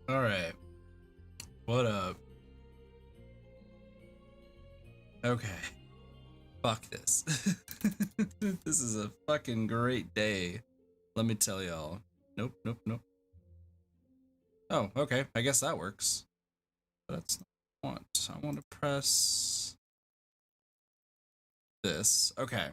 Alright. What up? Okay. Fuck this. This is a fucking great day. Let me tell y'all. Nope, nope, nope. Oh, okay. I guess that works. But that's not what I want. I want to press this. Okay.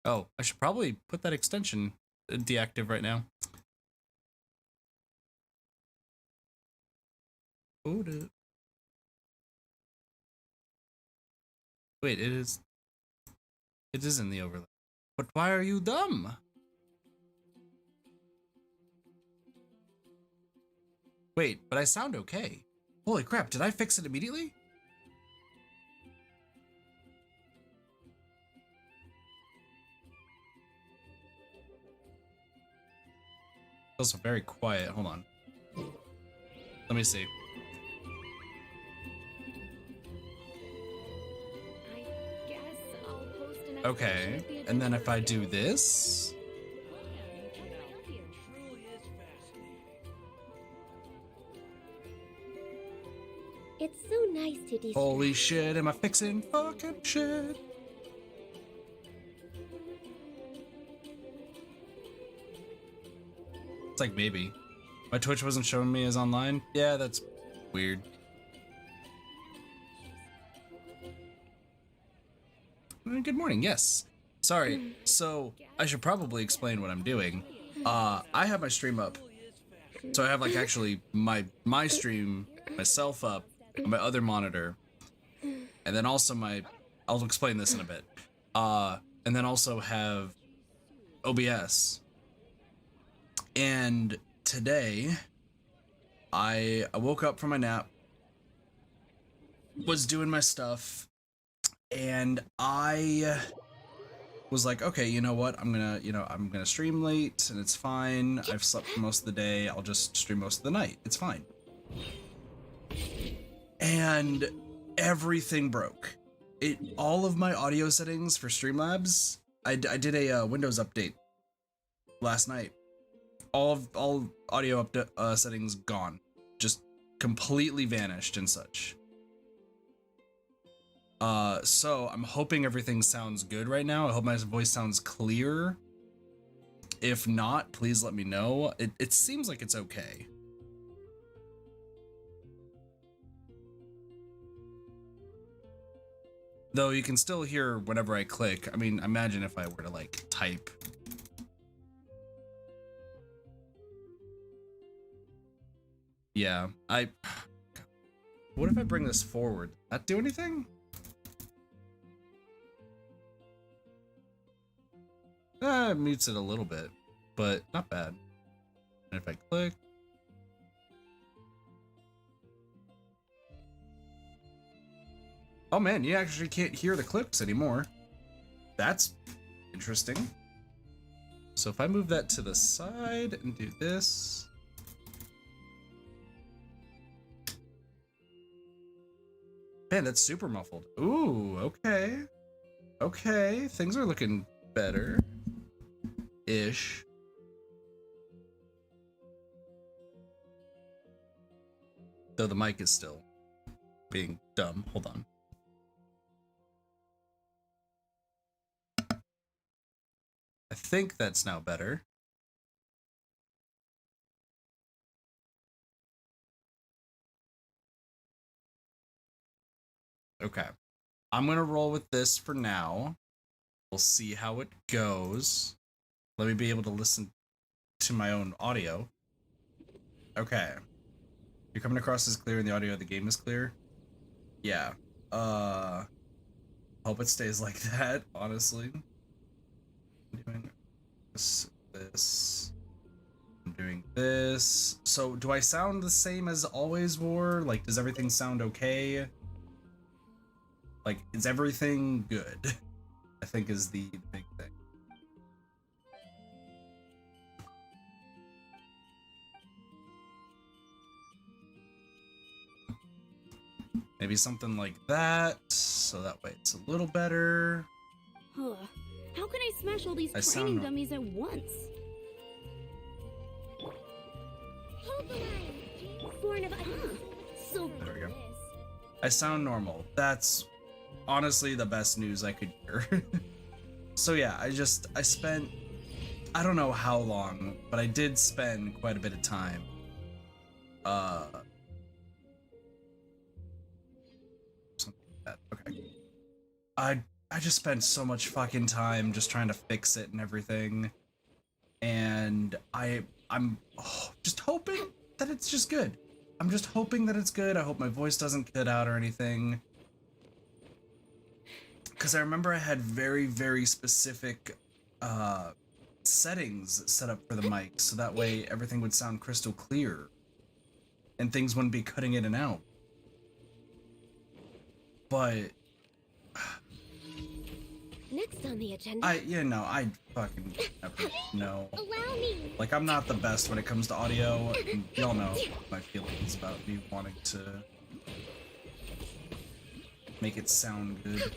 Oh, I should probably put that extension deactive right now. Wait, it is. It is in the overlay. But why are you dumb? Wait, but I sound okay. Holy crap, did I fix it immediately? Also very quiet. Hold on. Let me see. Okay, and then if I do this... It's so nice to distract. Holy shit, am I fixing fucking shit? It's like maybe. My Twitch wasn't showing me as online? Yeah, that's weird. Good morning, yes. Sorry, so I should probably explain what I'm doing. I have my stream up. So I have like actually my stream, myself up on my other monitor. And then also I'll explain this in a bit. And then also have OBS. And today I woke up from my nap, was doing my stuff, and I was like, okay, you know what? I'm gonna stream late and it's fine. I've slept for most of the day. I'll just stream most of the night. It's fine. And everything broke. All of my audio settings for Streamlabs, I did a Windows update last night. All audio settings gone, just completely vanished and such. So I'm hoping everything sounds good right now. I hope my voice sounds clear. If not, please let me know. It seems like it's okay. Though you can still hear whenever I click. I mean, imagine if I were to like type. Yeah, what if I bring this forward? That do anything? It mutes it a little bit, but not bad. And if I click. Oh man, you actually can't hear the clicks anymore. That's interesting. So if I move that to the side and do this. Man, that's super muffled. Ooh, okay. Okay, things are looking better. Ish. Though the mic is still being dumb. Hold on. I think that's now better. Okay. I'm gonna roll with this for now. We'll see how it goes. Let me be able to listen to my own audio. Okay. You're coming across as clear and the audio of the game is clear? Yeah. Hope it stays like that, honestly. I'm doing this. I'm doing this. So do I sound the same as always were? Like, does everything sound okay? Like, is everything good? I think is the big thing. Maybe something like that, so that way it's a little better. Huh. How can I smash all these I sound training nor- dummies at once? Born of ice. So There we go. I sound normal. That's honestly the best news I could hear. So yeah, I spent, I don't know how long, but I did spend quite a bit of time. Something like that. Okay. I just spent so much fucking time just trying to fix it and everything. And I'm just hoping that it's just good. I'm just hoping that it's good. I hope my voice doesn't cut out or anything. Because I remember I had very, very specific settings set up for the mic, so that way everything would sound crystal clear. And things wouldn't be cutting in and out. But Next on the agenda. I fucking never know. Allow me. Like, I'm not the best when it comes to audio, and y'all know my feelings about me wanting to make it sound good.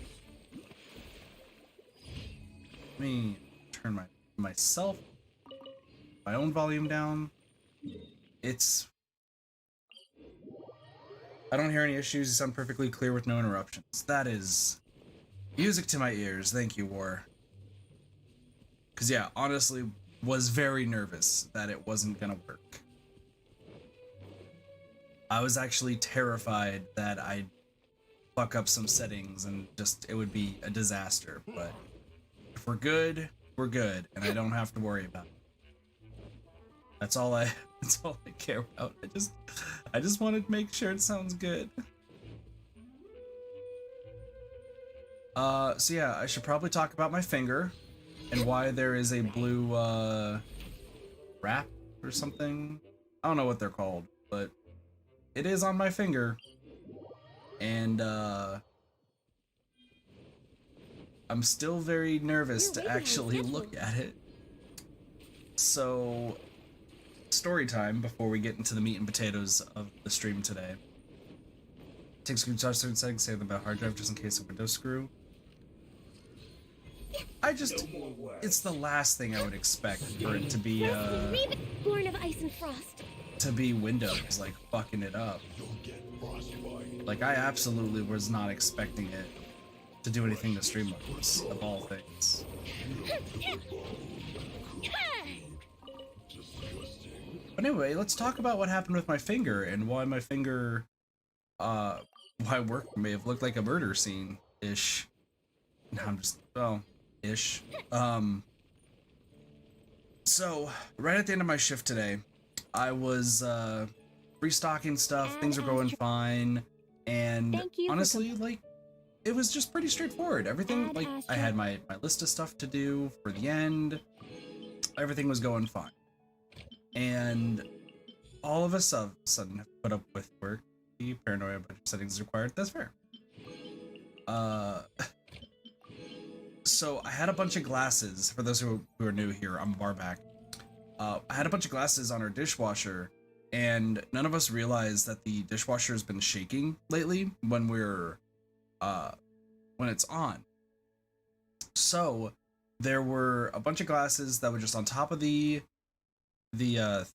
Let me turn my own volume down. I don't hear any issues. You sound perfectly clear with no interruptions. That is music to my ears. Thank you, War. Because, yeah, honestly, was very nervous that it wasn't gonna work. I was actually terrified that I'd fuck up some settings and just, it would be a disaster. But if we're good, we're good, and I don't have to worry about it. That's all I care about. I just wanted to make sure it sounds good. So yeah, I should probably talk about my finger and why there is a blue wrap or something. I don't know what they're called, but it is on my finger. And I'm still very nervous to actually look at it. So, story time before we get into the meat and potatoes of the stream today. Take screenshots, certain settings, save them about hard drive just in case of Windows screw. It's the last thing I would expect for it to be, Born of ice and frost. to be Windows, like, fucking it up. Like, I absolutely was not expecting it to do anything to Streamlabs, of all things. But anyway, let's talk about what happened with my finger and why my finger, why work may have looked like a murder scene-ish. No, I'm just, well, ish. So, right at the end of my shift today, I was, restocking stuff, things were going fine, and honestly, like, it was just pretty straightforward. Everything, like, I had my list of stuff to do for the end, everything was going fine. And all of a sudden, put up with work, the paranoia about settings required, that's fair. So I had a bunch of glasses, for those who are new here, I'm Barback. I had a bunch of glasses on our dishwasher, and none of us realized that the dishwasher has been shaking lately when when it's on. So there were a bunch of glasses that were just on top of the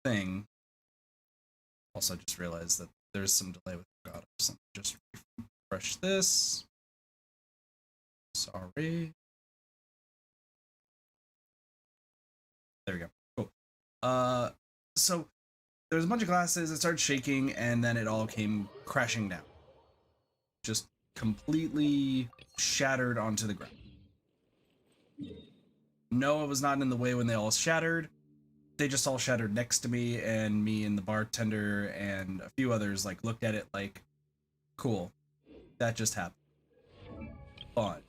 thing. Also, I just realized that there's some delay with God. So just refresh this. Sorry. There we go. Cool. So there's a bunch of glasses, it started shaking, and then it all came crashing down. Just completely shattered onto the ground. No, it was not in the way when they all shattered. They just all shattered next to me, and me and the bartender and a few others like looked at it like, cool, that just happened. Fun.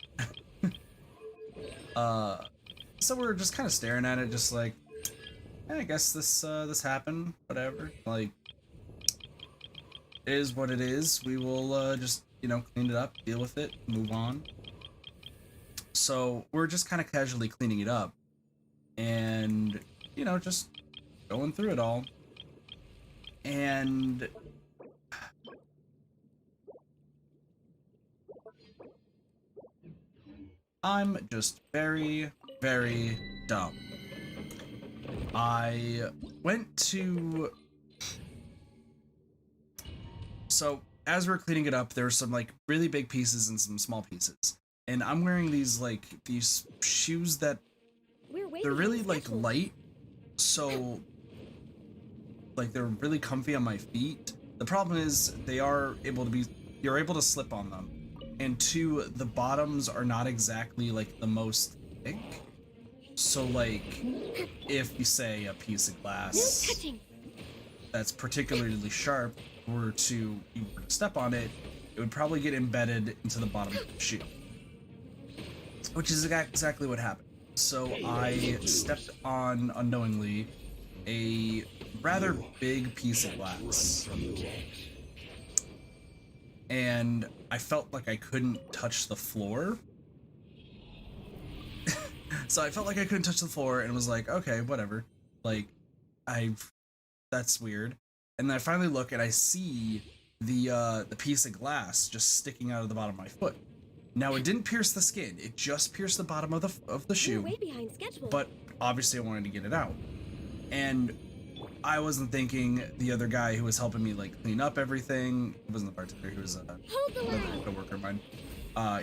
So we're just kind of staring at it, just like, I guess this happened, whatever. Like, it is what it is. We will just, you know, clean it up, deal with it, move on. So we're just kind of casually cleaning it up, and, you know, just going through it all. And I'm just very, very dumb. I went to... So, as we're cleaning it up, there's some, like, really big pieces and some small pieces. And I'm wearing these, like, these shoes that... They're really, like, light. So, like, they're really comfy on my feet. The problem is, they are able to be... You're able to slip on them. And two, the bottoms are not exactly, like, the most thick. So, like, if you say a piece of glass that's particularly sharp were to you were to step on it, it would probably get embedded into the bottom of the shoe. Which is exactly what happened. So I stepped on, unknowingly, a rather big piece of glass. And I felt like I couldn't touch the floor. So I felt like I couldn't touch the floor and was like, okay, whatever. Like, that's weird. And then I finally look and I see the piece of glass just sticking out of the bottom of my foot. Now it didn't pierce the skin; it just pierced the bottom of the shoe. Way behind schedule. But obviously, I wanted to get it out, and I wasn't thinking the other guy who was helping me like clean up everything. It wasn't the bartender; he was another coworker of mine.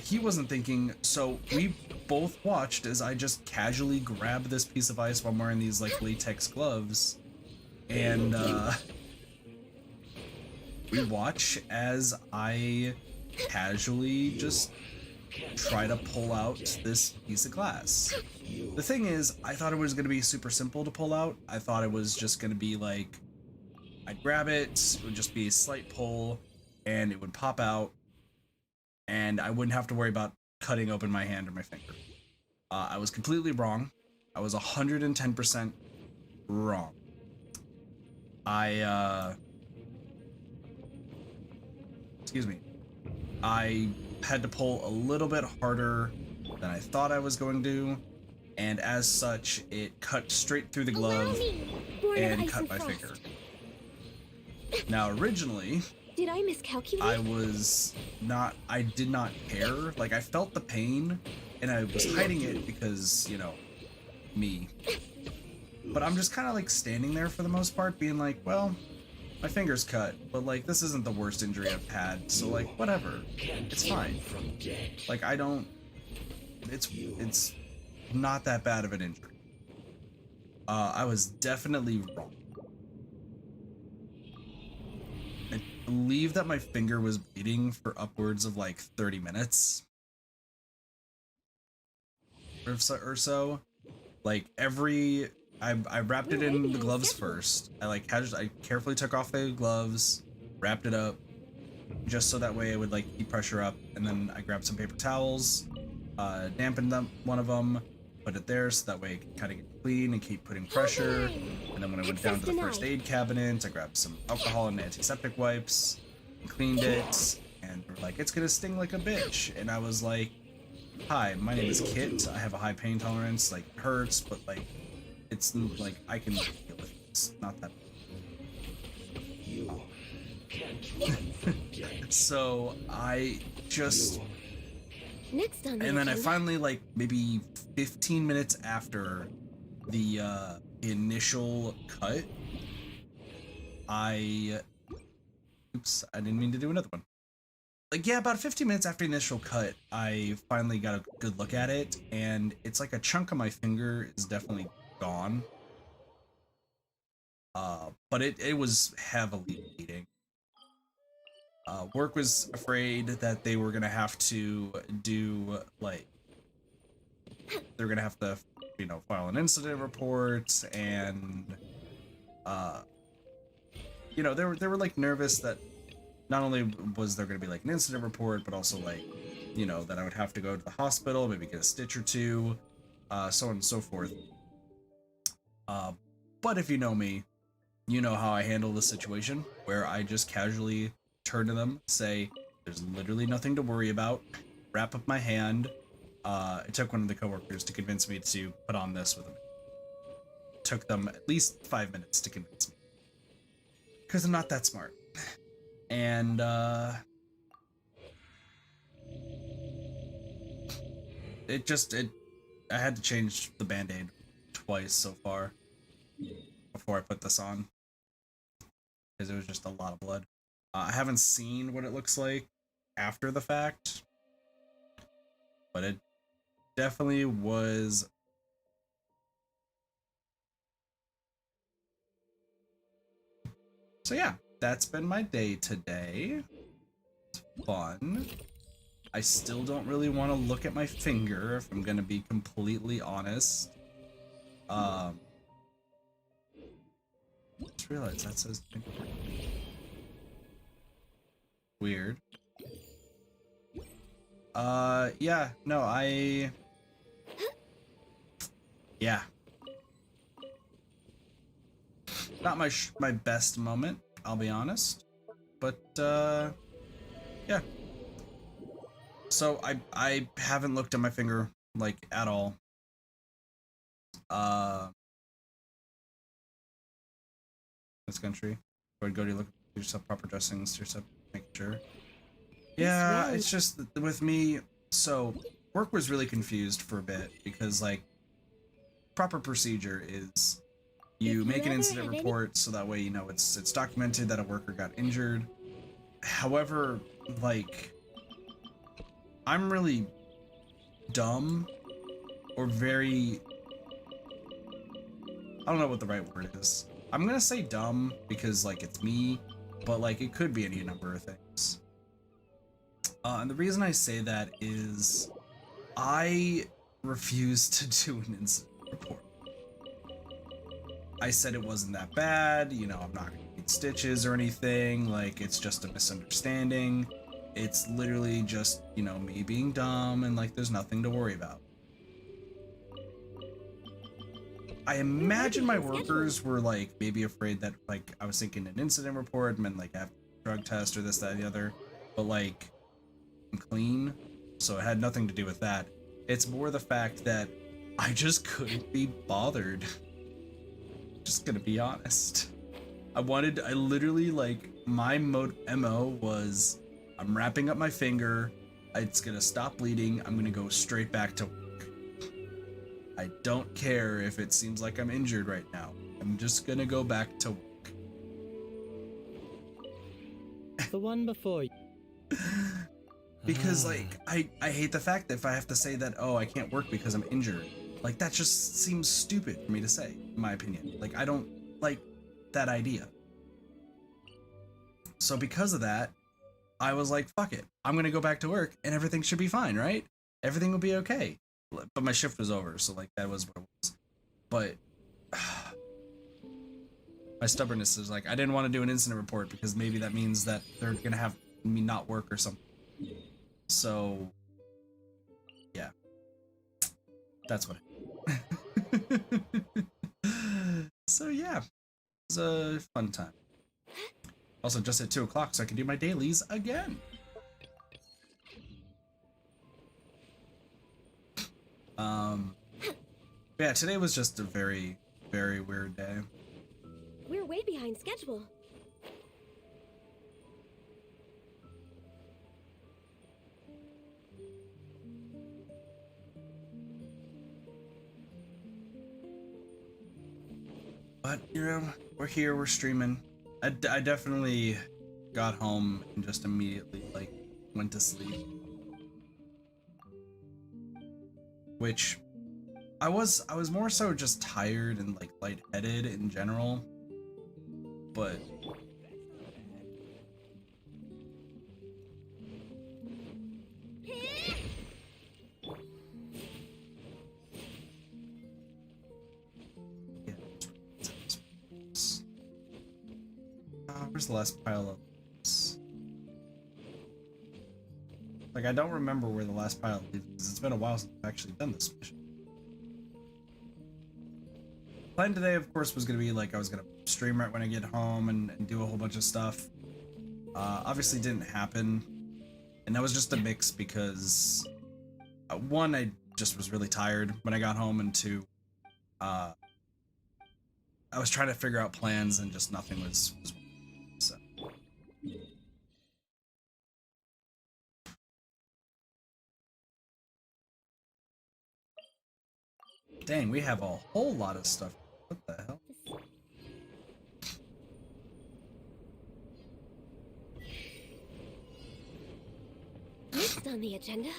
He wasn't thinking, so we both watched as I just casually grabbed this piece of ice while I'm wearing these like latex gloves, and we watch as I casually just try to pull out this piece of glass. The thing is, I thought it was going to be super simple to pull out. I thought it was just going to be like, I'd grab it would just be a slight pull, and it would pop out, and I wouldn't have to worry about cutting open my hand or my finger. I was completely wrong. I was 110% wrong. Excuse me. I had to pull a little bit harder than I thought I was going to, and as such, it cut straight through the glove and cut my finger. Now, originally, did I miscalculate? I did not care. Like, I felt the pain, and I was hiding it because, you know, me. But I'm just kind of like standing there for the most part, being like, well, my finger's cut, but like, this isn't the worst injury I've had, so like, whatever. It's fine. Like, it's not that bad of an injury. I was definitely wrong. I believe that my finger was bleeding for upwards of like 30 minutes. Or so. Like, I wrapped it in the gloves first. I carefully took off the gloves, wrapped it up, just so that way it would like keep pressure up. And then I grabbed some paper towels, dampened one of them, put it there so that way it could kind of get clean and keep putting pressure. And then when I went down to the first aid cabinet, I grabbed some alcohol and antiseptic wipes and cleaned it. And they were like, it's gonna sting like a bitch. And I was like, hi, my name is Kit. I have a high pain tolerance. Like, it hurts, but like, it's like I can deal with it. It's not that bad. So I just Next on the and then I agenda. finally, like maybe 15 minutes after the initial cut, oops, I didn't mean to do another one. Like, yeah, about 15 minutes after the initial cut, I finally got a good look at it, and it's like a chunk of my finger is definitely gone. But it was heavily bleeding. Work was afraid that they were gonna have to do, like, they're gonna have to, you know, file an incident report, and, you know, they were like nervous that not only was there gonna be like an incident report, but also like, you know, that I would have to go to the hospital, maybe get a stitch or two, so on and so forth. But if you know me, you know how I handle the situation, where I just casually turn to them, say, there's literally nothing to worry about, wrap up my hand. It took one of the coworkers to convince me to put on this with them. It took them at least 5 minutes to convince me, because I'm not that smart. And I had to change the band-aid twice so far before I put this on, because it was just a lot of blood. I haven't seen what it looks like after the fact, but it definitely was. So yeah, that's been my day today. It's fun. I still don't really want to look at my finger, if I'm gonna be completely honest. Just realized that says weird. Yeah, no, yeah. Not my best moment, I'll be honest. But, yeah. So, I haven't looked at my finger, like, at all. This country. Or go to look at yourself, proper dressings, yourself, make sure. Yeah, it's just with me, so work was really confused for a bit because, like, proper procedure is you make an incident report so that way you know it's documented that a worker got injured. However, like, I'm really dumb or very, I don't know what the right word is. I'm gonna say dumb because, like, it's me, but, like, it could be any number of things. And the reason I say that is I refuse to do an incident report. I said it wasn't that bad, you know, I'm not gonna need stitches or anything, like, it's just a misunderstanding. It's literally just, you know, me being dumb and, like, there's nothing to worry about. I imagine my workers were, like, maybe afraid that, like, I was thinking an incident report meant, like, I have a drug test or this, that, and the other, but, like, I'm clean, so it had nothing to do with that. It's more the fact that I just couldn't be bothered. Just gonna be honest. I literally, like, my MO was, I'm wrapping up my finger, it's gonna stop bleeding, I'm gonna go straight back to work. I don't care if it seems like I'm injured right now. I'm just gonna go back to work. The one before you. Because, like, I hate the fact that if I have to say that, oh, I can't work because I'm injured. Like, that just seems stupid for me to say, in my opinion. Like, I don't like that idea. So because of that, I was like, fuck it. I'm gonna go back to work and everything should be fine, right? Everything will be okay. But my shift was over, so, like, that was what it was. But my stubbornness is like, I didn't want to do an incident report because maybe that means that they're gonna have me not work or something. So, yeah. That's what So, yeah. It was a fun time. Also, just at 2 o'clock, so I can do my dailies again. Yeah, today was just a very, very weird day. We're way behind schedule. But, you know, we're here, we're streaming. I definitely got home and just immediately, like, went to sleep. Which, I was more so just tired and, like, lightheaded in general. But where's the last pile of leaves? Like, I don't remember where the last pile of leaves is. It's been a while since I've actually done this mission. Plan today, of course, was going to be, like, I was going to stream right when I get home and do a whole bunch of stuff. Obviously didn't happen. And that was just a mix because, one, I just was really tired when I got home, and two, I was trying to figure out plans and just nothing was so. Dang, we have a whole lot of stuff. What the hell? Next on the agenda.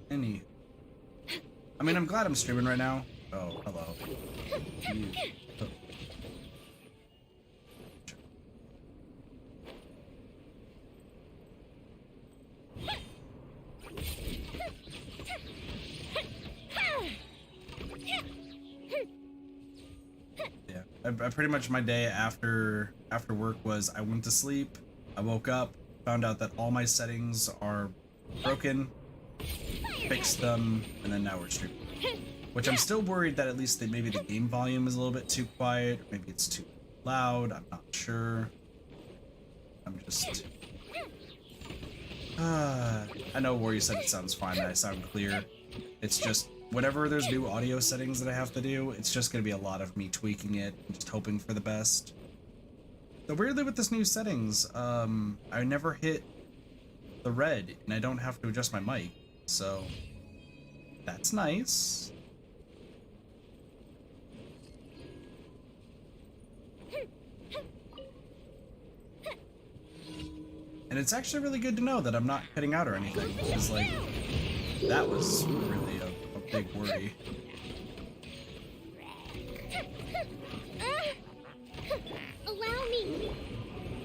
I mean, I'm glad I'm streaming right now. Oh, hello. You- oh. Yeah, I pretty much my day after work was I went to sleep, I woke up, found out that all my settings are broken, fixed them, and then now we're streaming. Which I'm still worried that at least maybe the game volume is a little bit too quiet, maybe it's too loud, I'm not sure. I'm just... I know where you said it sounds fine, that I sound clear. It's just, whenever there's new audio settings that I have to do, it's just going to be a lot of me tweaking it and just hoping for the best. So weirdly with this new settings, I never hit the red, and I don't have to adjust my mic, so that's nice. And it's actually really good to know that I'm not cutting out or anything, because, like, that was really a big worry. Allow me.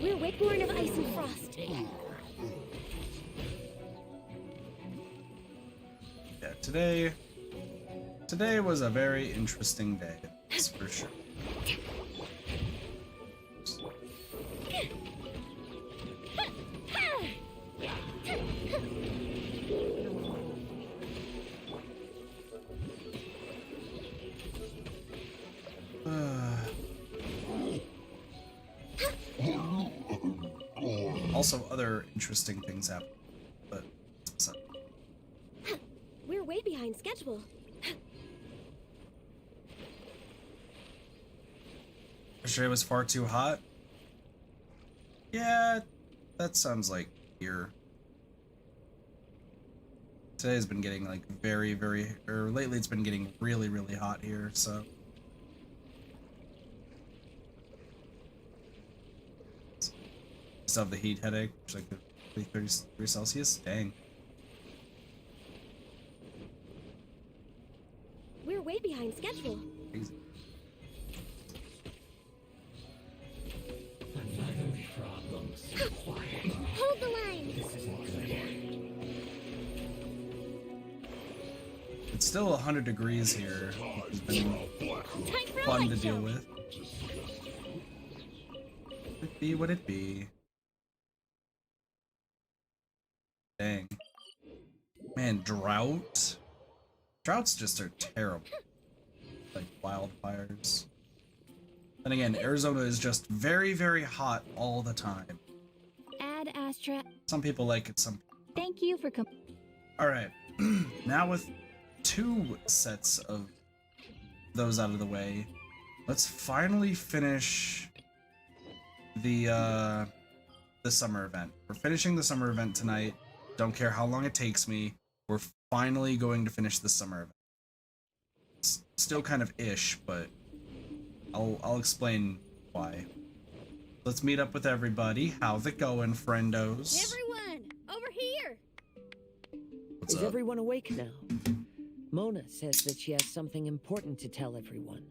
We're Wakeborn of Ice and Frost. Yeah, today was a very interesting day, that's for sure. Also, other interesting things happen, but so. We're way behind schedule. Yesterday was far too hot. Yeah, that sounds like here. Today's been getting like lately it's been getting really, really hot here, so. Still have the heat headache, which is like 33 Celsius. Dang. We're way behind schedule. Crazy. Hold the line. It's still 100 degrees here. It's been Time for a fun light to deal show. with. Would it be what it be? Dang. Man, drought? Droughts just are terrible. Like wildfires. And again, Arizona is just very, very hot all the time. Ad Astra. Some people like it, some... Thank you for Alright, now with 2 sets of those out of the way, let's finally finish the summer event. We're finishing the summer event tonight. Don't care how long it takes me. We're finally going to finish the summer event. It's still kind of ish, but I'll explain why. Let's meet up with everybody. How's it going, friendos? Everyone, over here. What's Is up? everyone awake now? Mona says that she has something important to tell everyone.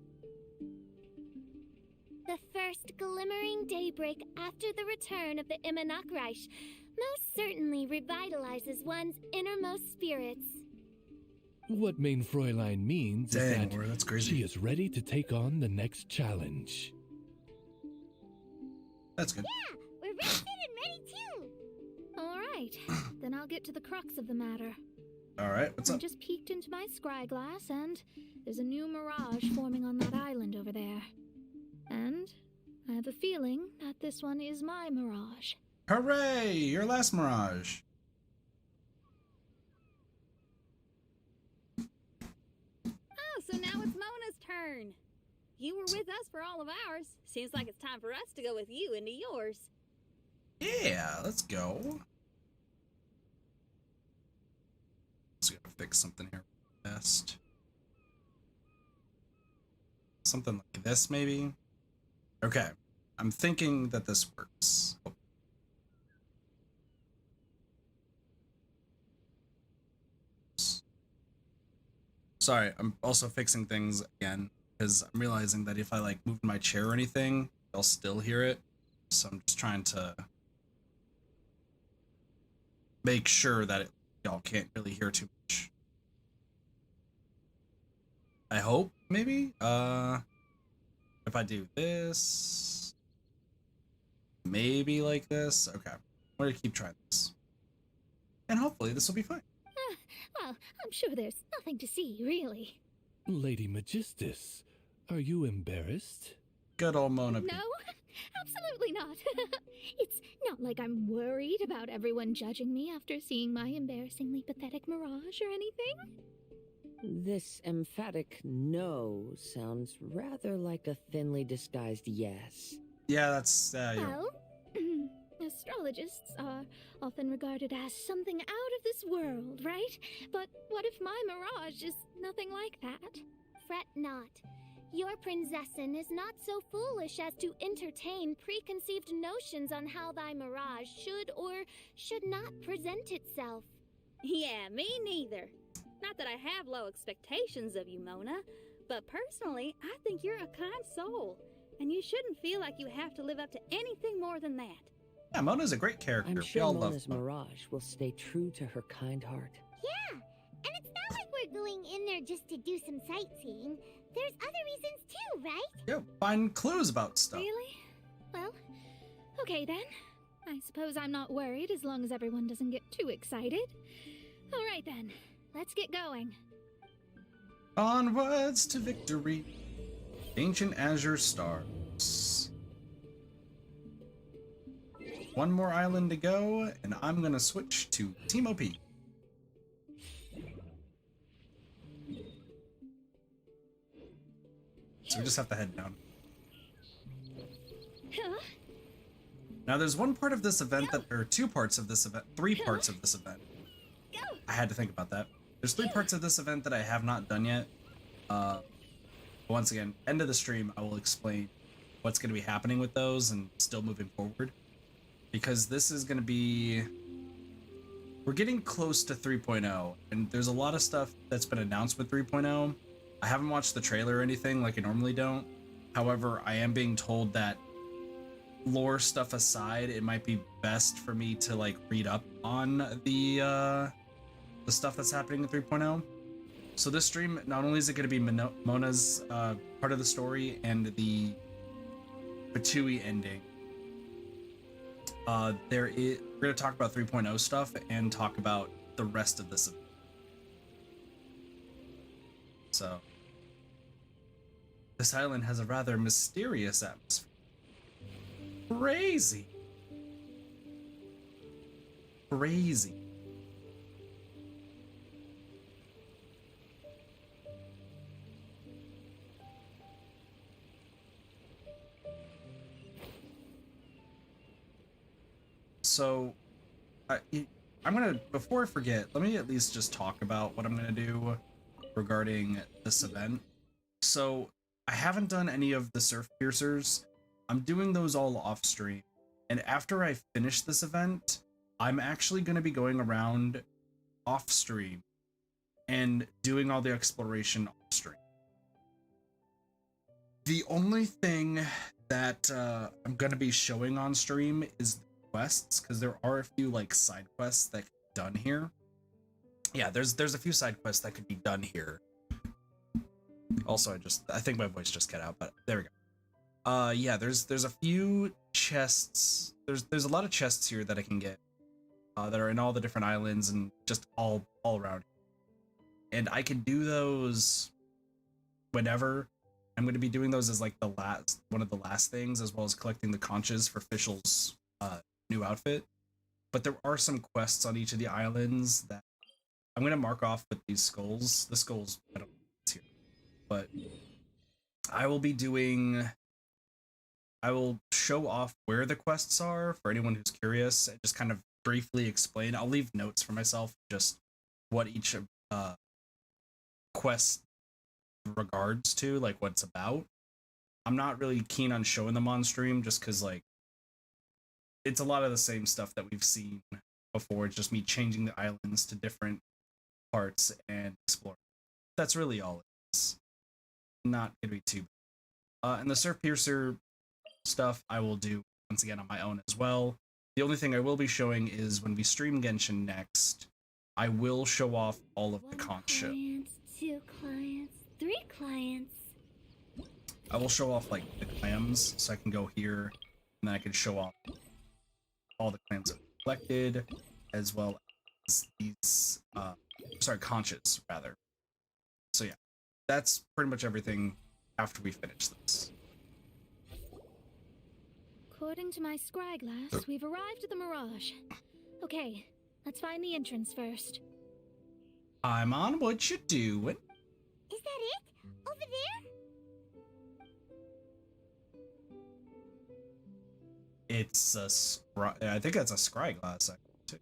The first glimmering daybreak after the return of the Immonakreich most certainly revitalizes one's innermost spirits. What Main Fräulein means Dang, is that Laura, that's crazy. she is ready to take on the next challenge. That's good. Yeah, we're rested and ready too. All right, then I'll get to the crux of the matter. Alright, what's I up? just peeked into my scry glass, and there's a new mirage forming on that island over there. And I have a feeling that this one is my mirage. Hooray! Your last mirage. Oh, so now it's Mona's turn. You were with us for all of ours. Seems like it's time for us to go with you into yours. Yeah, let's go. also gotta fix something here fast. Something like this, maybe? Okay. I'm thinking that this works. Oh. Sorry, I'm also fixing things again because I'm realizing that if I like move my chair or anything, I'll still hear it. So I'm just trying to make sure that y'all can't really hear too much. I hope, maybe? If I do this, maybe like this. Okay, I'm gonna keep trying this. And hopefully this will be fine. Well, I'm sure there's nothing to see, really. Lady Magistus, are you embarrassed? Good old Mona. No, absolutely not. It's not like I'm worried about everyone judging me after seeing my embarrassingly pathetic mirage or anything. This emphatic no sounds rather like a thinly disguised yes. Yeah, that's you're Well, astrologists are often regarded as something out of this world, right? But what if my mirage is nothing like that? Fret not. Your prinzessin is not so foolish as to entertain preconceived notions on how thy mirage should or should not present itself. Yeah, me neither. Not that I have low expectations of you, Mona, but personally, I think you're a kind soul, and you shouldn't feel like you have to live up to anything more than that. Yeah, Mona's a great character. I'm We sure all Mona's love Mona. mirage will stay true to her kind heart. Yeah, and it's not like we're going in there just to do some sightseeing. There's other reasons too, right? Yeah, find clues about stuff. Really? Well, okay then. I suppose I'm not worried as long as everyone doesn't get too excited. All right then, let's get going. Onwards to victory. Ancient Azure Stars. One more island to go, and I'm gonna switch to Team OP. So we just have to head down. Huh? Now there's one part of this event that, or two parts of this event, three parts of this event. I had to think about that. There's three parts of this event that I have not done yet. Once again, end of the stream, I will explain what's going to be happening with those and still moving forward. Because this is going to be... We're getting close to 3.0, and there's a lot of stuff that's been announced with 3.0. I haven't watched the trailer or anything like I normally don't. However, I am being told that lore stuff aside, it might be best for me to like read up on the stuff that's happening in 3.0. So this stream, not only is it going to be Mona's part of the story and the Batui ending, we're going to talk about 3.0 stuff and talk about the rest of this event. So this island has a rather mysterious atmosphere. Crazy. Crazy. So, I'm gonna, before I forget, let me at least just talk about what I'm gonna do regarding this event. So, I haven't done any of the Surf Piercers. I'm doing those all off stream. And after I finish this event, I'm actually gonna be going around off stream and doing all the exploration off stream. The only thing that I'm gonna be showing on stream is quests, because there are a few like side quests that can be done here. Yeah, there's a few side quests that could be done here. Also, I think my voice just cut out, but there we go. Yeah, there's a few chests. There's a lot of chests here that I can get that are in all the different islands and just all around. And I can do those whenever. I'm going to be doing those as like one of the last things, as well as collecting the conches for Fischl's new outfit. But there are some quests on each of the islands that I'm going to mark off with these skulls. The skulls, I don't know if it's here, but I will show off where the quests are for anyone who's curious and just kind of briefly explain. I'll leave notes for myself, just what each of quest regards to, like what it's about. I'm not really keen on showing them on stream just because like it's a lot of the same stuff that we've seen before. It's just me changing the islands to different parts and exploring. That's really all it is. Not gonna be too bad. And the Surf Piercer stuff I will do once again on my own as well. The only thing I will be showing is when we stream Genshin next, I will show off all of the conch show. 1 client, 2 clients, 3 clients. I will show off like the clams, so I can go here and then I can show off all the clams that we collected, as well as these conches rather. So yeah, that's pretty much everything after we finish this. According to my scryglass, we've arrived at the Mirage. Okay, let's find the entrance first. I'm on. What you doing? Is that it? Over there? It's a I think that's a scryglass. Too.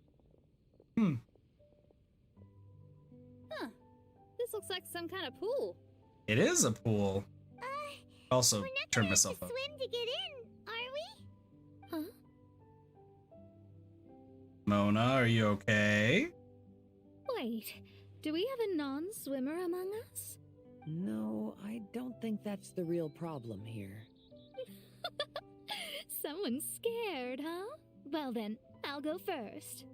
Huh. This looks like some kind of pool. It is a pool. Also, We're not turn gonna have myself to up. swim to get in, are we? Huh? Mona, are you okay? Wait, do we have a non-swimmer among us? No, I don't think that's the real problem here. Someone's scared, huh? Well then, I'll go first.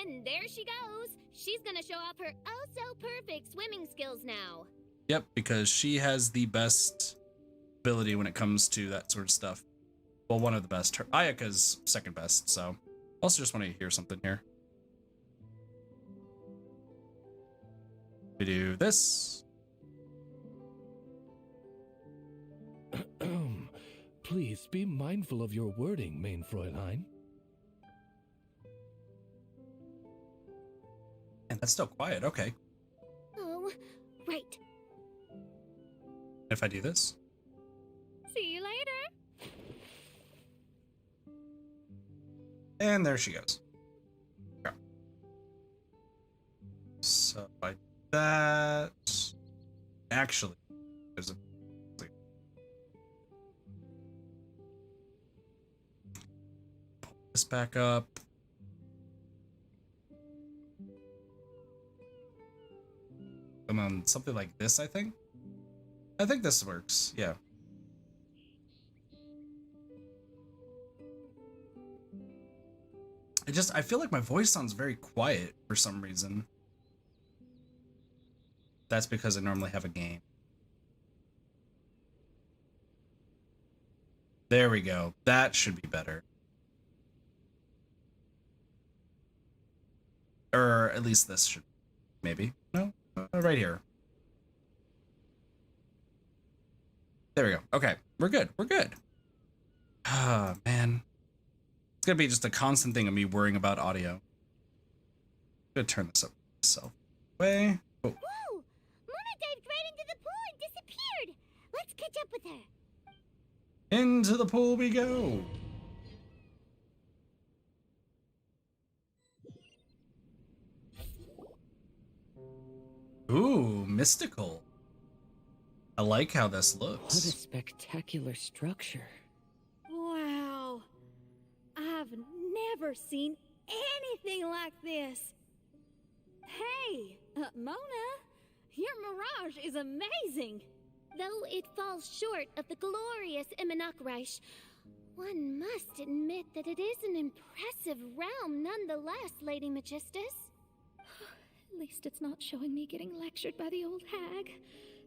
And there she goes. She's gonna show off her oh-so-perfect swimming skills now. Yep, because she has the best ability when it comes to that sort of stuff. Well, one of the best. Ayaka's second best, so. Also just want to hear something here. We do this. Please be mindful of your wording, main Fräulein. And that's still quiet, okay. Oh, right. If I do this. See you later. And there she goes. Okay. So I do that. Actually, there's a pull this back up. And then something like this, I think. I think this works, yeah. I feel like my voice sounds very quiet for some reason. That's because I normally have a game. There we go. That should be better. Or at least this should. Maybe. No? Right here. There we go. Okay. We're good. We're good. Ah, man. It's gonna be just a constant thing of me worrying about audio. I'm gonna turn this up myself. Way. Oh. Whoa! Mona dived right into the pool and disappeared. Let's catch up with her. Into the pool we go. Ooh, mystical. I like how this What a looks. spectacular structure. Wow. I've never seen anything like this. Hey, Mona, your mirage is amazing. Though it falls short of the glorious Immonakreich, one must admit that it is an impressive realm nonetheless, Lady Magistus. At least it's not showing me getting lectured by the old hag.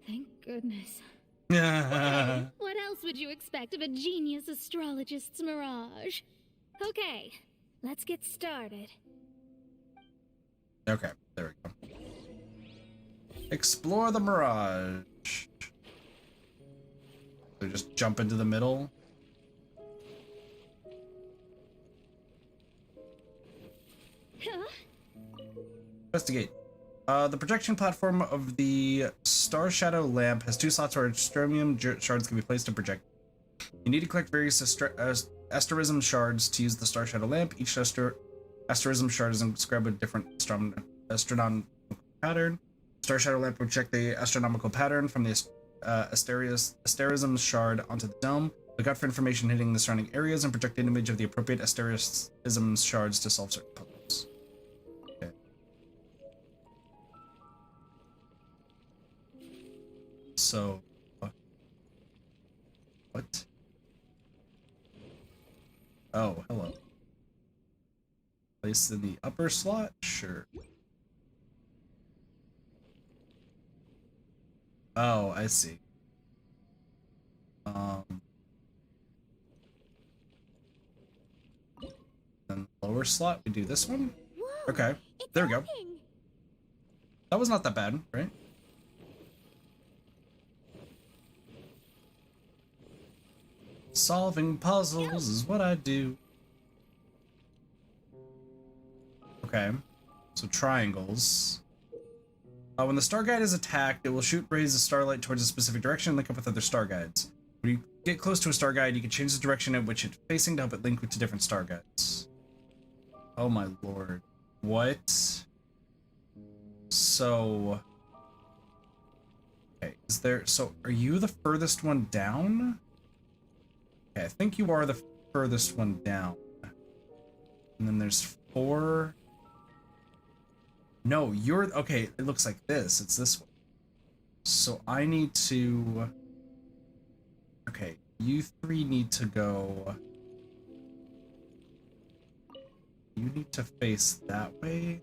Thank goodness. Yeah. What else would you expect of a genius astrologist's mirage? Okay, let's get started. Okay, there we go. Explore the mirage. So just jump into the middle. Huh? Investigate. The projection platform of the Star Shadow lamp has 2 slots where astromium shards can be placed to project. You need to collect various asterism shards to use the Star Shadow lamp. Each asterism shard is inscribed with different pattern. Star shadow lamp will check the astronomical pattern from the asterism shard onto the dome. Look out for information hitting the surrounding areas and project an image of the appropriate asterism shards to solve certain puzzles. Okay. So, what? Oh, hello. Place in the upper slot? Sure. Oh, I see. Then lower slot, we do this one? Whoa, Okay, it's there we go. open. That was not that bad, right? Solving puzzles is what I do. Okay, so triangles. When the star guide is attacked, it will shoot rays of starlight towards a specific direction and link up with other star guides. When you get close to a star guide, you can change the direction in which it's facing to help it link to different star guides. Oh my lord. What? So... Okay, is there... So, are you the furthest one down? Okay, I think you are the furthest one down. And then there's 4... No, you're... Okay, it looks like this. It's this one. So I need to... Okay, you 3 need to go... You need to face that way.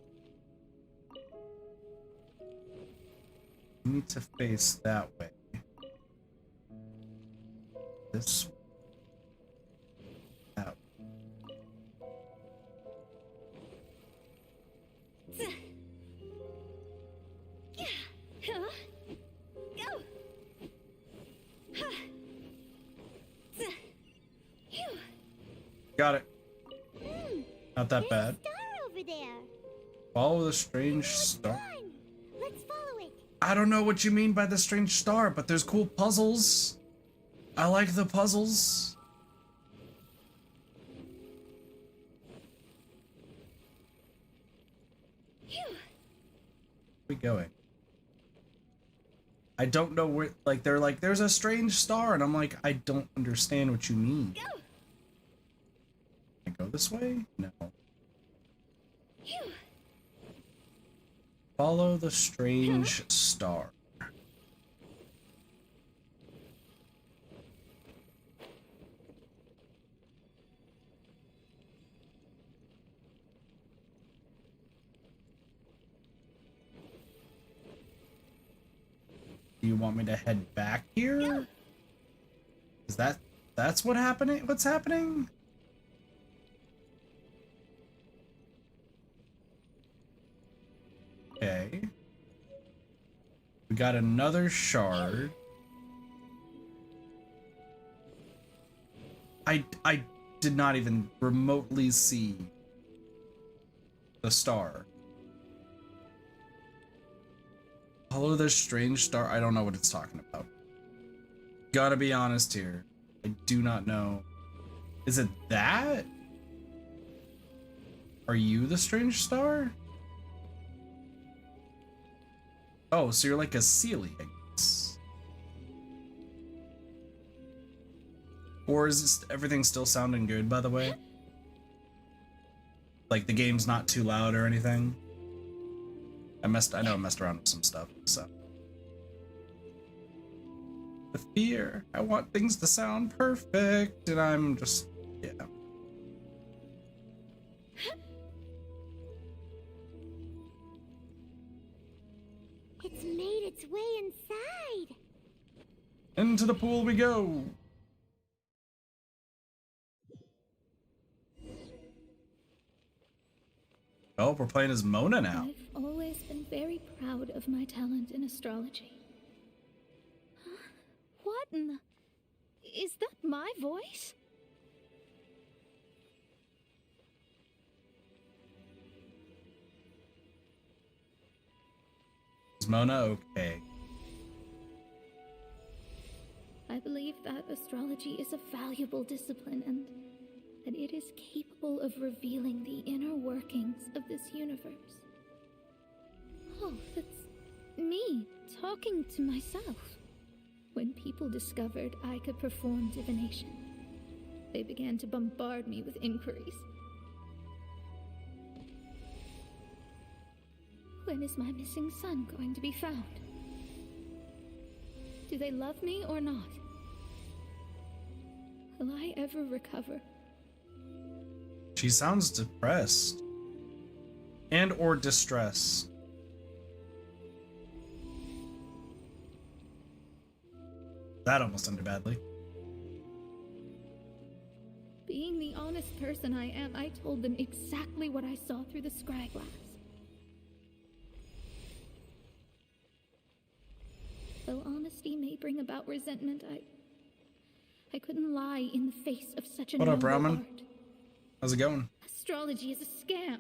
You need to face that way. This way. That way. Got it. Not that bad. Star over there. Follow the strange star. Fun. Let's follow it. I don't know what you mean by the strange star, but there's cool puzzles. I like the puzzles. Where are we going? I don't know where, like, they're like, there's a strange star, and I'm like, I don't understand what you mean. Go. Can I go this way? No. Follow the strange star. Do you want me to head back here? Is that's what happening? What's happening? Okay. We got another shard. I did not even remotely see the star. Follow the strange star. I don't know what it's talking about. Gotta be honest here. I do not know. Is it that? Are you the strange star? Oh, so you're like a Sealy, I guess. Or is this, everything still sounding good, by the way? Like the game's not too loud or anything? I know I messed around with some stuff, so. The fear. I want things to sound perfect, and I'm just, yeah. It's made its way inside. Into the pool we go. Oh, we're playing as Mona now. I've always been very proud of my talent in astrology. Huh? What in the... Is that my voice? Is Mona okay? I believe that astrology is a valuable discipline and that it is capable of revealing the inner workings of this universe. Oh, that's me talking to myself. When people discovered I could perform divination, they began to bombard me with inquiries. When is my missing son going to be found? Do they love me or not? Will I ever recover? She sounds depressed. And or distressed. That almost ended badly. Being the honest person I am, I told them exactly what I saw through the scry glass. Though honesty may bring about resentment, I couldn't lie in the face of such a What up, noble Ramen? art. How's it going? Astrology is a scam.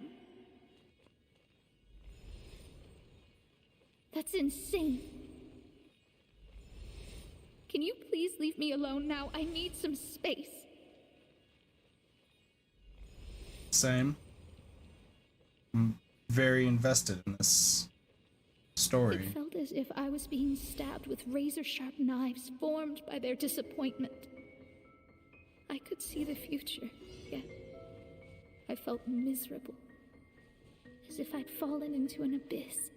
That's insane. Can you please leave me alone now? I need some space. Same. I'm very invested in this story. It felt as if I was being stabbed with razor-sharp knives formed by their disappointment. I could see the future, yet I felt miserable, as if I'd fallen into an abyss.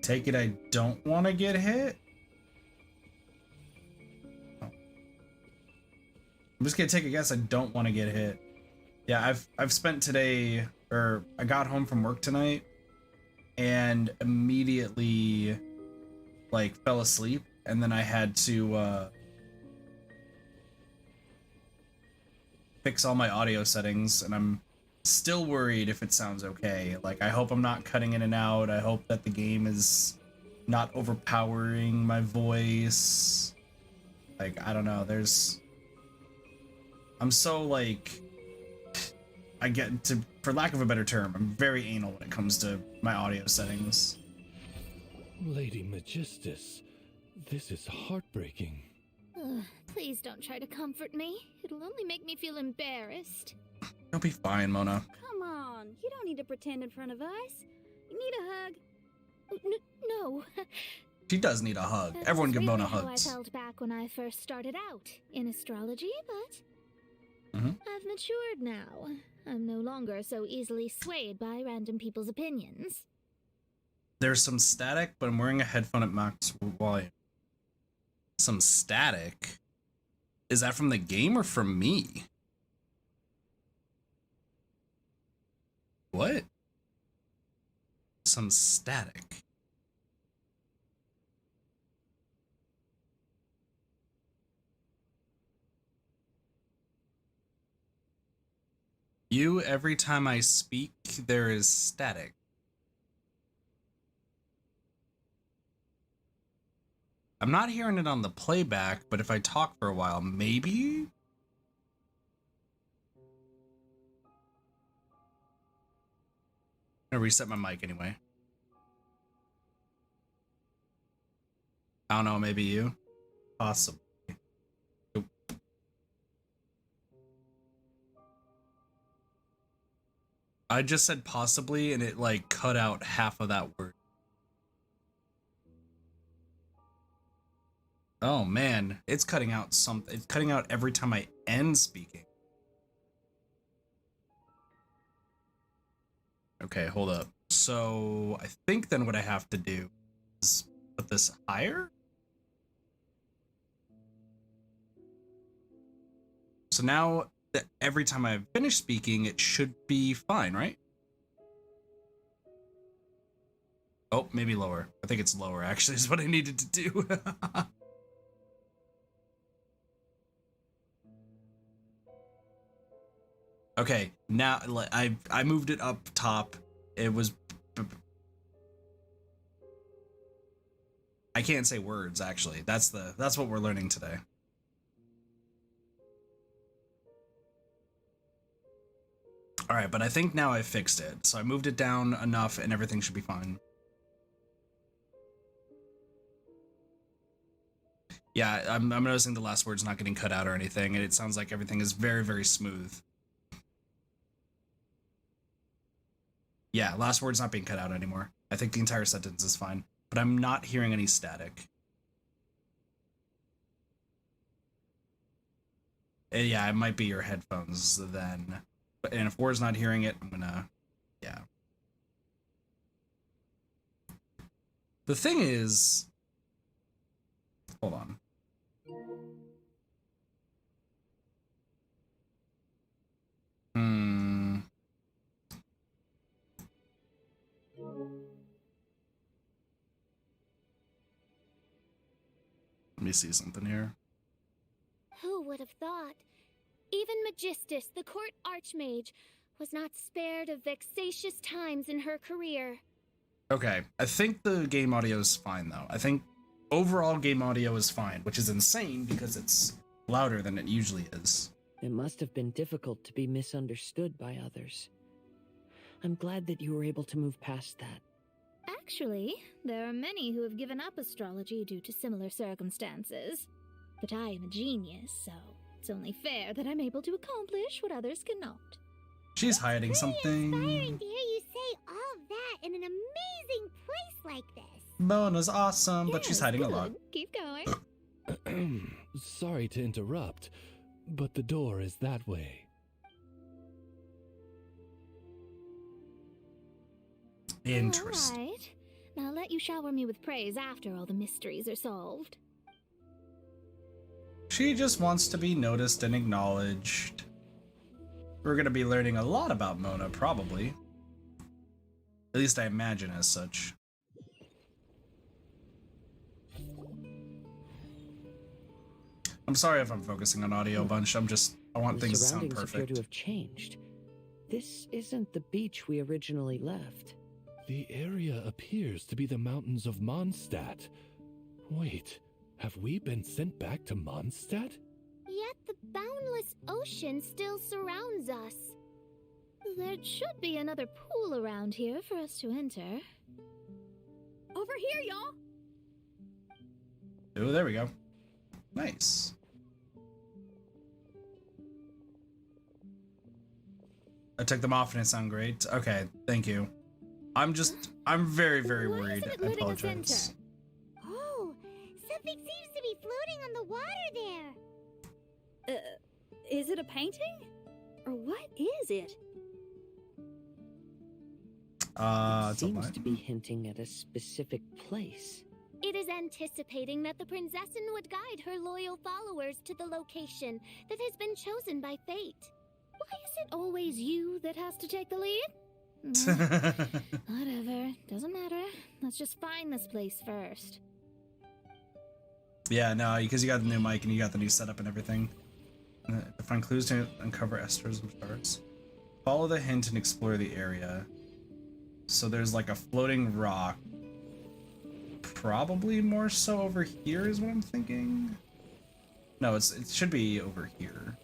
Take it I don't want to get hit? Oh. I'm just gonna take a guess I don't want to get hit. Yeah, I've spent today, or I got home from work tonight and immediately like fell asleep, and then I had to fix all my audio settings, and I'm still worried if it sounds okay. Like, I hope I'm not cutting in and out. I hope that the game is not overpowering my voice. Like, I don't know. I'm so, like, I get to, for lack of a better term, I'm very anal when it comes to my audio settings. Lady Magistus, this is heartbreaking. Please don't try to comfort me. It'll only make me feel embarrassed. You'll be fine, Mona. Come on, you don't need to pretend in front of us. You need a hug. No. She does need a hug. That's Everyone give really Mona how hugs. I felt back when I first started out in astrology, but Mhm. I've matured now. I'm no longer so easily swayed by random people's opinions. There's some static, but I'm wearing a headphone at max volume. Some static? Is that from the game or from me? What? Some static. You, every time I speak, there is static. I'm not hearing it on the playback, but if I talk for a while, maybe? I'm gonna reset my mic anyway. I don't know, maybe you? Possibly. Nope. I just said possibly, and it like cut out half of that word. Oh man, it's cutting out something. It's cutting out every time I end speaking. Okay, hold up. So I think then what I have to do is put this higher. So now that every time I finish speaking, it should be fine, right? Oh, maybe lower. I think it's lower actually is what I needed to do. Okay, now I moved it up top. It was I can't say words actually. That's what we're learning today. All right, but I think now I fixed it. So I moved it down enough and everything should be fine. Yeah, I'm noticing the last word's not getting cut out or anything, and it sounds like everything is very, very smooth. Yeah, last word's not being cut out anymore. I think the entire sentence is fine, but I'm not hearing any static. Yeah, it might be your headphones then. And if War's not hearing it, I'm gonna... Yeah. The thing is... Hold on. Let me see something here. Who would have thought? Even Magistus, the court archmage, was not spared of vexatious times in her career. Okay, I think the game audio is fine, though. I think overall game audio is fine, which is insane because it's louder than it usually is. It must have been difficult to be misunderstood by others. I'm glad that you were able to move past that. Actually, there are many who have given up astrology due to similar circumstances. But I am a genius, so it's only fair that I'm able to accomplish what others cannot. She's hiding Pretty something. inspiring to hear you say all that in an amazing place like this. Mona's awesome, but she's Yes, hiding a good. lot. Keep going. Sorry to interrupt, but the door is that way. Interesting. All right. Now I'll let you shower me with praise after all the mysteries are solved. She just wants to be noticed and acknowledged. We're gonna be learning a lot about Mona, probably. At least I imagine as such. I'm sorry if I'm focusing on audio a bunch. I want The things to sound surroundings appear perfect. to have changed. This isn't the beach we originally left. The area appears to be the mountains of Mondstadt. Wait, have we been sent back to Mondstadt? Yet the boundless ocean still surrounds us. There should be another pool around here for us to enter. Over here, y'all. Oh, there we go. Nice. I took them off and it sounded great. Okay, thank you. I'm very, very Why worried. isn't it I letting us apologize. Oh, something seems to be floating on the water there. Is it a painting? Or what is it? It's a Seems line. to be hinting at a specific place. It is anticipating that the princessin would guide her loyal followers to the location that has been chosen by fate. Why is it always you that has to take the lead? Whatever, doesn't matter. Let's just find this place first. Yeah, no, because you got the new mic and you got the new setup and everything. To find clues to uncover esters and shards. Follow the hint and explore the area. So there's like a floating rock. Probably more so over here is what I'm thinking. No, it should be over here.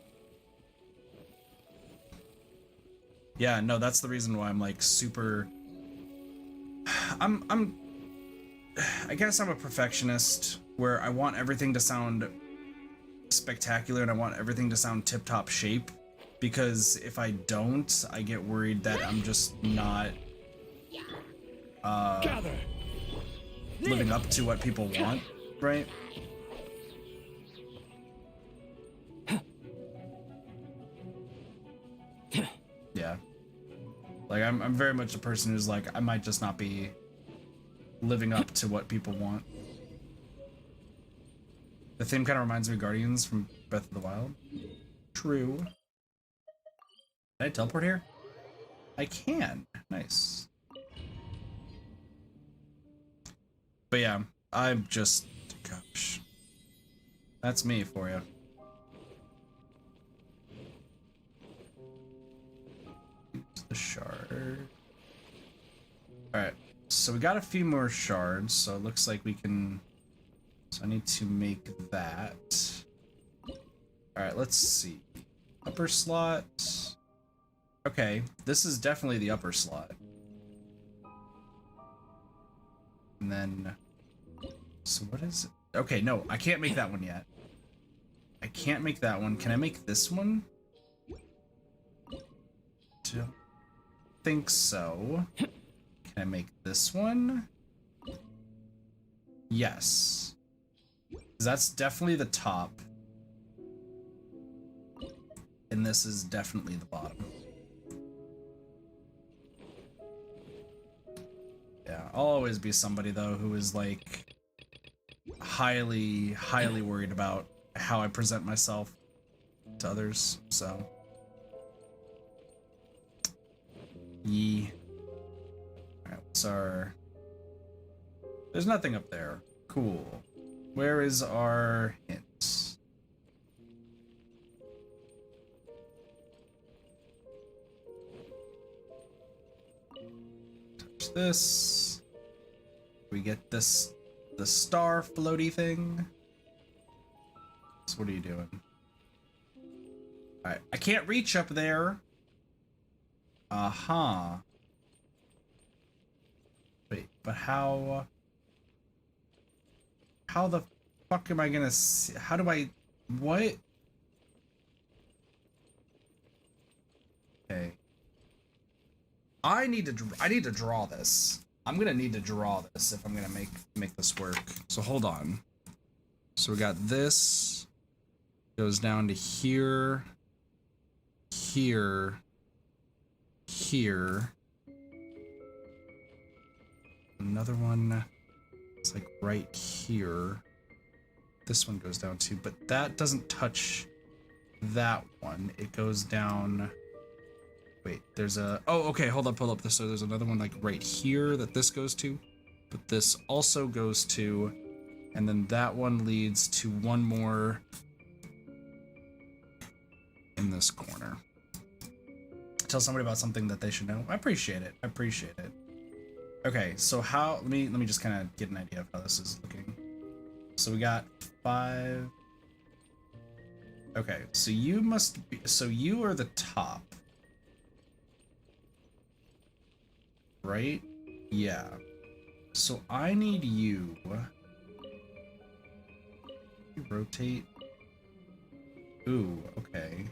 Yeah, no, that's the reason why I'm like super. I guess I'm a perfectionist where I want everything to sound spectacular and I want everything to sound tip-top shape, because if I don't, I get worried that I'm just not Gather! living up to what people want, right? Yeah. Like I'm very much a person who's like, I might just not be living up to what people want. The theme kind of reminds me of Guardians from Breath of the Wild. True. Can I teleport here? I can. Nice. But yeah, I'm just, gosh. That's me for you. Use the shard. Alright, so we got a few more shards, so it looks like we can... So I need to make that. Alright, let's see. Upper slot. Okay, this is definitely the upper slot. And then... So what is it? Okay, no, I can't make that one yet. I can't make that one. Can I make this one? Don't think so. Can I make this one? Yes. That's definitely the top. And this is definitely the bottom. Yeah, I'll always be somebody though who is like highly worried about how I present myself to others, so. Yee. Alright, what's our... There's nothing up there. Cool. Where is our hint? Touch this. We get this, the star floaty thing. So what are you doing? Alright, I can't reach up there. Uh-huh. Wait, but how the fuck am I gonna see? How do I... What? Okay. I need to draw this. I'm gonna need to draw this if I'm gonna make this work. So hold on. So we got this. Goes down to here. Here. Here. Another one. It's like right here. This one goes down too, but that doesn't touch that one. It goes down. Wait, there's a... Oh, okay, hold up. So there's another one like right here that this goes to, but this also goes to, and then that one leads to one more in this corner. Tell somebody about something that they should know. I appreciate it. Okay, so how... Let me just kind of get an idea of how this is looking. So we got 5. Okay, so you must be... So you are the top. Right? Yeah. So I need you... Rotate. Ooh, okay.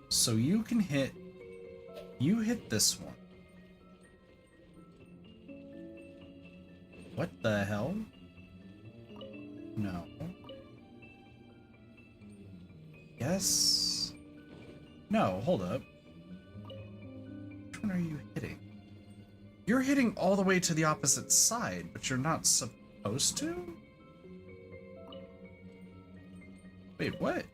So you can hit... You hit this one. What the hell? No. Yes. No, hold up. Which one are you hitting? You're hitting all the way to the opposite side, but you're not supposed to? Wait, what?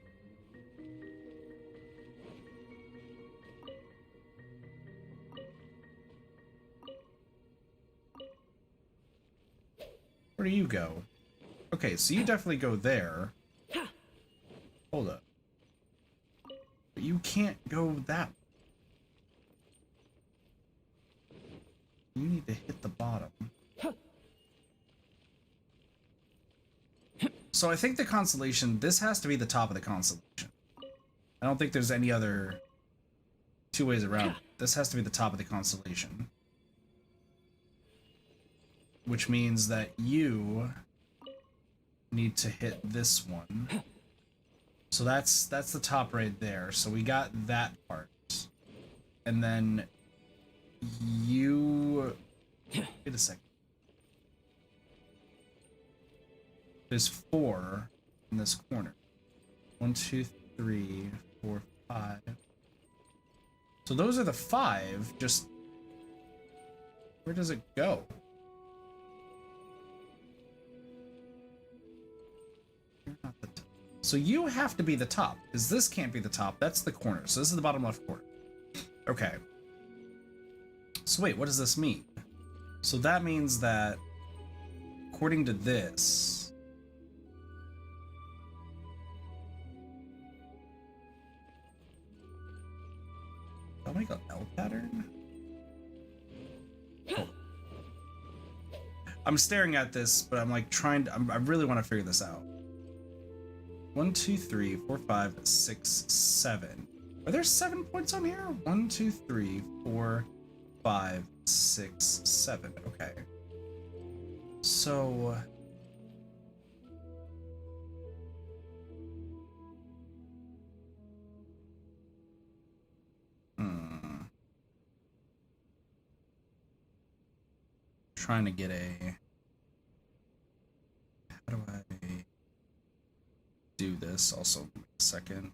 Where do you go? Okay, so you definitely go there. Hold up. But you can't go that way. You need to hit the bottom. So I think the constellation, this has to be the top of the constellation. I don't think there's any other two ways around. This has to be the top of the constellation. Which means that you need to hit this one. So that's the top right there. So we got that part. And then you... Wait a second. There's 4 in this corner. 1, 2, 3, 4, 5. So those are the 5. Just... Where does it go? So you have to be the top, because this can't be the top. That's the corner. So this is the bottom left corner. Okay. So wait, what does this mean? So that means that, according to this... I'll make an L pattern? Oh. I'm staring at this, but I'm like trying to... I really want to figure this out. 1, 2, 3, 4, 5, 6, 7. Are there 7 points on here? 1, 2, 3, 4, 5, 6, 7. Okay. So trying to get a... How do I do this? Also, give me a second.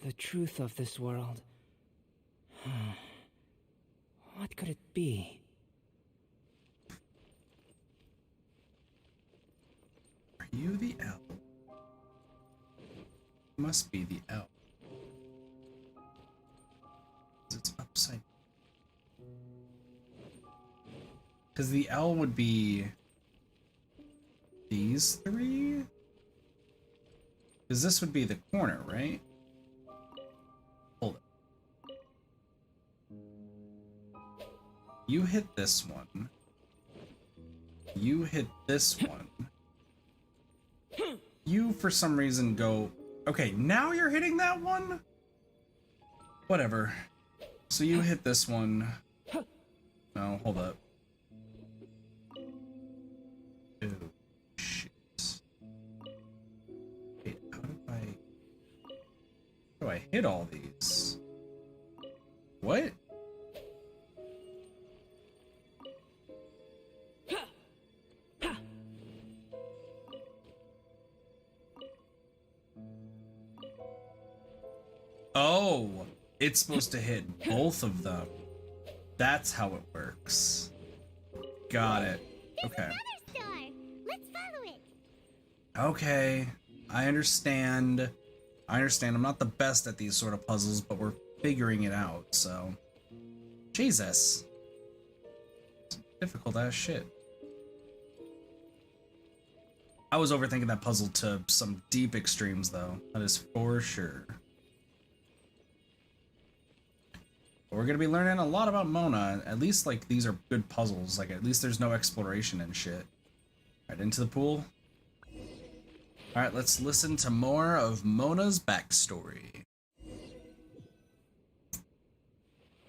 The truth of this world. What could it be? Are you the L? Must be the L. It's upside. Because the L would be these three? Because this would be the corner, right? Hold it. You hit this one. You hit this one. You, for some reason, go... Okay, now you're hitting that one? Whatever. So you hit this one. No, hold up. Oh, shit. Wait, how do I hit all these? What? Oh, it's supposed to hit both of them. That's how it works. Got it. Okay. Star. Let's follow it. Okay. I understand. I'm not the best at these sort of puzzles, but we're figuring it out, so. Jesus. It's difficult ass shit. I was overthinking that puzzle to some deep extremes, though. That is for sure. We're gonna be learning a lot about Mona. At least, like, these are good puzzles. Like, at least there's no exploration and shit. Alright, into the pool. Alright, let's listen to more of Mona's backstory.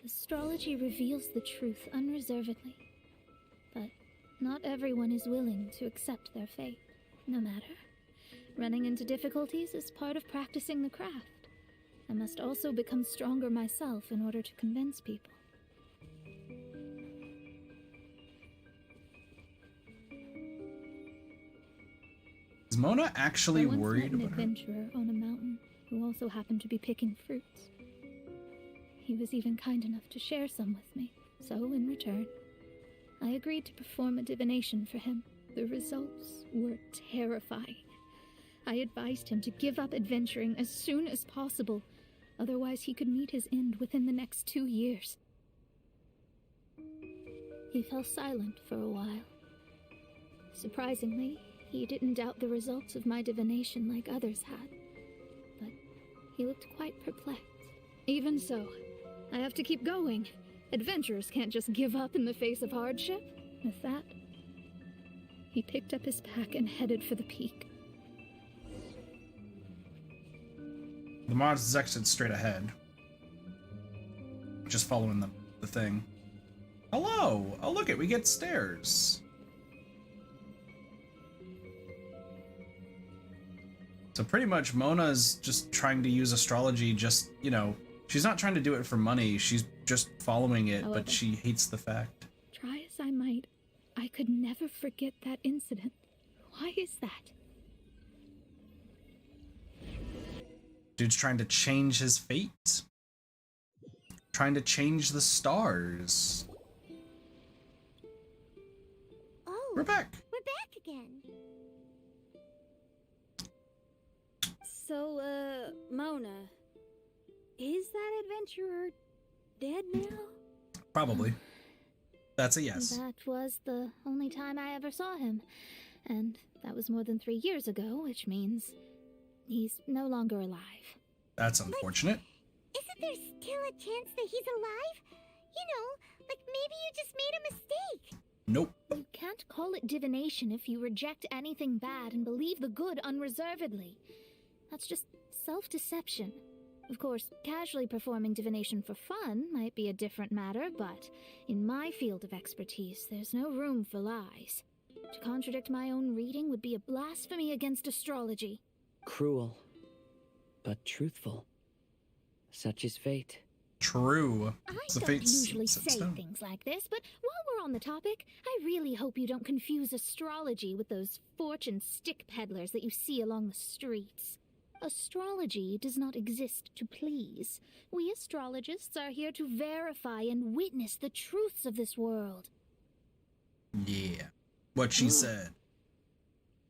Astrology reveals the truth unreservedly. But not everyone is willing to accept their fate, no matter. Running into difficulties is part of practicing the craft. I must also become stronger myself in order to convince people. Is Mona actually I once worried met an about her? adventurer on a mountain who also happened to be picking fruits. He was even kind enough to share some with me, so in return, I agreed to perform a divination for him. The results were terrifying. I advised him to give up adventuring as soon as possible, otherwise he could meet his end within the next 2 years. He fell silent for a while. Surprisingly, he didn't doubt the results of my divination like others had, but he looked quite perplexed. Even so, I have to keep going. Adventurers can't just give up in the face of hardship. With that, he picked up his pack and headed for the peak. The monster is exited straight ahead. Just following the thing. Hello! Oh, look it, we get stairs. So pretty much Mona's just trying to use astrology just, you know, she's not trying to do it for money, she's just following it, However, but she hates the fact. Try as I might, I could never forget that incident. Why is that? Dude's trying to change his fate. Trying to change the stars. Oh, We're back. We're back again. So, Mona, is that adventurer dead now? Probably. That's a yes. That was the only time I ever saw him. And that was more than 3 years ago, which means he's no longer alive. That's unfortunate. Isn't there still a chance that he's alive? You know, like maybe you just made a mistake. Nope. You can't call it divination if you reject anything bad and believe the good unreservedly. That's just self-deception. Of course, casually performing divination for fun might be a different matter, but in my field of expertise, there's no room for lies. To contradict my own reading would be a blasphemy against astrology. Cruel, but truthful. Such is fate. True. I It's the don't fates usually set in say stone. things like this, but while we're on the topic, I really hope you don't confuse astrology with those fortune stick peddlers that you see along the streets. Astrology does not exist to please. We astrologists are here to verify and witness the truths of this world. Yeah. What she said.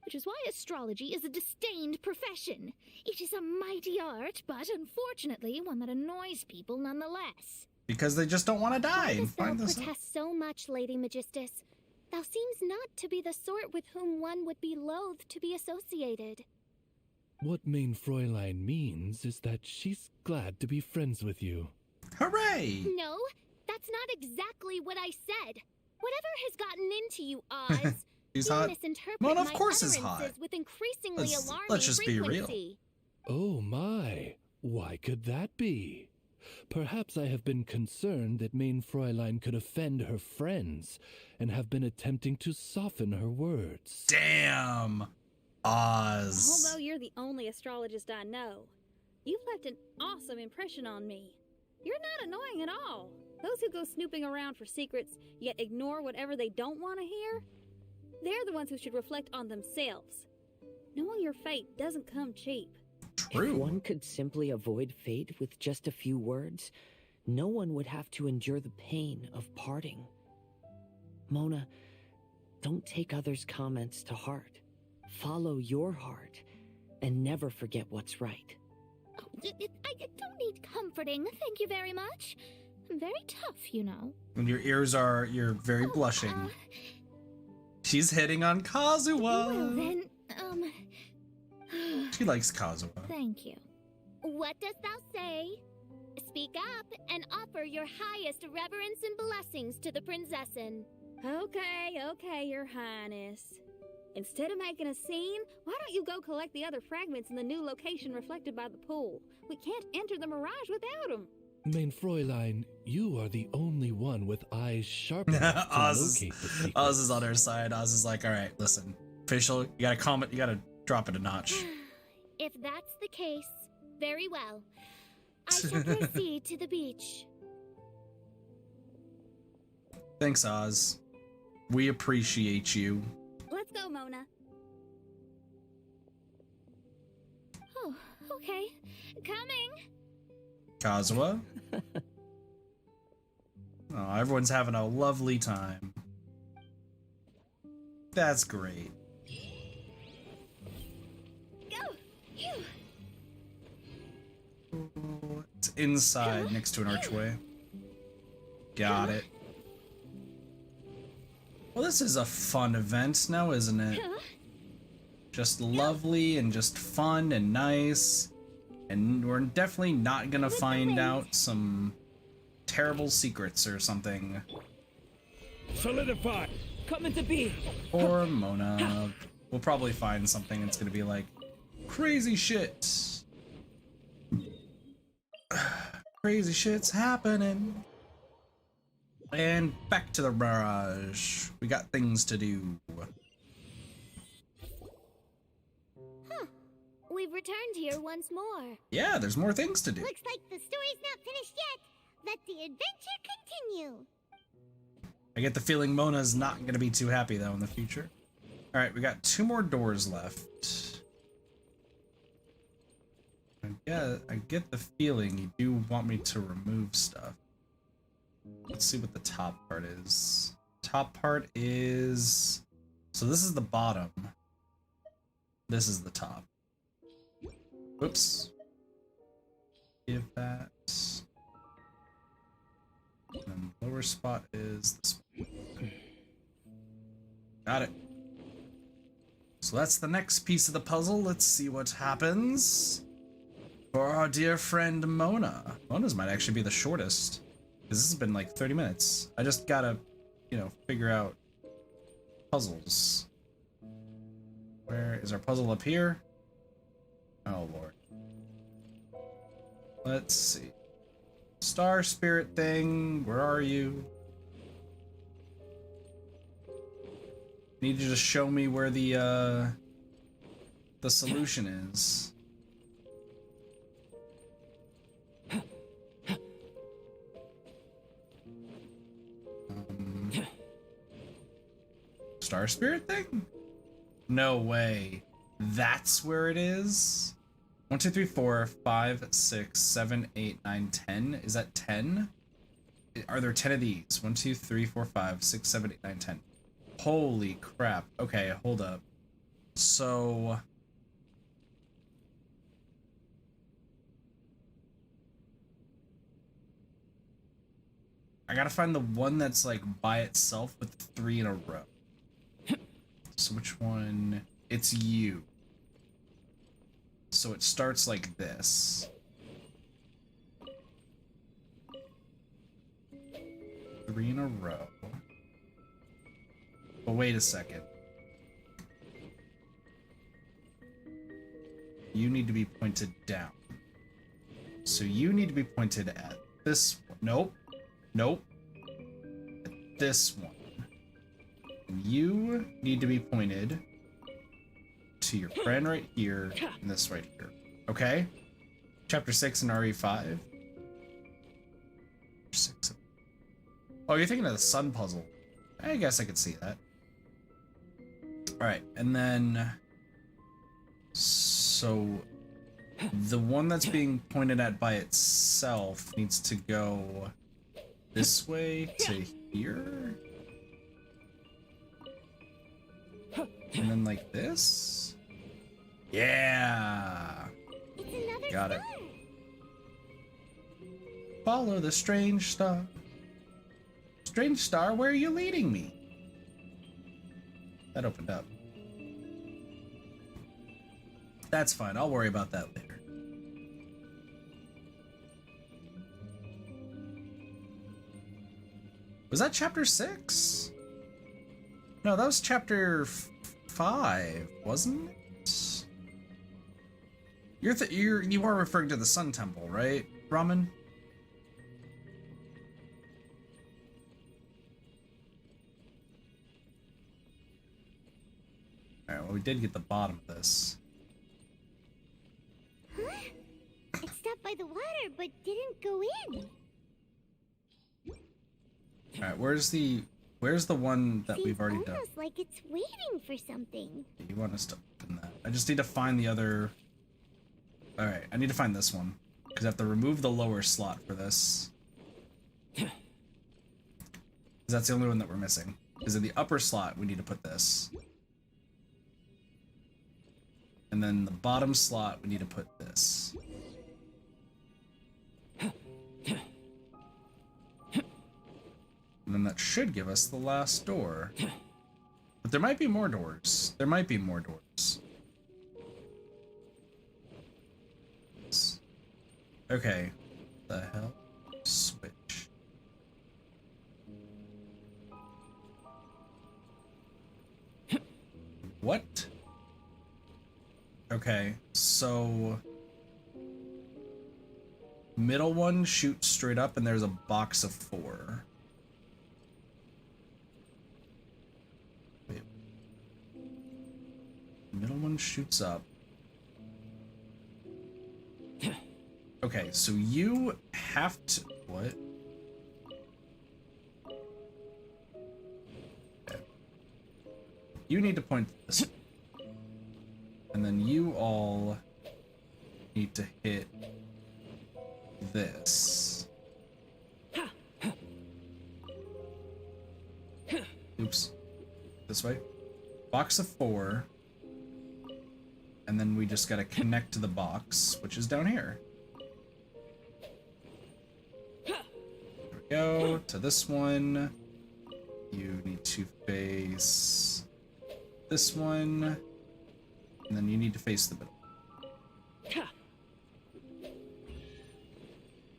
Which is why astrology is a disdained profession. It is a mighty art, but unfortunately one that annoys people nonetheless. Because they just don't want to die Why and dost thou find this out. protest so much, Lady Magistus? Thou seems not to be the sort with whom one would be loath to be associated. What Main Fräulein means is that she's glad to be friends with you. Hooray! No, that's not exactly what I said. Whatever has gotten into you, Oz, She's you hot. misinterpret Well, of my course is utterances hot. with increasingly alarming Let's just be real. frequency. Oh my, why could that be? Perhaps I have been concerned that Main Fräulein could offend her friends and have been attempting to soften her words. Damn. Oz. Although you're the only astrologist I know, you've left an awesome impression on me. You're not annoying at all. Those who go snooping around for secrets, yet ignore whatever they don't want to hear, they're the ones who should reflect on themselves. Knowing your fate doesn't come cheap. If True. one could simply avoid fate with just a few words, no one would have to endure the pain of parting. Mona, don't take others' comments to heart. Follow your heart and never forget what's right. Oh, I don't need comforting, thank you very much. I'm very tough, you know. And your ears are, you're very blushing. She's hitting on Kazuha. Well then, She likes Kazuha. thank you. What dost thou say? Speak up and offer your highest reverence and blessings to the princessin. Okay, Your Highness. Instead of making a scene, why don't you go collect the other fragments in the new location reflected by the pool? We can't enter the mirage without them. Main Fräulein, you are the only one with eyes sharp enough to Oz locate the secret. Oz is on her side. Oz is like, all right, listen, official, you gotta comment, you gotta drop it a notch. If that's the case, very well. I shall proceed to the beach. Thanks, Oz. We appreciate you. Let's go, Mona. Oh, okay. Coming! Kazuha. Oh, everyone's having a lovely time. That's great. Go! You! It's inside next to an archway. Got it. Well, this is a fun event now, isn't it? Just lovely and just fun and nice. And we're definitely not gonna find out some terrible secrets or something. Solidify! Come into being! Or Mona. We'll probably find something that's gonna be like, crazy shit. Crazy shit's happening. And back to the barrage. We got things to do. We've returned here once more. Yeah, there's more things to do. Looks like the story's not finished yet. Let the adventure continue. I get the feeling Mona's not gonna be too happy though in the future. Alright, we got 2 more doors left. I get the feeling you do want me to remove stuff. Let's see what the top part is. Top part is... So this is the bottom. This is the top. Whoops. Give that. And then the lower spot is this. Got it. So that's the next piece of the puzzle. Let's see what happens for our dear friend Mona. Mona's might actually be the shortest, because this has been like 30 minutes. I just gotta, you know, figure out puzzles. Where is our puzzle? Up here? Oh lord. Let's see. Star spirit thing, where are you? Need you to show me where the solution is. Star Spirit thing? No way. That's where it is? 1, 2, 3, 4, 5, 6, 7, 8, 9, 10. Is that 10? Are there 10 of these? 1, 2, 3, 4, 5, 6, 7, 8, 9, 10. Holy crap. Okay, hold up. So... I gotta find the one that's like by itself with 3 in a row. So which one? It's you. So it starts like this. 3 in a row. But wait a second. You need to be pointed down. So you need to be pointed at this one. Nope. Nope. At this one. And you need to be pointed to your friend right here and this right here. Okay? Chapter 6 and RE5. 6. Oh, you're thinking of the sun puzzle. I guess I could see that. Alright, and then... So... The one that's being pointed at by itself needs to go this way to here. And then like this? Yeah! It's another Got it. star. Follow the strange star. Strange star, where are you leading me? That opened up. That's fine, I'll worry about that later. Was that chapter 6? No, that was chapter 5, wasn't it? You are referring to the Sun Temple, right, Ramen? Alright, well we did get the bottom of this. Huh? It stopped by the water, but didn't go in. Alright, where's the one that we've already done? Almost like it's waiting for something. You want us to open that? I just need to find the other... Alright, I need to find this one. Because I have to remove the lower slot for this. Because that's the only one that we're missing. Because in the upper slot, we need to put this. And then the bottom slot, we need to put this. And then that should give us the last door. But there might be more doors. There might be more doors. Okay. The hell? Switch. What? Okay, so... Middle one shoots straight up and there's a box of 4. Wait. Middle one shoots up. Okay, so you have to... What? Okay. You need to point this. And then you all need to hit this. Oops. This way. Box of 4. And then we just gotta connect to the box, which is down here. There we go. To this one. You need to face this one. And then you need to face the middle.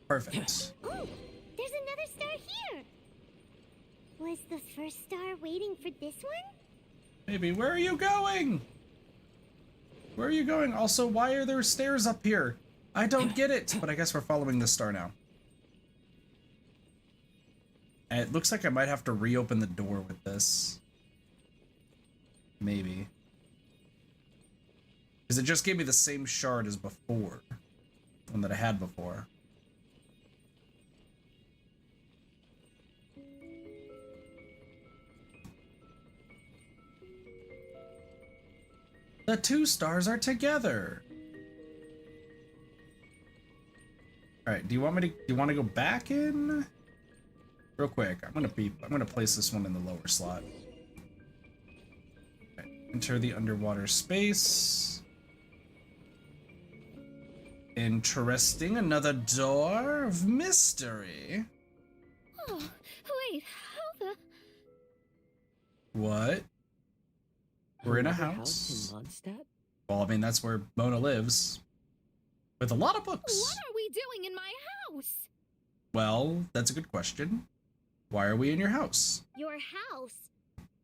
Perfect. Oh, there's another star here. Was the first star waiting for this one? Maybe. Where are you going? Where are you going? Also, why are there stairs up here? I don't get it. But I guess we're following this star now. And it looks like I might have to reopen the door with this. Maybe. Because it just gave me the same shard as before. One that I had before. The two stars are together. All right, do you want to go back in? Real quick, I'm gonna place this one in the lower slot. Okay, enter the underwater space. Interesting, another door of mystery. Oh, wait, how the... What? We're in a Another house. in Mondstadt? Well, I mean, that's where Mona lives. With a lot of books. What are we doing in my house? Well, that's a good question. Why are we in your house? Your house?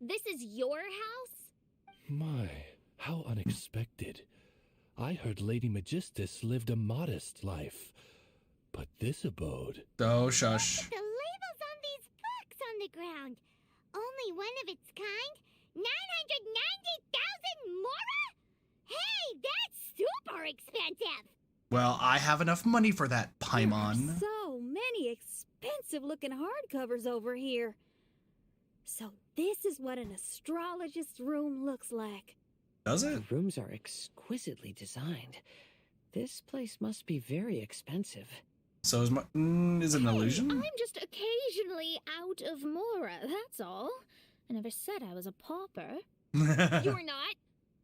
This is your house? My, how unexpected. I heard Lady Magistus lived a modest life. But this abode... Oh, shush. The labels on these books on the ground. Only one of its kind? 990,000 mora? Hey, that's super expensive! Well, I have enough money for that, There Paimon. are so many expensive looking hardcovers over here. So this is what an astrologist's room looks like. Does The it? rooms are exquisitely designed. This place must be very expensive. So is is it an illusion? I'm just occasionally out of mora, that's all. I never said I was a pauper. You're not?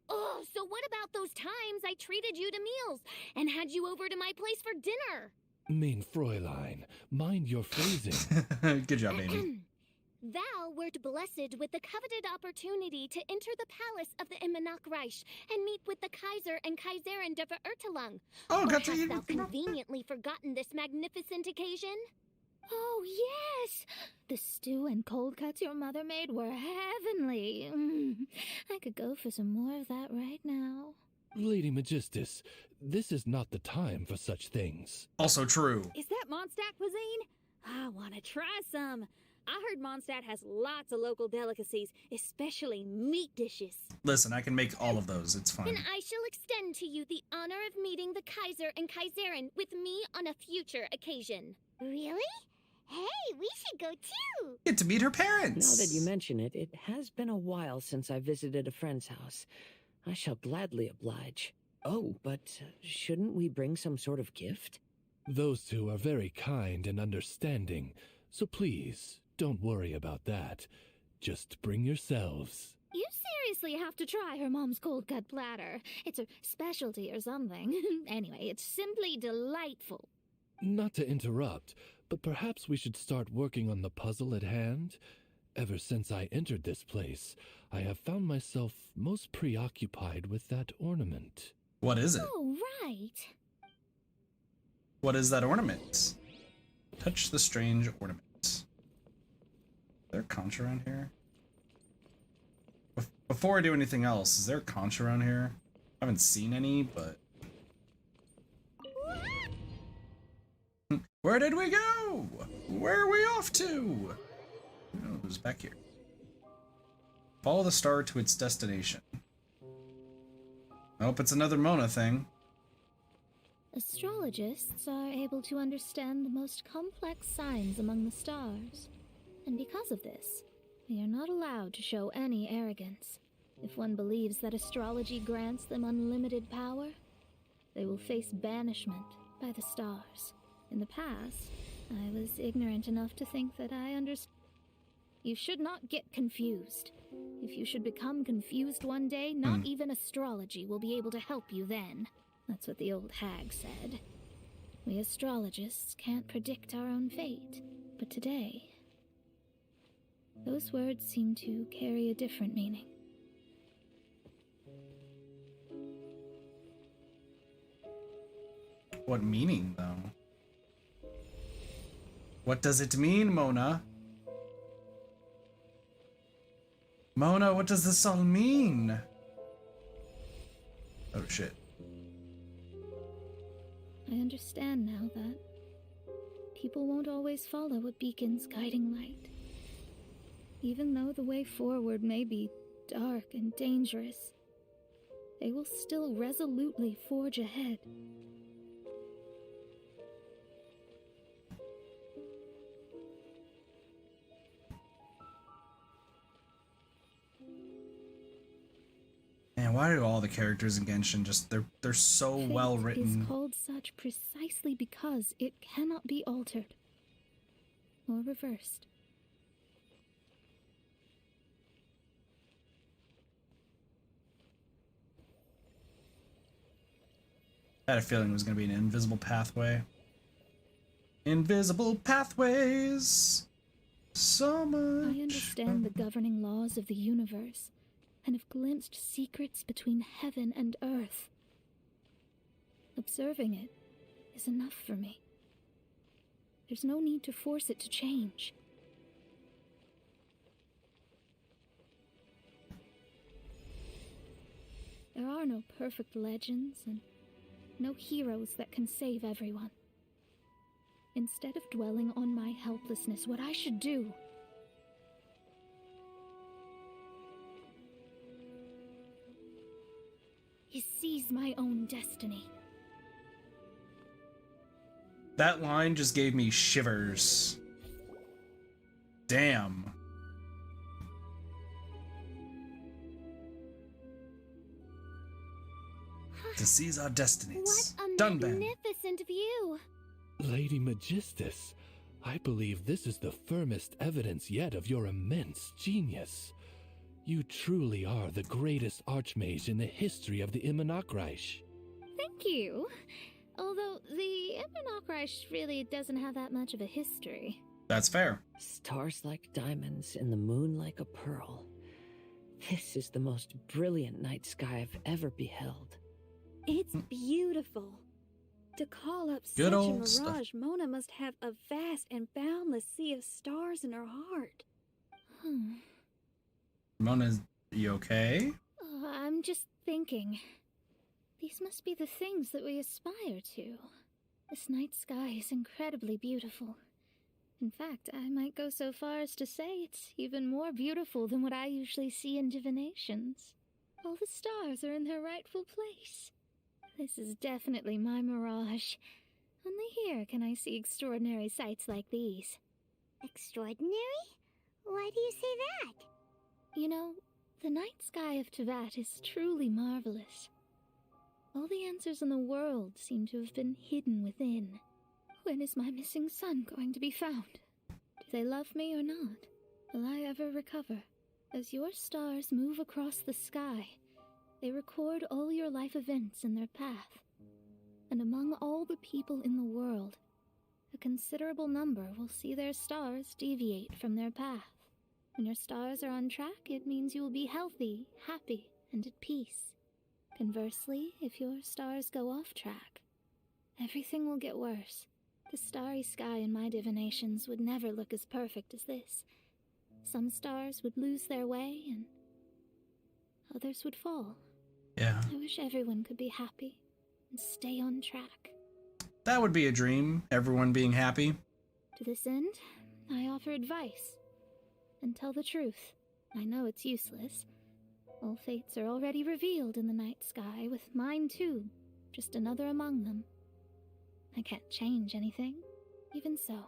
Oh, so what about those times I treated you to meals and had you over to my place for dinner? Mein Fräulein, mind your phrasing. Good job, Amy. Thou wert blessed with the coveted opportunity to enter the palace of the Immanok Reich and meet with the Kaiser and Kaiserin de Verurteilung. Oh, Or got to hast thou conveniently forgotten this magnificent occasion? Oh, yes! The stew and cold cuts your mother made were heavenly. I could go for some more of that right now. Lady Magistus, this is not the time for such things. Also true. Is that Mondstadt cuisine? I want to try some. I heard Mondstadt has lots of local delicacies, especially meat dishes. Listen, I can make all of those. It's Then fine. I shall extend to you the honor of meeting the Kaiser and Kaiserin with me on a future occasion. Really? Hey, we should go too! Get to meet her parents. Now that you mention it, it has been a while since I visited a friend's house. I shall gladly oblige. Oh, but shouldn't we bring some sort of gift? Those two are very kind and understanding, so please, don't worry about that. Just bring yourselves. You seriously have to try her mom's cold cut platter. It's a specialty or something. Anyway, it's simply delightful. Not to interrupt, but perhaps we should start working on the puzzle at hand? Ever since I entered this place, I have found myself most preoccupied with that ornament. What is it? Oh, right. What is that ornament? Touch the strange ornament. Is there a conch around here? Before I do anything else, is there a conch around here? I haven't seen any, but... Where did we go? Where are we off to? Oh, who's back here? Follow the star to its destination. Nope, it's another Mona thing. Astrologists are able to understand the most complex signs among the stars. And because of this, they are not allowed to show any arrogance. If one believes that astrology grants them unlimited power, they will face banishment by the stars. In the past, I was ignorant enough to think that I understood. You should not get confused. If you should become confused one day, not even astrology will be able to help you then. That's what the old hag said. We astrologists can't predict our own fate. But today, those words seem to carry a different meaning. What meaning, though? What does it mean, Mona? Mona, what does this all mean? Oh, shit. I understand now that people won't always follow a beacon's guiding light. Even though the way forward may be dark and dangerous, they will still resolutely forge ahead. Man, why do all the characters in Genshin just they're so Fate well written? is called such precisely because it cannot be altered or reversed. I had a feeling it was going to be an invisible pathway. Invisible pathways. So much. I understand the governing laws of the universe and have glimpsed secrets between heaven and earth. Observing it is enough for me. There's no need to force it to change. There are no perfect legends and no heroes that can save everyone. Instead of dwelling on my helplessness, what I should do is seize my own destiny. That line just gave me shivers. Damn. To seize our destinies. What a Done, Ben. magnificent view! Lady Magistus, I believe this is the firmest evidence yet of your immense genius. You truly are the greatest archmage in the history of the Immonokreich. Thank you. Although the Immonokreich really doesn't have that much of a history. That's fair. Stars like diamonds and the moon like a pearl. This is the most brilliant night sky I've ever beheld. It's beautiful. To call up Good such a old mirage, stuff. Mona must have a vast and boundless sea of stars in her heart. Mona, you okay? I'm just thinking. These must be the things that we aspire to. This night sky is incredibly beautiful. In fact, I might go so far as to say it's even more beautiful than what I usually see in divinations. All the stars are in their rightful place. This is definitely my mirage. Only here can I see extraordinary sights like these. Extraordinary? Why do you say that? You know, the night sky of Tevat is truly marvelous. All the answers in the world seem to have been hidden within. When is my missing son going to be found? Do they love me or not? Will I ever recover? As your stars move across the sky, they record all your life events in their path. And among all the people in the world, a considerable number will see their stars deviate from their path. When your stars are on track, it means you will be healthy, happy, and at peace. Conversely, if your stars go off track, everything will get worse. The starry sky in my divinations would never look as perfect as this. Some stars would lose their way, and others would fall. Yeah. I wish everyone could be happy and stay on track. That would be a dream, everyone being happy. To this end, I offer advice. And tell the truth. I know it's useless. All fates are already revealed in the night sky, with mine too, just another among them. I can't change anything, even so.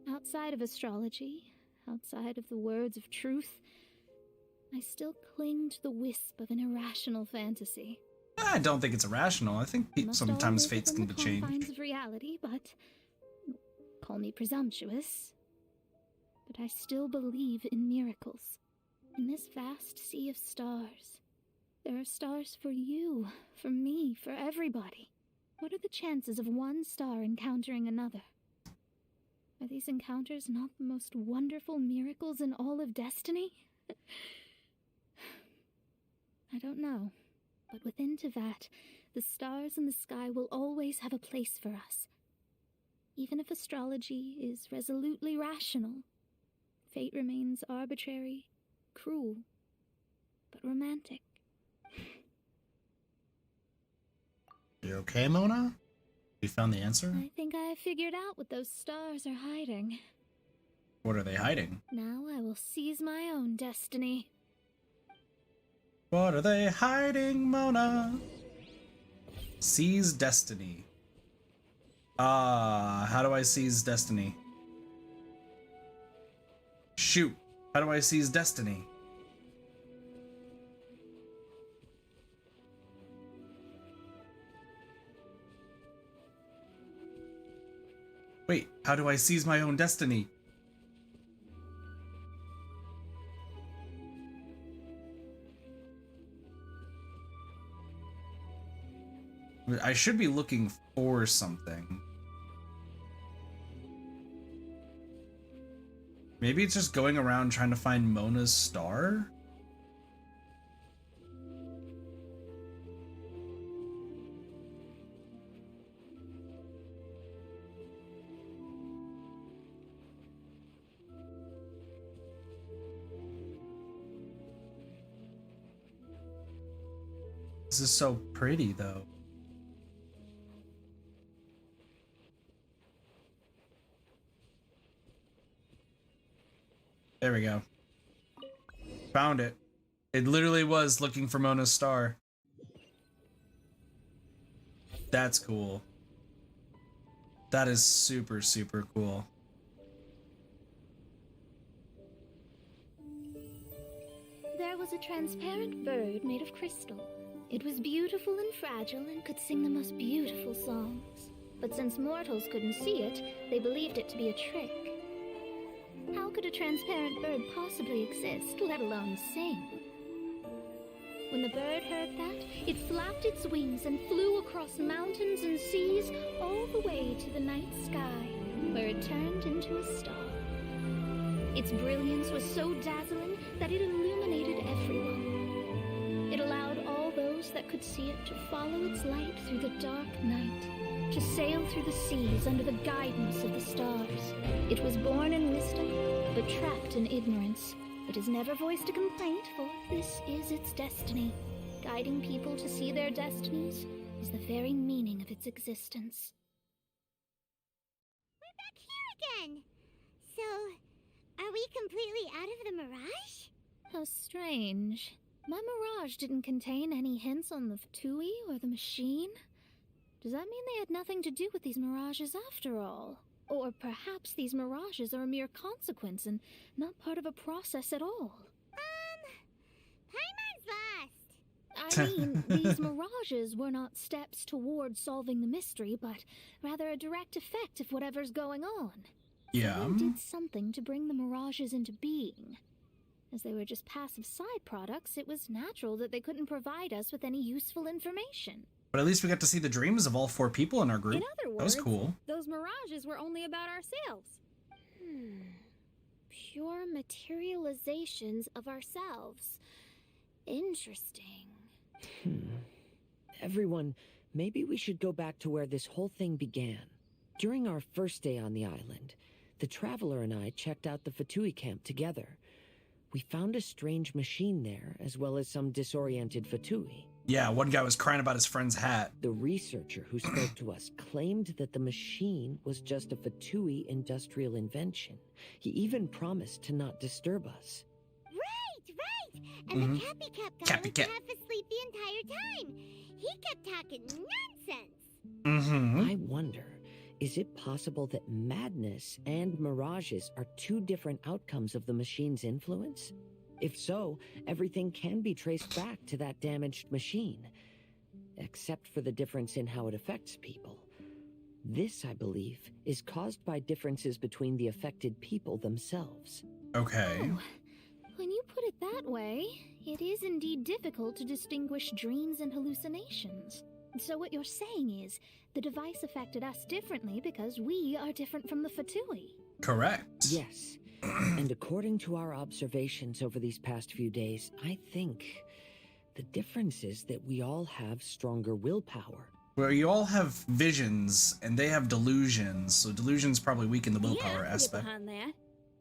Outside of astrology, outside of the words of truth, I still cling to the wisp of an irrational fantasy. I don't think it's irrational. I think We must all sometimes live fates within can the be changed. confines of reality, but call me presumptuous. But I still believe in miracles. In this vast sea of stars, there are stars for you, for me, for everybody. What are the chances of one star encountering another? Are these encounters not the most wonderful miracles in all of destiny? I don't know, but within Tevat, the stars in the sky will always have a place for us. Even if astrology is resolutely rational, fate remains arbitrary, cruel, but romantic. You okay, Mona? You found the answer? I think I have figured out what those stars are hiding. What are they hiding? Now I will seize my own destiny. What are they hiding, Mona? Seize destiny. How do I seize destiny? Shoot. How do I seize destiny? Wait, how do I seize my own destiny? I should be looking for something. Maybe it's just going around trying to find Mona's star? This is so pretty, though. There we go. Found it. It literally was looking for Mona's star. That's cool. That is super, super cool. There was a transparent bird made of crystal. It was beautiful and fragile and could sing the most beautiful songs. But since mortals couldn't see it, they believed it to be a trick. How could a transparent bird possibly exist, let alone sing? When the bird heard that, it flapped its wings and flew across mountains and seas all the way to the night sky, where it turned into a star. Its brilliance was so dazzling that it illuminated everyone. It allowed all those that could see it to follow its light through the dark night, to sail through the seas under the guidance of the stars. It was born in wisdom, but trapped in ignorance. It has never voiced a complaint, for this is its destiny. Guiding people to see their destinies is the very meaning of its existence. We're back here again! So, are we completely out of the mirage? How strange. My mirage didn't contain any hints on the Fatui or the machine. Does that mean they had nothing to do with these mirages after all? Or perhaps these mirages are a mere consequence and not part of a process at all? Paimon's lost! I mean, these mirages were not steps toward solving the mystery, but rather a direct effect of whatever's going on. Yeah. Someone did something to bring the mirages into being. As they were just passive side products, it was natural that they couldn't provide us with any useful information. But at least we got to see the dreams of all 4 people in our group. In other words, That was cool. those mirages were only about ourselves. Pure materializations of ourselves. Interesting. Everyone, maybe we should go back to where this whole thing began. During our first day on the island, the Traveler and I checked out the Fatui camp together. We found a strange machine there, as well as some disoriented Fatui. Yeah, one guy was crying about his friend's hat. The researcher who spoke to us claimed that the machine was just a Fatui industrial invention. He even promised to not disturb us. Right! And the Cappy Cap guy Cappy was Cap. half asleep the entire time. He kept talking nonsense. I wonder, is it possible that madness and mirages are 2 different outcomes of the machine's influence? If so, everything can be traced back to that damaged machine, except for the difference in how it affects people. This, I believe, is caused by differences between the affected people themselves. Okay. Oh, when you put it that way, it is indeed difficult to distinguish dreams and hallucinations. So what you're saying is, the device affected us differently because we are different from the Fatui. Correct. Yes. And according to our observations over these past few days, I think the difference is that we all have stronger willpower. Well, you all have visions, and they have delusions, so delusions probably weaken the willpower yeah, I can get aspect. behind that.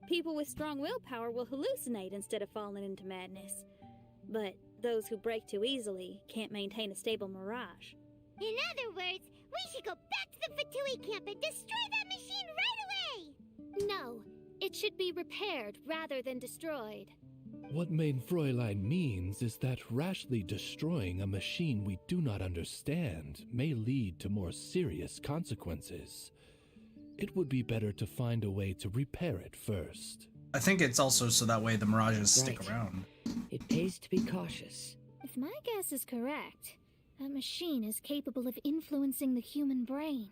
People with strong willpower will hallucinate instead of falling into madness. But those who break too easily can't maintain a stable mirage. In other words, we should go back to the Fatui camp and destroy that machine right away! No, it should be repaired rather than destroyed. What Main Fräulein means is that rashly destroying a machine we do not understand may lead to more serious consequences. It would be better to find a way to repair it first. I think it's also so that way the mirages stick Right. around. It pays to be cautious. If my guess is correct, that machine is capable of influencing the human brain.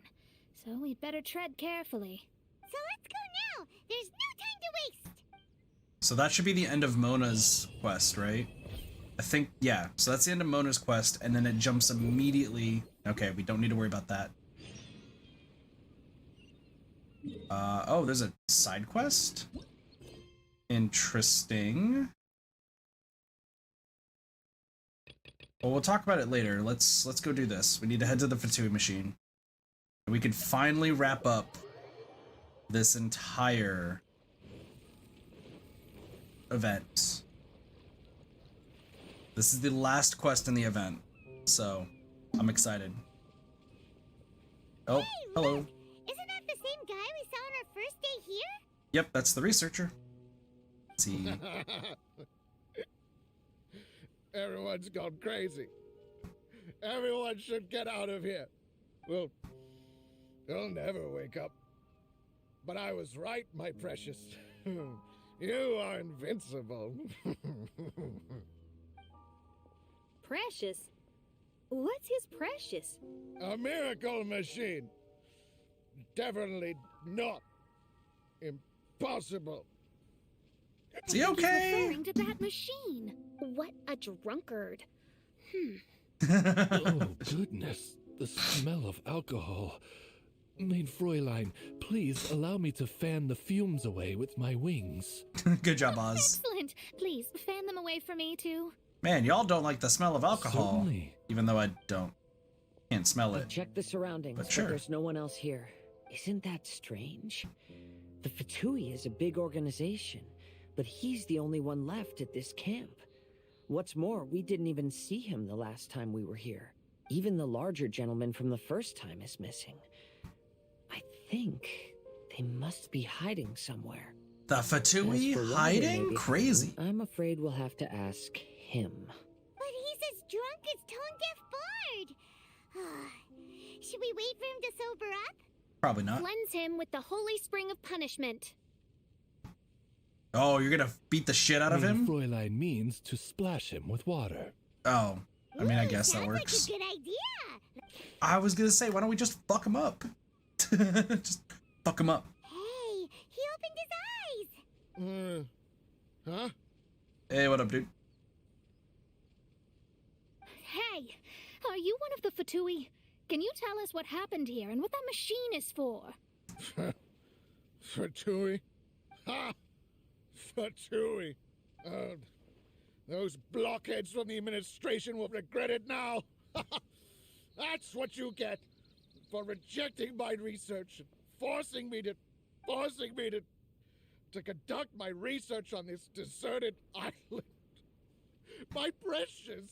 So we'd better tread carefully. So let's go now. There's no time to waste. So that should be the end of Mona's quest, right? I think, yeah. So that's the end of Mona's quest, and then it jumps immediately. Okay, we don't need to worry about that. Oh, there's a side quest? Interesting. Well, we'll talk about it later. Let's go do this. We need to head to the Fatui machine. And we can finally wrap up this entire event. This is the last quest in the event, so I'm excited. Oh, Hey, hello. look! Isn't that the same guy we saw on our first day here? Yep, that's the researcher. Let's see. Everyone's gone crazy. Everyone should get out of here. Well, they'll never wake up. But I was right, my precious. You are invincible. Precious? What's his precious? A miracle machine. Definitely not impossible. Is he He's okay? referring to that machine. What a drunkard. Oh, goodness. The smell of alcohol. Main Fräulein, please allow me to fan the fumes away with my wings. Good job, Oz. Excellent. Please, fan them away for me, too. Man, y'all don't like the smell of alcohol. Certainly. Even though I can't smell I it. checked the surroundings, But but sure. there's no one else here. Isn't that strange? The Fatui is a big organization, but he's the only one left at this camp. What's more, we didn't even see him the last time we were here. Even the larger gentleman from the first time is missing. I think they must be hiding somewhere. The As Fatui for why they may hiding? be Crazy. hiding, I'm afraid we'll have to ask him. But he's as drunk as Tone Deaf Bard. Should we wait for him to sober up? Probably not. Cleanse him with the holy spring of punishment. Oh, you're gonna beat the shit out of Main him? Fräulein means to splash him with water. Oh, I mean, I Ooh, guess that sounds works. like a good idea. I was gonna say, why don't we just fuck him up? Just fuck him up. Hey, he opened his eyes. Huh? Hey, what up, dude? Hey, are you one of the Fatui? Can you tell us what happened here and what that machine is for? Fatui? Ha! Fatui. Those blockheads from the administration will regret it now. That's what you get for rejecting my research and forcing me to conduct my research on this deserted island. My precious.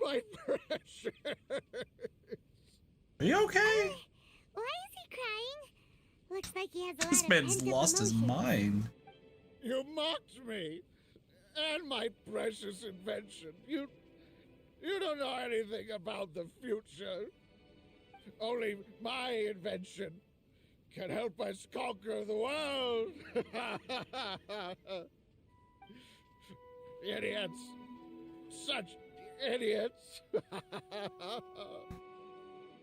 My precious. Are you okay? Why is he crying? Looks like he has a lot This of man's pent-up lost his emotions. mind. You mocked me and my precious invention. You don't know anything about the future. Only my invention can help us conquer the world. Idiots. Such idiots.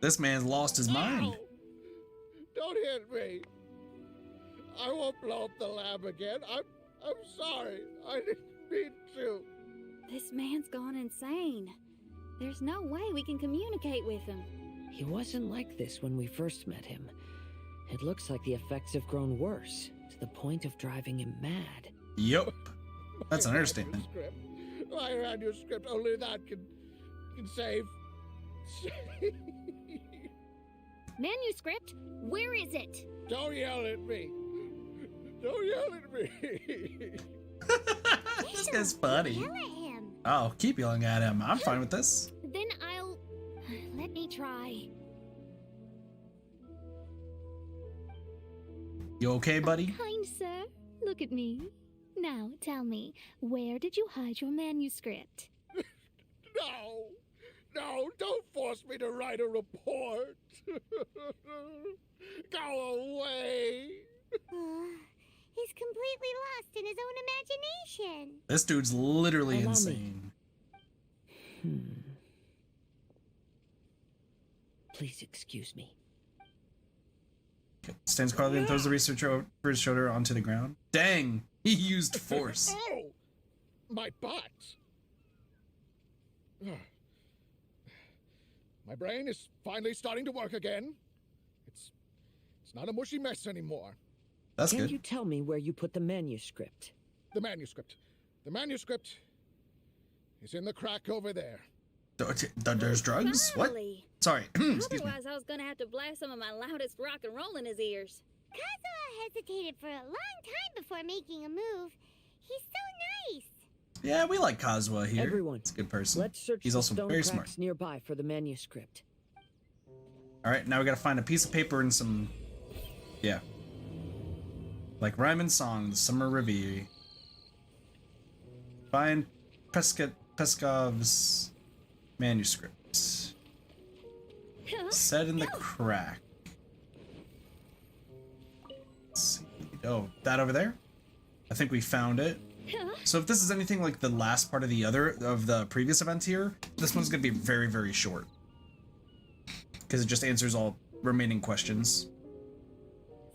This man's lost his mind. Ow! Don't hit me. I won't blow up the lab again. I'm sorry. I didn't mean to. This man's gone insane. There's no way we can communicate with him. He wasn't like this when we first met him. It looks like the effects have grown worse, to the point of driving him mad. Yup. That's an My understatement. manuscript. My manuscript, only that can save. Manuscript? Where is it? Don't yell at me. Don't yell at me. This guy's funny. Yell at him. Oh, keep yelling at him. I'm fine with this. Then I'll... Let me try. You okay, buddy? Kind sir, look at me. Now, tell me, where did you hide your manuscript? No, don't force me to write a report. Go away. He's completely lost in his own imagination. This dude's literally Allow me. insane. Please excuse me. Stands quietly and throws the researcher over his shoulder onto the ground. Dang, he used force. Oh, my butt. My brain is finally starting to work again. It's not a mushy mess anymore. That's Can good. you tell me where you put the manuscript? The manuscript is in the crack over there. There's drugs? What? Finally. Sorry. Excuse me. Otherwise, I was gonna have to blast some of my loudest rock and roll in his ears. Kazuha hesitated for a long time before making a move. He's so nice. Yeah, we like Kazuha here. Everyone, He's a good person. Let's search He's the also stone very cracks smart. nearby for the manuscript. All right, now we gotta find a piece of paper and some, yeah, like rhyme and song, the Summer Review. Find Peskov's manuscript. Set in the crack. Let's see. Oh, that over there? I think we found it. So if this is anything like the last part of the previous event here, this one's gonna be very, very short. Because it just answers all remaining questions.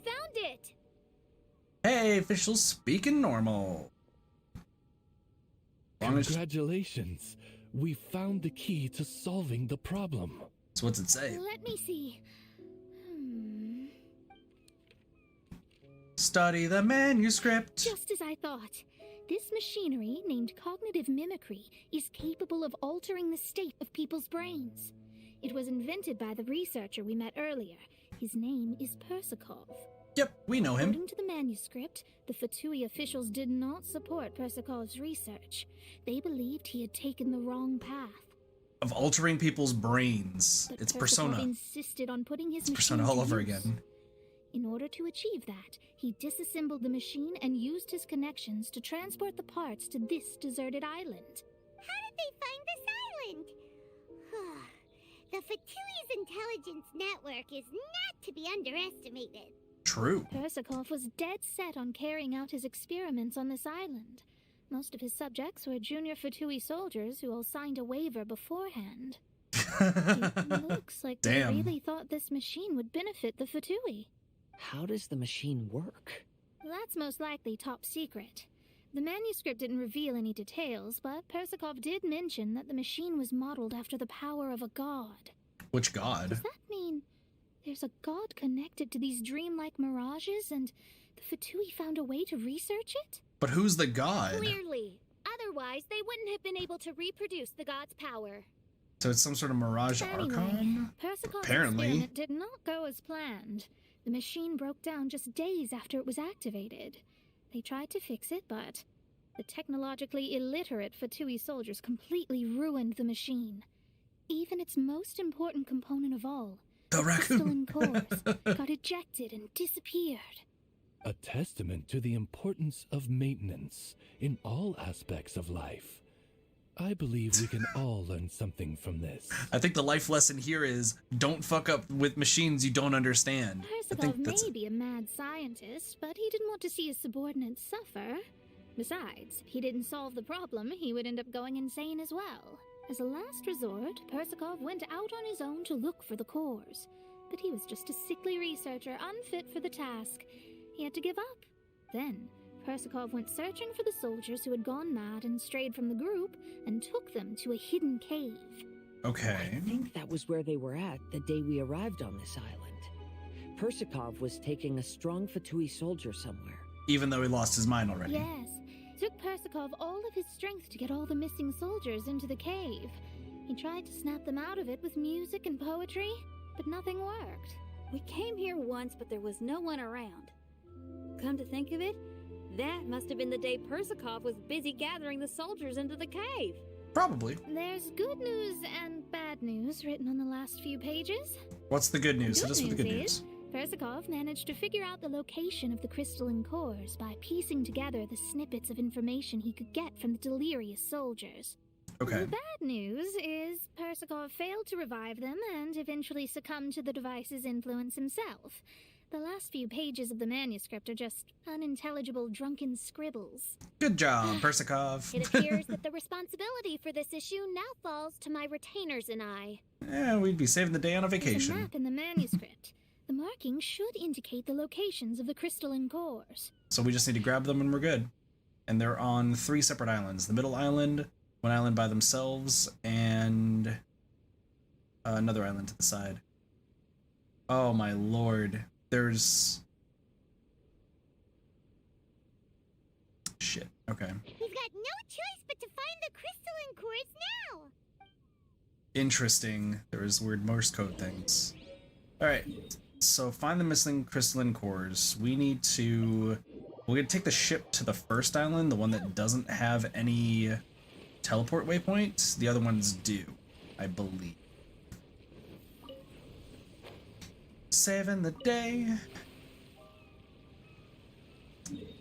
Found it! Hey, officials speaking normal. Congratulations. We found the key to solving the problem. So what's it say? Let me see. Study the manuscript. Just as I thought. This machinery, named cognitive mimicry, is capable of altering the state of people's brains. It was invented by the researcher we met earlier. His name is Persakov. Yep, we know him. According to the manuscript, the Fatui officials did not support Persakov's research. They believed he had taken the wrong path. Of altering people's brains. But It's Persakov Persona. insisted on putting his It's machine Persona all to over use. again. In order to achieve that, he disassembled the machine and used his connections to transport the parts to this deserted island. How did they find this island? The Fatui's intelligence network is not to be underestimated. True. Persakov was dead set on carrying out his experiments on this island. Most of his subjects were junior Fatui soldiers who all signed a waiver beforehand. It looks like they Damn. really thought this machine would benefit the Fatui. How does the machine work? That's most likely top secret. The manuscript didn't reveal any details, but Persakov did mention that the machine was modeled after the power of a god. Which god? Does that mean there's a god connected to these dreamlike mirages and the Fatui found a way to research it? But who's the god? Clearly. Otherwise, they wouldn't have been able to reproduce the god's power. So it's some sort of Mirage Anyway, Archon? Persakov's Apparently. experiment did not go as planned. The machine broke down just days after it was activated. They tried to fix it, but the technologically illiterate Fatui soldiers completely ruined the machine. Even its most important component of all, The raccoon. crystalline cores, got ejected and disappeared. A testament to the importance of maintenance in all aspects of life. I believe we can all learn something from this. I think the life lesson here is don't fuck up with machines you don't understand. I Persakov think that's may be a mad scientist, but he didn't want to see his subordinates suffer. Besides, if he didn't solve the problem, he would end up going insane as well. As a last resort, Persakov went out on his own to look for the cores. But he was just a sickly researcher, unfit for the task. He had to give up. Then, Persakov went searching for the soldiers who had gone mad and strayed from the group, and took them to a hidden cave. Okay. I think that was where they were at the day we arrived on this island. Persakov was taking a strong Fatui soldier somewhere. Even though he lost his mind already. Yes. It took Persakov all of his strength to get all the missing soldiers into the cave. He tried to snap them out of it with music and poetry, but nothing worked. We came here once, but there was no one around. Come to think of it, that must have been the day Persakov was busy gathering the soldiers into the cave. Probably. There's good news and bad news written on the last few pages. What's the good news? Hit us with the good Good news. Persikov managed to figure out the location of the crystalline cores by piecing together the snippets of information he could get from the delirious soldiers. Okay. The bad news is Persikov failed to revive them and eventually succumbed to the device's influence himself. The last few pages of the manuscript are just unintelligible drunken scribbles. Good job, Persikov. It appears that the responsibility for this issue now falls to my retainers and I. Yeah, we'd be saving the day on a There's a vacation. map in the manuscript. The markings should indicate the locations of the crystalline cores. So we just need to grab them and we're good. And they're on 3 separate islands. The middle island, one island by themselves, and another island to the side. Oh my lord. There's... Shit. Okay. We've got no choice but to find the crystalline cores now. Interesting. There was weird Morse code things. Alright. So find the missing crystalline cores. We need to... We're going to take the ship to the first island, the one that doesn't have any teleport waypoints. The other ones do, I believe. Saving the day.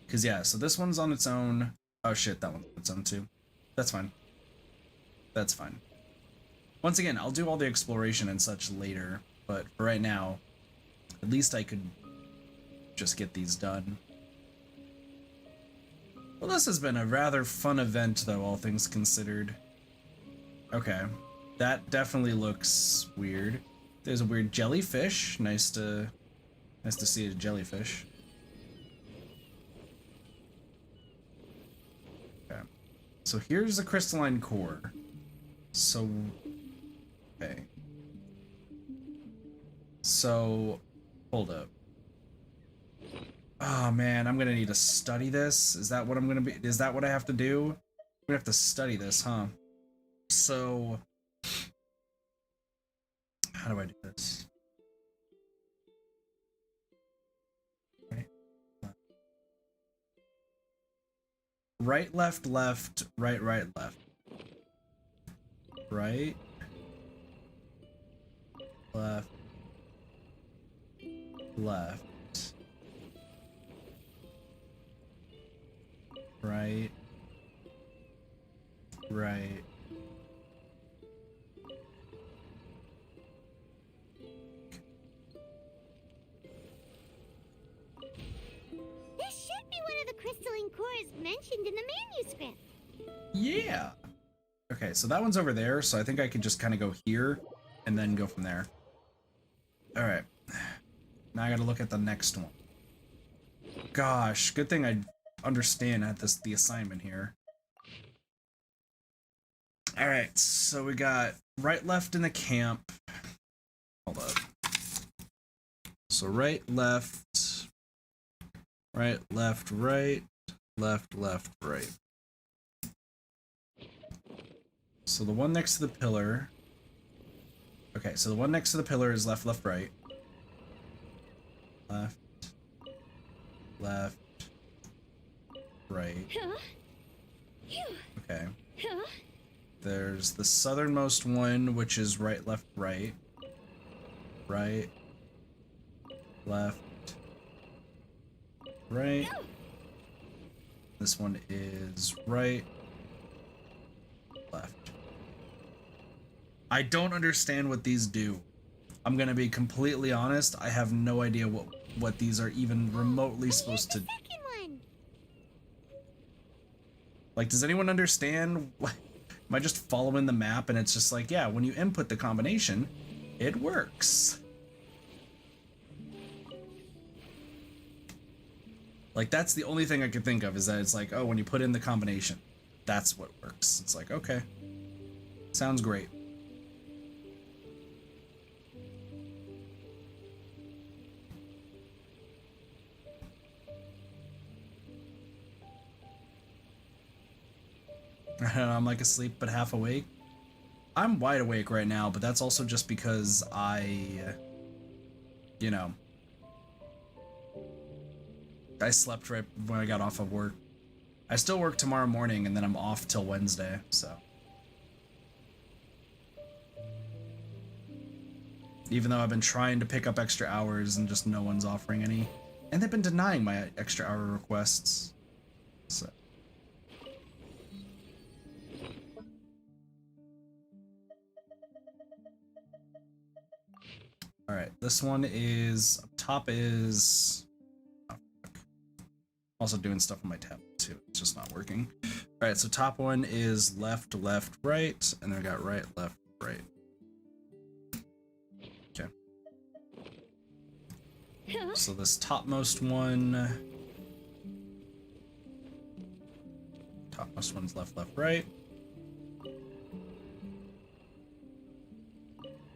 Because, yeah, so this one's on its own. Oh, shit, that one's on its own, too. That's fine. That's fine. Once again, I'll do all the exploration and such later, but for right now, at least I could just get these done. Well, this has been a rather fun event, though, all things considered. Okay. That definitely looks weird. There's a weird jellyfish. Nice to see a jellyfish. Okay. So here's the crystalline core. So... Okay. So... Hold up. Oh man, I'm gonna need to study this. Is that what I'm gonna be? Is that what I have to do? I'm gonna have to study this, huh? So... How do I do this? Right, left, left, right, right, left. Right. Left. Left. Right. Right. This should be one of the crystalline cores mentioned in the manuscript. Yeah. Okay, so that one's over there, so I think I could just kind of go here and then go from there. All right. Now I got to look at the next one. Gosh, good thing I understand at the assignment here. All right, so we got right, left in the camp. Hold up. So right, left, right, left, right, left, left, right. So the one next to the pillar. Okay, so the one next to the pillar is left, left, right. Left, left, right. Okay. There's the southernmost one, which is right, left, right. Right, left, right. This one is right, left. I don't understand what these do. I'm gonna be completely honest. I have no idea what these are even remotely supposed to. Second one. Like, does anyone understand? Am I just following the map and it's just like, yeah, when you input the combination, it works. Like, that's the only thing I could think of, is that it's like, oh, when you put in the combination, that's what works. It's like, okay, sounds great. I don't know, I'm like asleep but half awake. I'm wide awake right now, but that's also just because I slept right when I got off of work. I still work tomorrow morning and then I'm off till Wednesday, so. Even though I've been trying to pick up extra hours and just no one's offering any. And they've been denying my extra hour requests. So. Alright, this one is, up top is, oh, fuck. Also doing stuff on my tablet too, it's just not working. Alright, so top one is left, left, right, and then I got right, left, right. Okay. So this topmost one's left, left, right.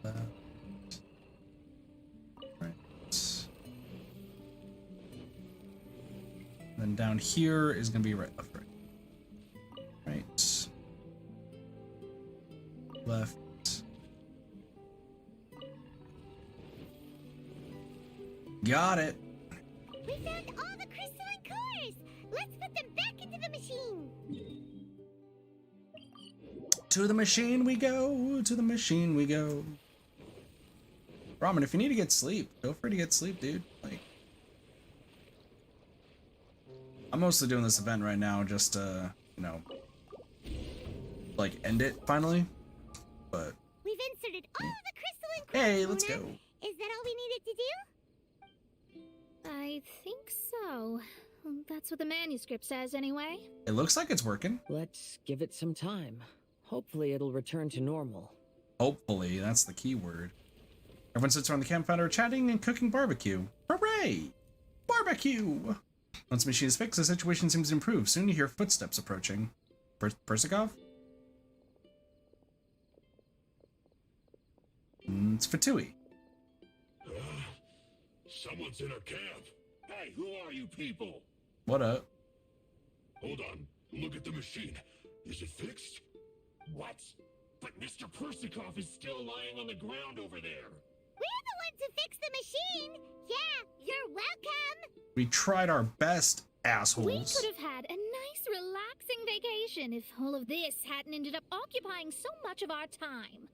Left. Then down here is going to be right, left, right. Right. Left. Got it. We found all the crystalline cores. Let's put them back into the machine. To the machine we go. To the machine we go. Ramen, if you need to get sleep, feel free to get sleep, dude. Like, I'm mostly doing this event right now just to, you know, like, end it finally. But We've inserted all the crystalline cores. hey, let's Mona. go. Is that all we needed to do? I think so. That's what the manuscript says, anyway. It looks like it's working. Let's give it some time. Hopefully it'll return to normal. Hopefully, that's the key word. Everyone sits around the campfire chatting and cooking barbecue. Hooray! Barbecue! Once the machine is fixed, the situation seems to improve. Soon you hear footsteps approaching. Persikov? It's Fatui. Someone's in our camp. Hey, who are you people? What up? Hold on. Look at the machine. Is it fixed? What? But Mr. Persikov is still lying on the ground over there. We're the ones who fixed the machine. Yeah, you're welcome. We tried our best, We assholes. could have had a nice, relaxing vacation if all of this hadn't ended up occupying so much of our time.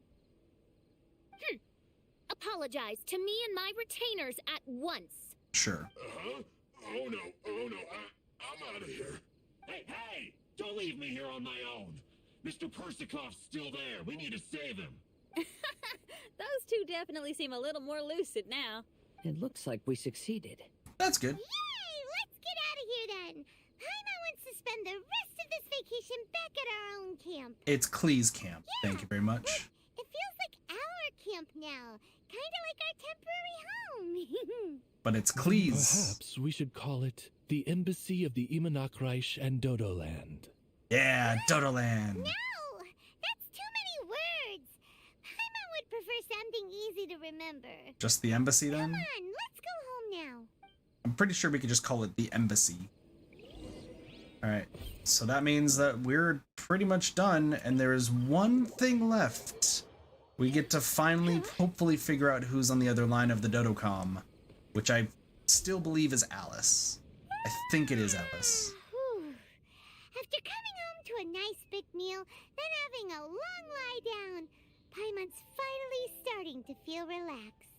Apologize to me and my retainers at once. Sure. Uh-huh. Oh no, I'm out of here. Hey! Don't leave me here on my own. Mr. Persikov's still there. We need to save him. Those two definitely seem a little more lucid now. It looks like we succeeded. That's good. Yay! Let's get out of here then. Paimon wants to spend the rest of this vacation back at our own camp. It's Clee's camp. Yeah, Thank you very much. It feels like our camp now. Kind of like our temporary home. But it's Clee's. Perhaps we should call it the Embassy of the Imanakreich and Dodoland. Yeah, Dodoland. No! That's too many words. Paimon would prefer something easy to remember. Just the embassy then? Come on, let's go home now. I'm pretty sure we could just call it the embassy. Alright, so that means that we're pretty much done, and there is one thing left. We get to finally, hopefully, figure out who's on the other line of the Dodocom, which I still believe is Alice. I think it is Alice. Whew. After coming home to a nice big meal, then having a long lie down, Paimon's finally starting to feel relaxed.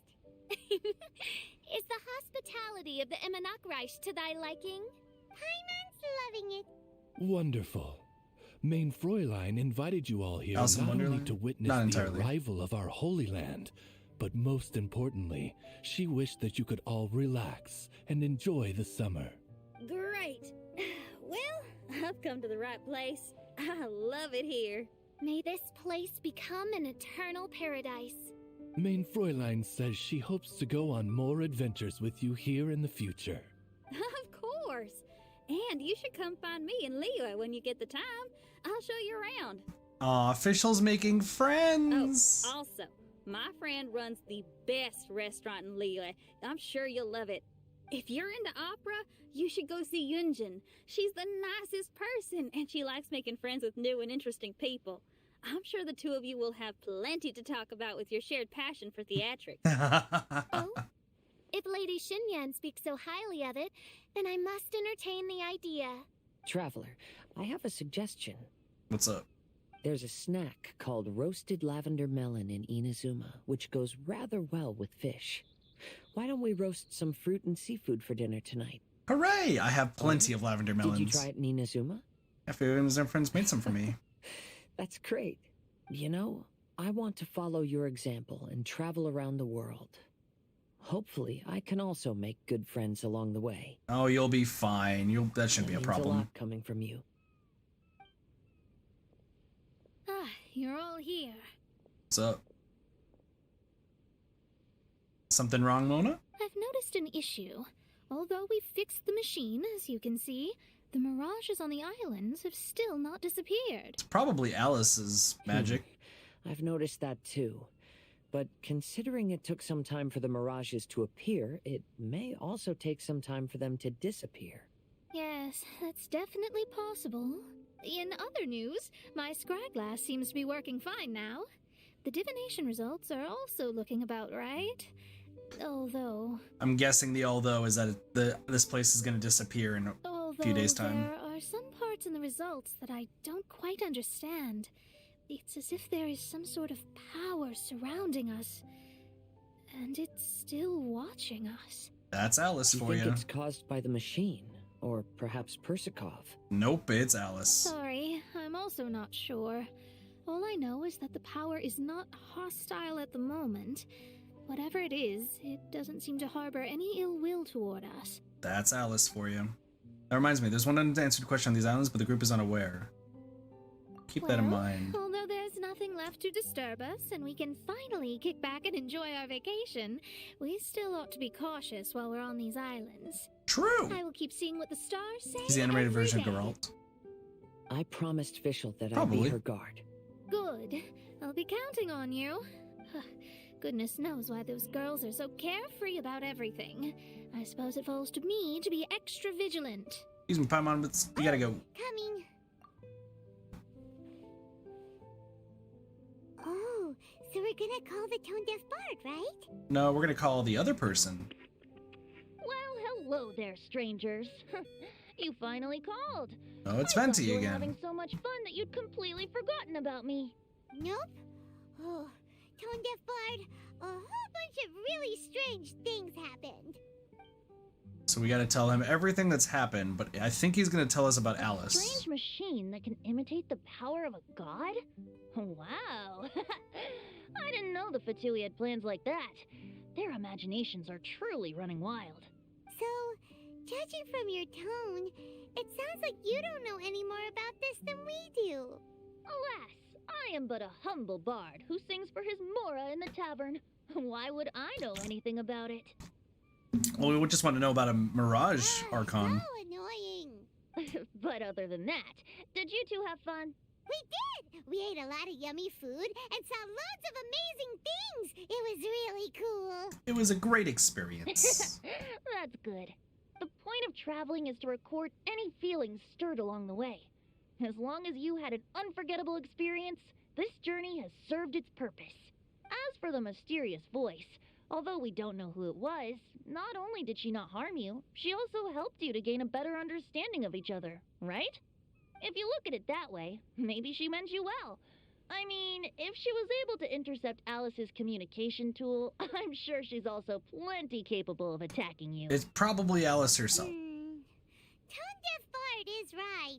Is the hospitality of the Imanakreich to thy liking? Paimon's loving it. Wonderful. Main Fräulein invited you all here Alice in not only Wonderland? to witness Not the entirely. arrival of our Holy Land, but most importantly, she wished that you could all relax and enjoy the summer. Great. Well, I've come to the right place. I love it here. May this place become an eternal paradise. Main Fräulein says she hopes to go on more adventures with you here in the future. Of course. And you should come find me and Leela when you get the time. I'll show you around. Aw, officials making friends. Oh, also, my friend runs the best restaurant in Leela. I'm sure you'll love it. If you're into opera, you should go see Yunjin. She's the nicest person, and she likes making friends with new and interesting people. I'm sure the two of you will have plenty to talk about with your shared passion for theatrics. Oh? If Lady Xinyan speaks so highly of it, then I must entertain the idea. Traveler, I have a suggestion. What's up? There's a snack called roasted lavender melon in Inazuma, which goes rather well with fish. Why don't we roast some fruit and seafood for dinner tonight? Hooray! I have plenty of lavender melons. Did you try it in Inazuma? A few of my friends made some for me. That's great. You know, I want to follow your example and travel around the world. Hopefully, I can also make good friends along the way. Oh, you'll be fine. That shouldn't be a problem. A lot coming from you. Ah, you're all here. What's up? Something wrong, Mona? I've noticed an issue. Although we've fixed the machine, as you can see, the mirages on the islands have still not disappeared. It's probably Alice's magic. I've noticed that too. But considering it took some time for the mirages to appear, it may also take some time for them to disappear. Yes, that's definitely possible. In other news, my scryglass seems to be working fine now. The divination results are also looking about right. Although... I'm guessing the although is that this place is going to disappear in a few days' time. There are some parts in the results that I don't quite understand. It's as if there is some sort of power surrounding us, and it's still watching us. That's Alice for you. You think it's caused by the machine, or perhaps Persikov? Nope, it's Alice. Sorry, I'm also not sure. All I know is that the power is not hostile at the moment. Whatever it is, it doesn't seem to harbor any ill will toward us. That's Alice for you. That reminds me, there's one unanswered question on these islands, but the group is unaware. Keep that in mind. Although there's nothing left to disturb us, and we can finally kick back and enjoy our vacation, we still ought to be cautious while we're on these islands. True! I will keep seeing what the stars say. He's the animated every version of day. Geralt. I promised Fischl that Probably. I'd be her guard. Good. I'll be counting on you. Goodness knows why those girls are so carefree about everything. I suppose it falls to me to be extra vigilant. Excuse me, Paimon, but you gotta go. Coming. Oh, so we're gonna call the tone-deaf bard, right? No, we're gonna call the other person. Well, hello there, strangers. You finally called. Oh, it's I thought Venti you were again. having so much fun that you'd completely forgotten about me. Nope. Oh, tone-deaf bard, a whole bunch of really strange things happened. So we gotta tell him everything that's happened, but I think he's gonna tell us about Alice. Strange machine that can imitate the power of a god? Wow. I didn't know the Fatui had plans like that. Their imaginations are truly running wild. So, judging from your tone, it sounds like you don't know any more about this than we do. Alas, I am but a humble bard who sings for his Mora in the tavern. Why would I know anything about it? Well, we just want to know about a Mirage Archon. So annoying. But other than that, did you two have fun? We did! We ate a lot of yummy food and saw loads of amazing things! It was really cool! It was a great experience. That's good. The point of traveling is to record any feelings stirred along the way. As long as you had an unforgettable experience, this journey has served its purpose. As for the mysterious voice, although we don't know who it was, not only did she not harm you, she also helped you to gain a better understanding of each other, right? If you look at it that way, maybe she meant you well. I mean, if she was able to intercept Alice's communication tool, I'm sure she's also plenty capable of attacking you. It's probably Alice herself. Tone-deaf bard is right.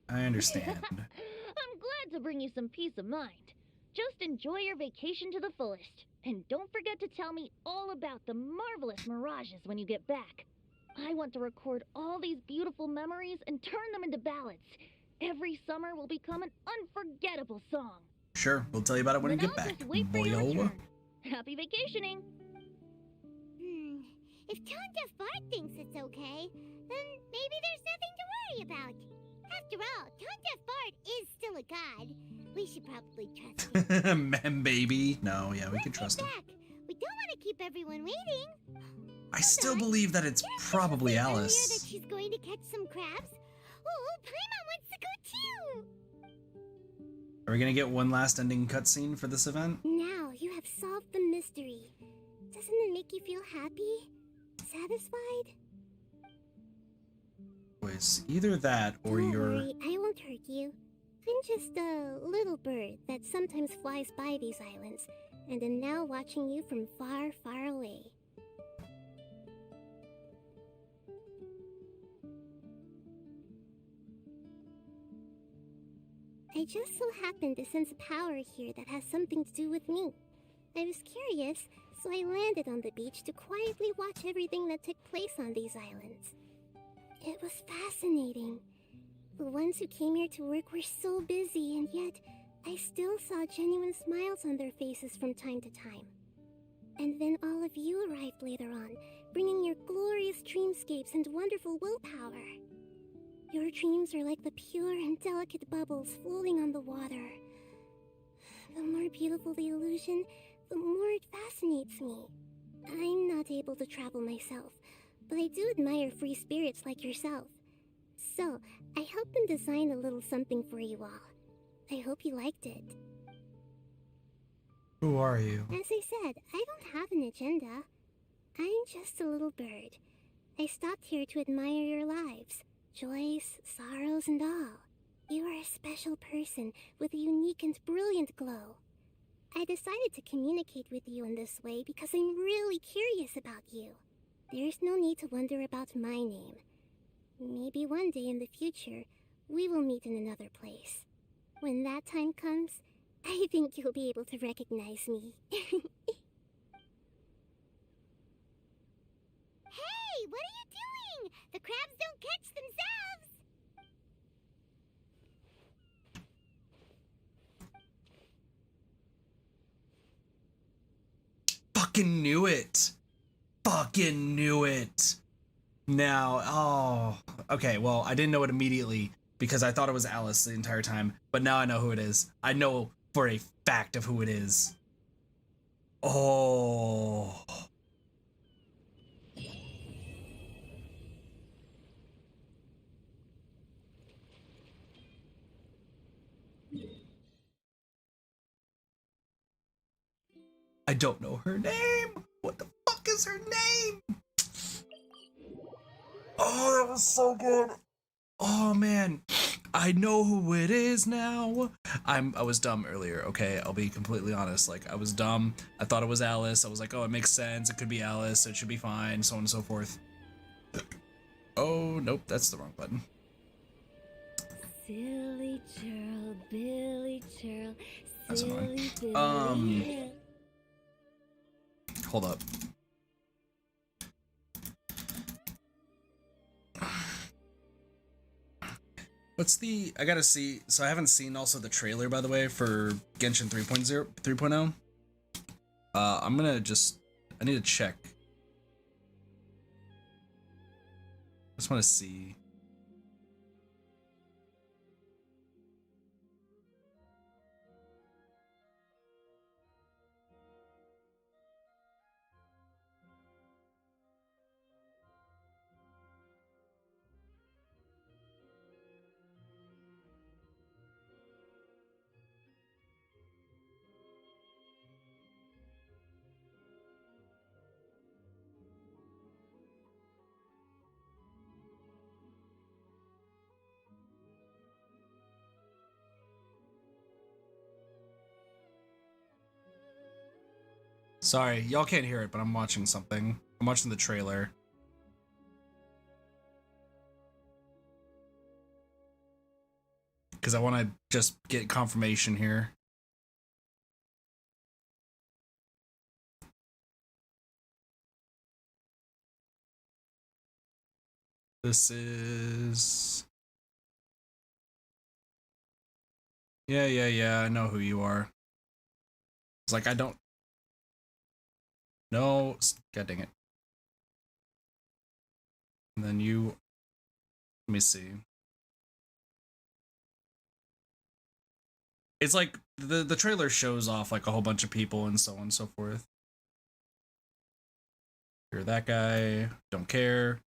I understand. I'm glad to bring you some peace of mind. Just enjoy your vacation to the fullest. And don't forget to tell me all about the marvelous mirages when you get back. I want to record all these beautiful memories and turn them into ballads. Every summer will become an unforgettable song. Sure, we'll tell you about it when we Then get I'll back. just wait for your Boyo. return. Happy vacationing! If Tone-deaf bard thinks it's okay, then maybe there's nothing to worry about. After all, Tone-deaf bard is still a god. We should probably trust him. Baby. No, yeah, we can trust him. Back. We don't want to keep everyone waiting. I still believe that it's probably Earlier Alice. that she's going to catch some crabs. Oh, Paimon wants to go too. Are we gonna get one last ending cutscene for this event? Now you have solved the mystery. Doesn't it make you feel happy? Satisfied? It's either that or Don't you're... worry, I won't hurt you. I'm just a little bird that sometimes flies by these islands, and am now watching you from far, far away. I just so happened to sense a power here that has something to do with me. I was curious, so I landed on the beach to quietly watch everything that took place on these islands. It was fascinating. The ones who came here to work were so busy, and yet I still saw genuine smiles on their faces from time to time. And then all of you arrived later on, bringing your glorious dreamscapes and wonderful willpower. Your dreams are like the pure and delicate bubbles floating on the water. The more beautiful the illusion, the more it fascinates me. I'm not able to travel myself, but I do admire free spirits like yourself. So, I helped them design a little something for you all. I hope you liked it. Who are you? As I said, I don't have an agenda. I'm just a little bird. I stopped here to admire your lives. Joys, sorrows, and all. You are a special person with a unique and brilliant glow. I decided to communicate with you in this way because I'm really curious about you. There's no need to wonder about my name. Maybe one day in the future, we will meet in another place. When that time comes, I think you'll be able to recognize me. Hey, what are you doing? The crabs don't catch themselves! Fucking knew it. Fucking knew it. Now, oh, okay, well, I didn't know it immediately because I thought it was Alice the entire time, but now I know who it is. I know for a fact of who it is. Oh. I don't know her name. What the fuck is her name? Oh, that was so good. Oh man, I know who it is now. I was dumb earlier, okay? I'll be completely honest. Like, I was dumb. I thought it was Alice. I was like, oh, it makes sense. It could be Alice. It should be fine, so on and so forth. Oh, nope, that's the wrong button. Silly churl, Billy churl, That's annoying. silly Billy. Hold up. What's the, I gotta see, so I haven't seen also the trailer, by the way, for Genshin 3.0. I'm gonna just, I need to check. Just wanna see. Sorry, y'all can't hear it, but I'm watching something. I'm watching the trailer. Because I want to just get confirmation here. This is... Yeah, I know who you are. It's like, I don't... No, god dang it. And then you... Let me see. It's like, the trailer shows off like a whole bunch of people and so on and so forth. You're that guy, don't care.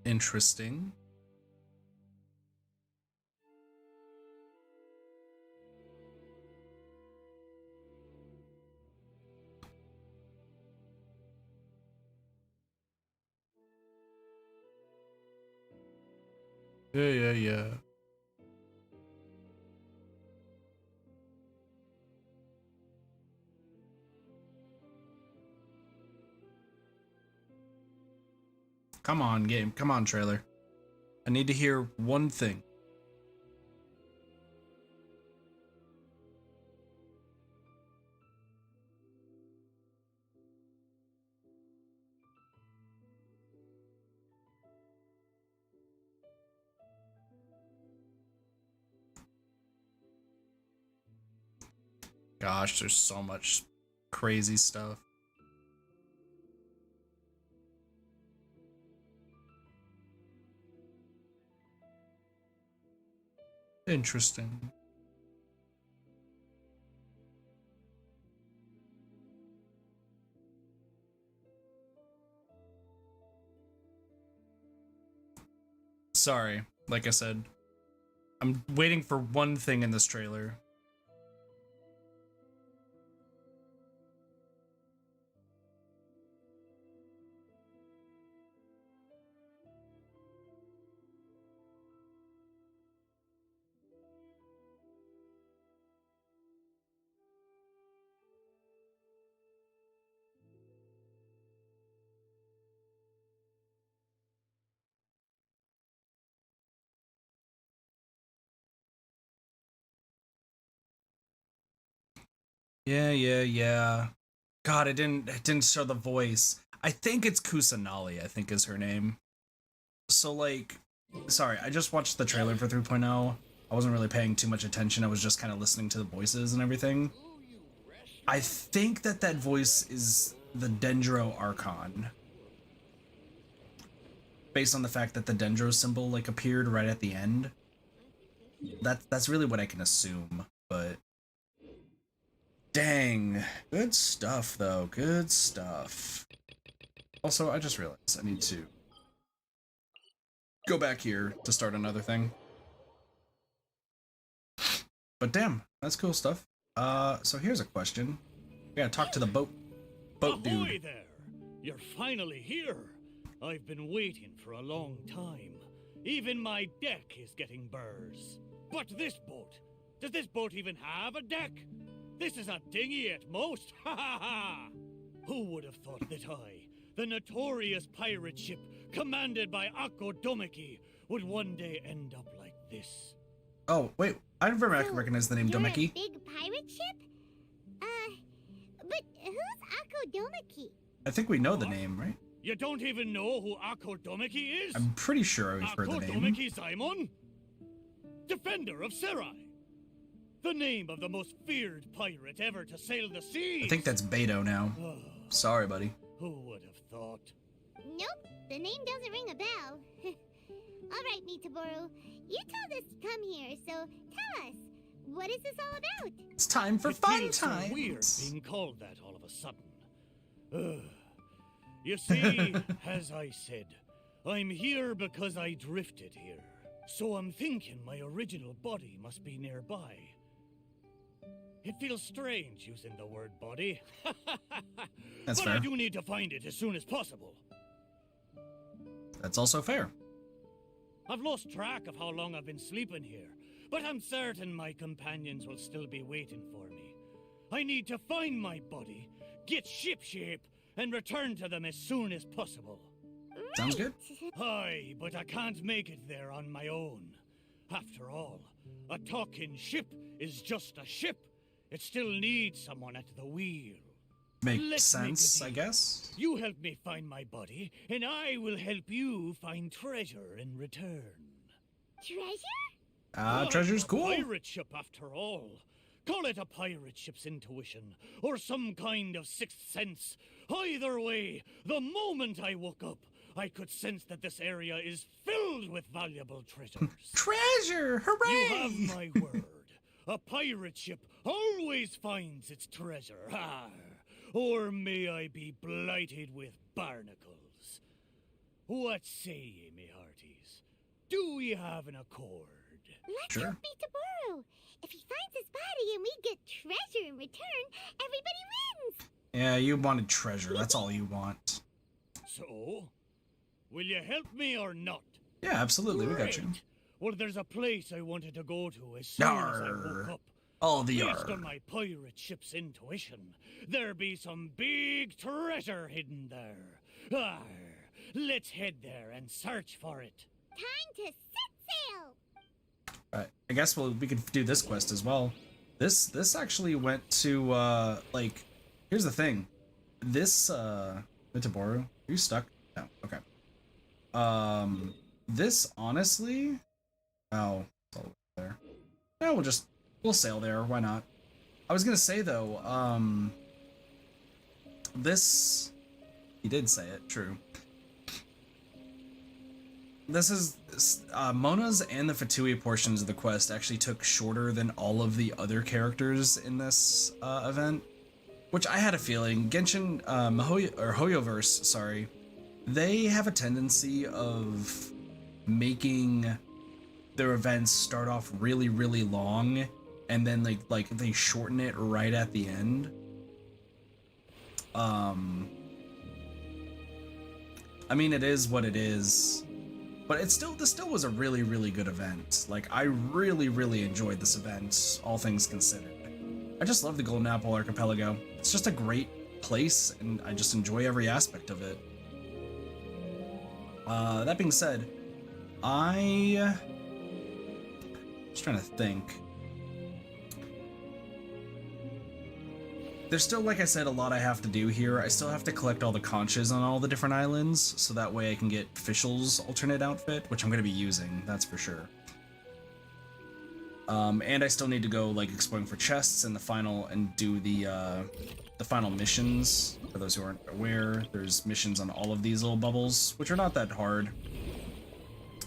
Interesting. Yeah. Come on, game. Come on, trailer. I need to hear one thing. Gosh, there's so much crazy stuff. Interesting. Sorry, like I said, I'm waiting for one thing in this trailer. Yeah. God, it didn't show the voice. I think it's Kusanali, I think is her name. So like, sorry, I just watched the trailer for 3.0. I wasn't really paying too much attention. I was just kind of listening to the voices and everything. I think that voice is the Dendro Archon. Based on the fact that the Dendro symbol like appeared right at the end. That's really what I can assume, but dang, good stuff though, good stuff. Also, I just realized I need to go back here to start another thing. But damn, that's cool stuff. So here's a question. We gotta talk to the boat Ahoy dude. there! You're finally here. I've been waiting for a long time. Even my deck is getting burrs. But this boat, does this boat even have a deck? This is a dinghy at most. Ha ha ha! Who would have thought that I, the notorious pirate ship commanded by Akko Domeki, would one day end up like this? Oh wait, I never recognize the name You're Domeki. a big pirate ship? But who's Akko Domeki? I think we know the name, right? You don't even know who Akko Domeki is? I'm pretty sure I've heard the Akko name. Domeki Simon? Defender of Serai. The name of the most feared pirate ever to sail the seas. I think that's Beto now. Sorry, buddy. Who would have thought? Nope, the name doesn't ring a bell. Alright, Mitaboru, you told us to come here, so tell us, what is this all about? It's time for It fun feels so times. weird being called that all of a sudden. You see, as I said, I'm here because I drifted here. So I'm thinking my original body must be nearby. It feels strange using the word body. That's but fair. I do need to find it as soon as possible. That's also fair. I've lost track of how long I've been sleeping here, but I'm certain my companions will still be waiting for me. I need to find my body, get shipshape, and return to them as soon as possible. Sounds good. Aye, but I can't make it there on my own. After all, a talking ship is just a ship. It still needs someone at the wheel. Makes Let's make a sense, I deal. guess. You help me find my body, and I will help you find treasure in return. Treasure? Treasure's A cool. pirate ship, after all. Call it a pirate ship's intuition, or some kind of sixth sense. Either way, the moment I woke up, I could sense that this area is filled with valuable treasures. Treasure! Hooray! You have my word. A pirate ship always finds its treasure. Arr. Or may I be blighted with barnacles. What say ye, me hearties? Do we have an accord? Let's Sure. help Mitaboru. If he finds his body and we get treasure in return, everybody wins. Yeah, you wanted treasure. That's all you want. So, will you help me or not? Yeah, absolutely. We got you. Great. Well, there's a place I wanted to go to as soon as I woke up. All the Based yarr. on my pirate ship's intuition, there be some big treasure hidden there. Arr, let's head there and search for it. Time to set sail! Alright, I guess we could do this quest as well. This actually went to, like, here's the thing. This, Mitaboru, are you stuck? No, okay. This, honestly... Oh, it's all there. Yeah, we'll sail there, why not? I was gonna say, though, this... He did say it, true. This is... Mona's and the Fatui portions of the quest actually took shorter than all of the other characters in this event. Which I had a feeling. Genshin, Hoyoverse, sorry. They have a tendency of making their events start off really, really long, and then like they shorten it right at the end. I mean, it is what it is, but this still was a really, really good event. Like, I really, really enjoyed this event, all things considered. I just love the Golden Apple Archipelago. It's just a great place, and I just enjoy every aspect of it. That being said, I was trying to think. There's still, like I said, a lot I have to do here. I still have to collect all the conches on all the different islands, so that way I can get Fischl's alternate outfit, which I'm going to be using, that's for sure. And I still need to go, like, exploring for chests and do the final missions. For those who aren't aware, there's missions on all of these little bubbles, which are not that hard.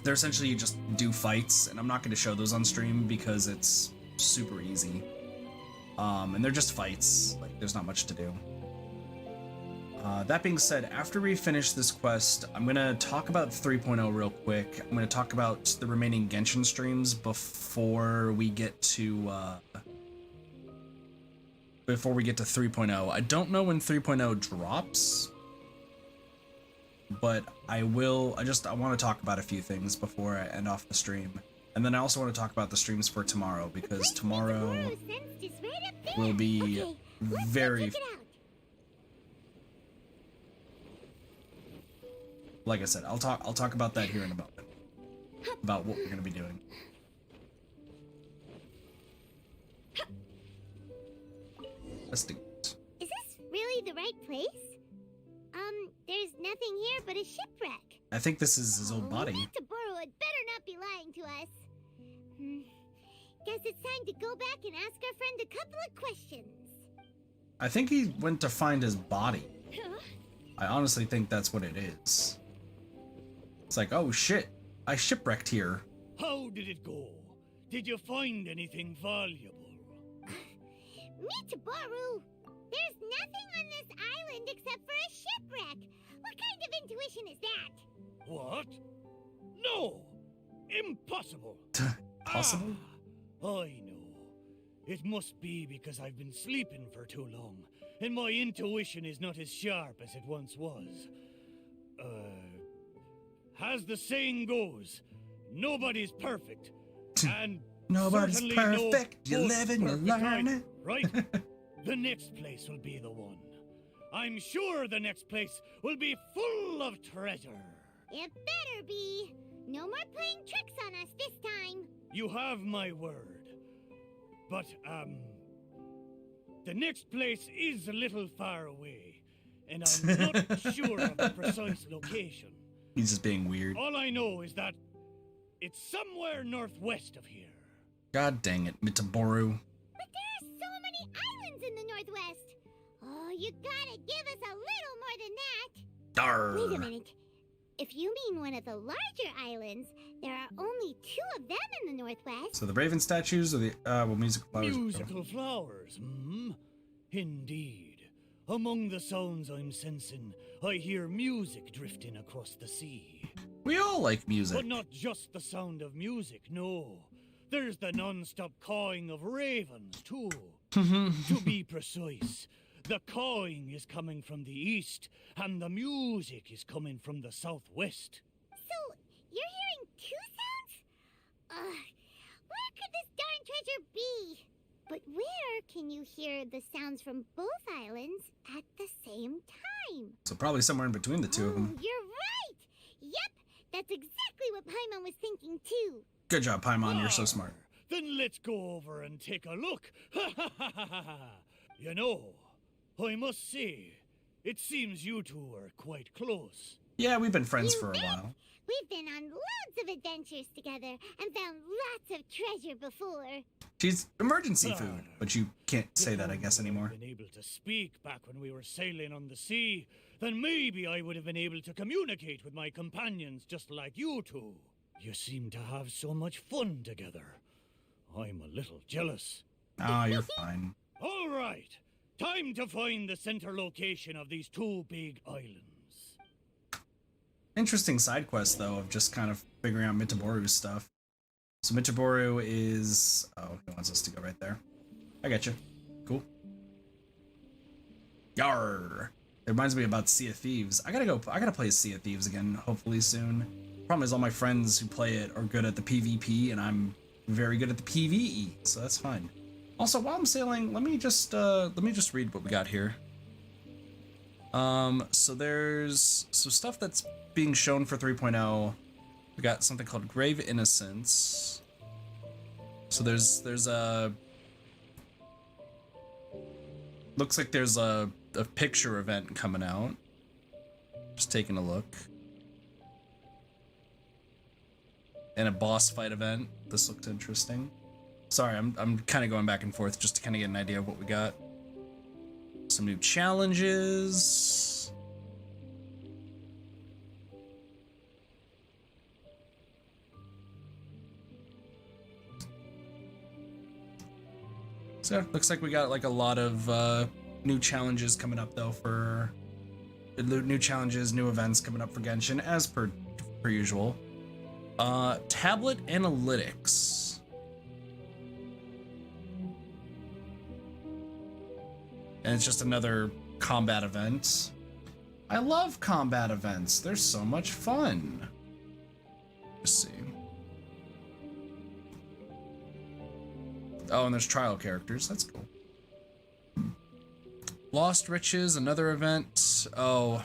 They're essentially you just do fights, and I'm not going to show those on stream because it's super easy. And they're just fights, like, there's not much to do. That being said, after we finish this quest, I'm going to talk about 3.0 real quick. I'm going to talk about the remaining Genshin streams before we get to 3.0. I don't know when 3.0 drops, but I want to talk about a few things before I end off the stream. And then I also want to talk about the streams for tomorrow, because tomorrow will be very... Like I said, I'll talk about that here in a moment. About what we're gonna be doing. Let's do it. Is this really the right place? There's nothing here but a shipwreck. I think this is his old body. Mitaboru had better not be lying to us. Guess it's time to go back and ask our friend a couple of questions. I think he went to find his body. I honestly think that's what it is. It's like, oh shit, I shipwrecked here. How did it go? Did you find anything valuable? Mitaboru, there's nothing on this island except for a shipwreck. What kind of intuition is that? What? No! Impossible! Possible? I know. It must be because I've been sleeping for too long, and my intuition is not as sharp as it once was. As the saying goes, nobody's perfect, and nobody's certainly perfect. No You live and you learn it. Right? The next place will be the one. I'm sure the next place will be full of treasure. It better be. No more playing tricks on us this time. You have my word. But, the next place is a little far away, and I'm not sure of the precise location. He's just being weird. All I know is that it's somewhere northwest of here. God dang it, Mitaboru. But there are so many islands in the northwest. Oh, you gotta give us a little more than that. Darr. Wait a minute. If you mean one of the larger islands, there are only 2 of them in the northwest. So the Raven statues or the musical flowers? Musical flowers, Indeed. Among the sounds I'm sensing, I hear music drifting across the sea. We all like music. But not just the sound of music, no. There's the non-stop cawing of ravens, too. To be precise, the cawing is coming from the east, and the music is coming from the southwest. So, you're hearing 2 sounds? Where could this darn treasure be? But where can you hear the sounds from both islands at the same time? So probably somewhere in between the two of them. You're right! Yep, that's exactly what Paimon was thinking too. Good job, Paimon. You're so smart. Then let's go over and take a look. You know, I must say, it seems you two are quite close. Yeah, we've been friends for a while. We've been on loads of adventures together and found lots of treasure before. She's emergency food, but you can't say that, I guess, anymore. If I had been able to speak back when we were sailing on the sea, then maybe I would have been able to communicate with my companions just like you two. You seem to have so much fun together. I'm a little jealous. Oh, you're fine. All right, time to find the center location of these two big islands. Interesting side quest, though, of just kind of figuring out Mitaboru's stuff. So Mitaboru is... Oh, he wants us to go right there. I got you. Cool. Yarr! It reminds me about Sea of Thieves. I gotta play Sea of Thieves again, hopefully soon. Problem is all my friends who play it are good at the PvP, and I'm very good at the PvE, so that's fine. Also, while I'm sailing, let me just read what we got here. So there's some stuff that's being shown for 3.0. We got something called Grave Innocence. So there's a... Looks like there's a picture event coming out. Just taking a look. And a boss fight event. This looked interesting. Sorry, I'm kind of going back and forth just to kind of get an idea of what we got. Some new challenges. So looks like we got like a lot of new challenges coming up though for new challenges, new events coming up for Genshin as per usual. Tablet analytics. And it's just another combat event. I love combat events. They're so much fun. Let's see. Oh, and there's trial characters. That's cool. Lost Riches, another event. Oh,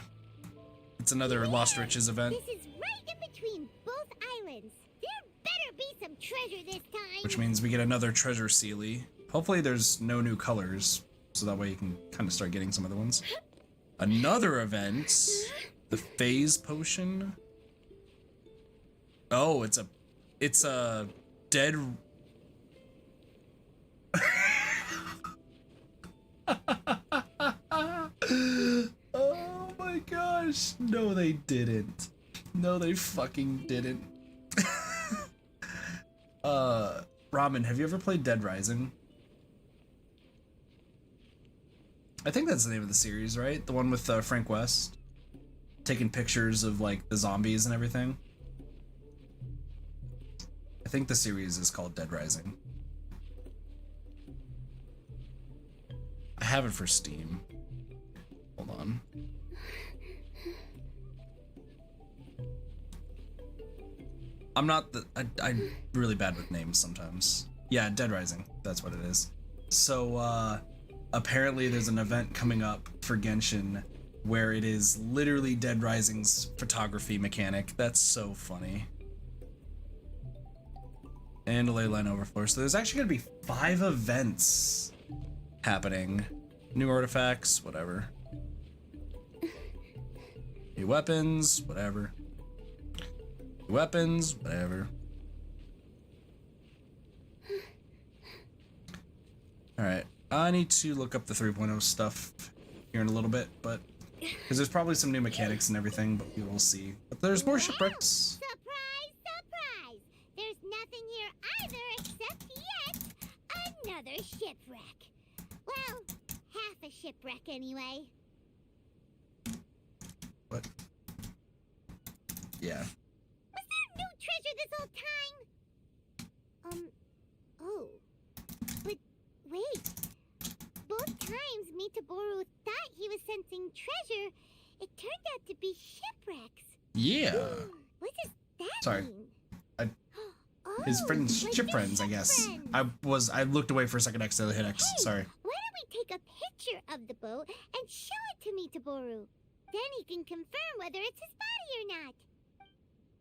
it's another Lost Riches event. This is right in between both islands. There better be some treasure this time. Which means we get another treasure Sealy. Hopefully there's no new colors, so that way you can kind of start getting some other ones. Another event. The Phase Potion. Oh, it's a dead... Oh my gosh. No, they didn't. No, they fucking didn't. Ramen, have you ever played Dead Rising? I think that's the name of the series, right? The one with Frank West taking pictures of like the zombies and everything. I think the series is called Dead Rising. I have it for Steam. Hold on. I'm not the... I'm really bad with names sometimes. Yeah, Dead Rising. That's what it is. So, apparently there's an event coming up for Genshin where it is literally Dead Rising's photography mechanic. That's so funny. And a ley line overflow. So there's actually gonna be 5 events happening. New artifacts, whatever. New weapons, whatever. New weapons, whatever. Alright, I need to look up the 3.0 stuff here in a little bit, but because there's probably some new mechanics and everything, but we will see. But there's more shipwrecks. Surprise, surprise! There's nothing here either except yet another shipwreck. Well, half a shipwreck anyway. What? Yeah. Was there no treasure this whole time? Oh. But wait. Both times Mitaboru thought he was sensing treasure, it turned out to be shipwrecks. Yeah. What does that Sorry. mean? I His friends, like ship your friends, I ship guess. friends. I looked away for a second next to hit X. Hey, Sorry. why don't we take a picture of the boat and show it to Mitaboru? Then he can confirm whether it's his body or not.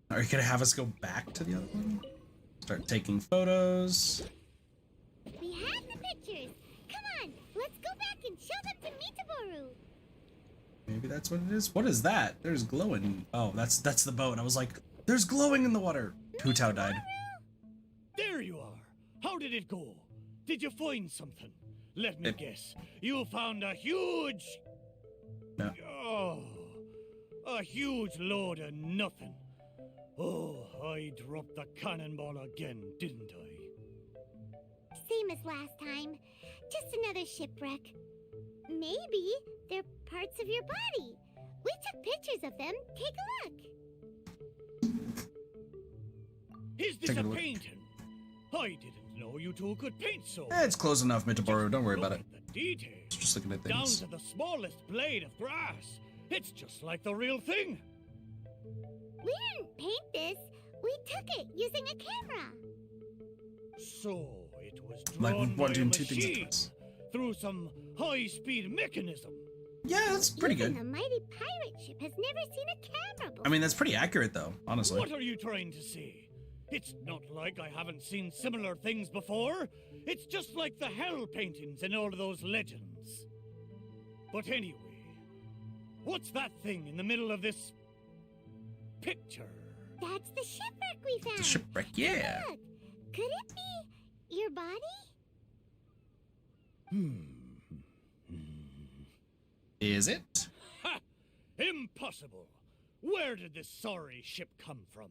Are you gonna have us go back to the other one? Start taking photos. We have the pictures. Come on, let's go back and show them to Mitaboru. Maybe that's what it is. What is that? There's glowing. Oh, that's the boat. I was like, there's glowing in the water. Hu Tao died. There you are. How did it go? Did you find something? Let me guess. You found a huge... No. Oh, a huge load of nothing. Oh, I dropped the cannonball again, didn't I? Same as last time. Just another shipwreck. Maybe they're parts of your body. We took pictures of them. Take a look. Is this Take a a look. painting? I didn't know you two could paint so. It's close enough, Mitaboru. Don't worry Look about it. at the details. Just looking at Down things. to the smallest blade of grass. It's just like the real thing. We didn't paint this. We took it using a camera. So it was Like drawn we're by a doing two things at machine once. through some high-speed mechanism. Yeah, that's pretty Even good. a mighty pirate ship has never seen a camera before. I mean, that's pretty accurate, though, honestly. What are you trying to say? It's not like I haven't seen similar things before. It's just like the hell paintings in all of those legends. But anyway, what's that thing in the middle of this picture? That's the shipwreck we found. The shipwreck, yeah. Look, could it be your body? Is it? Ha! Impossible! Where did this sorry ship come from?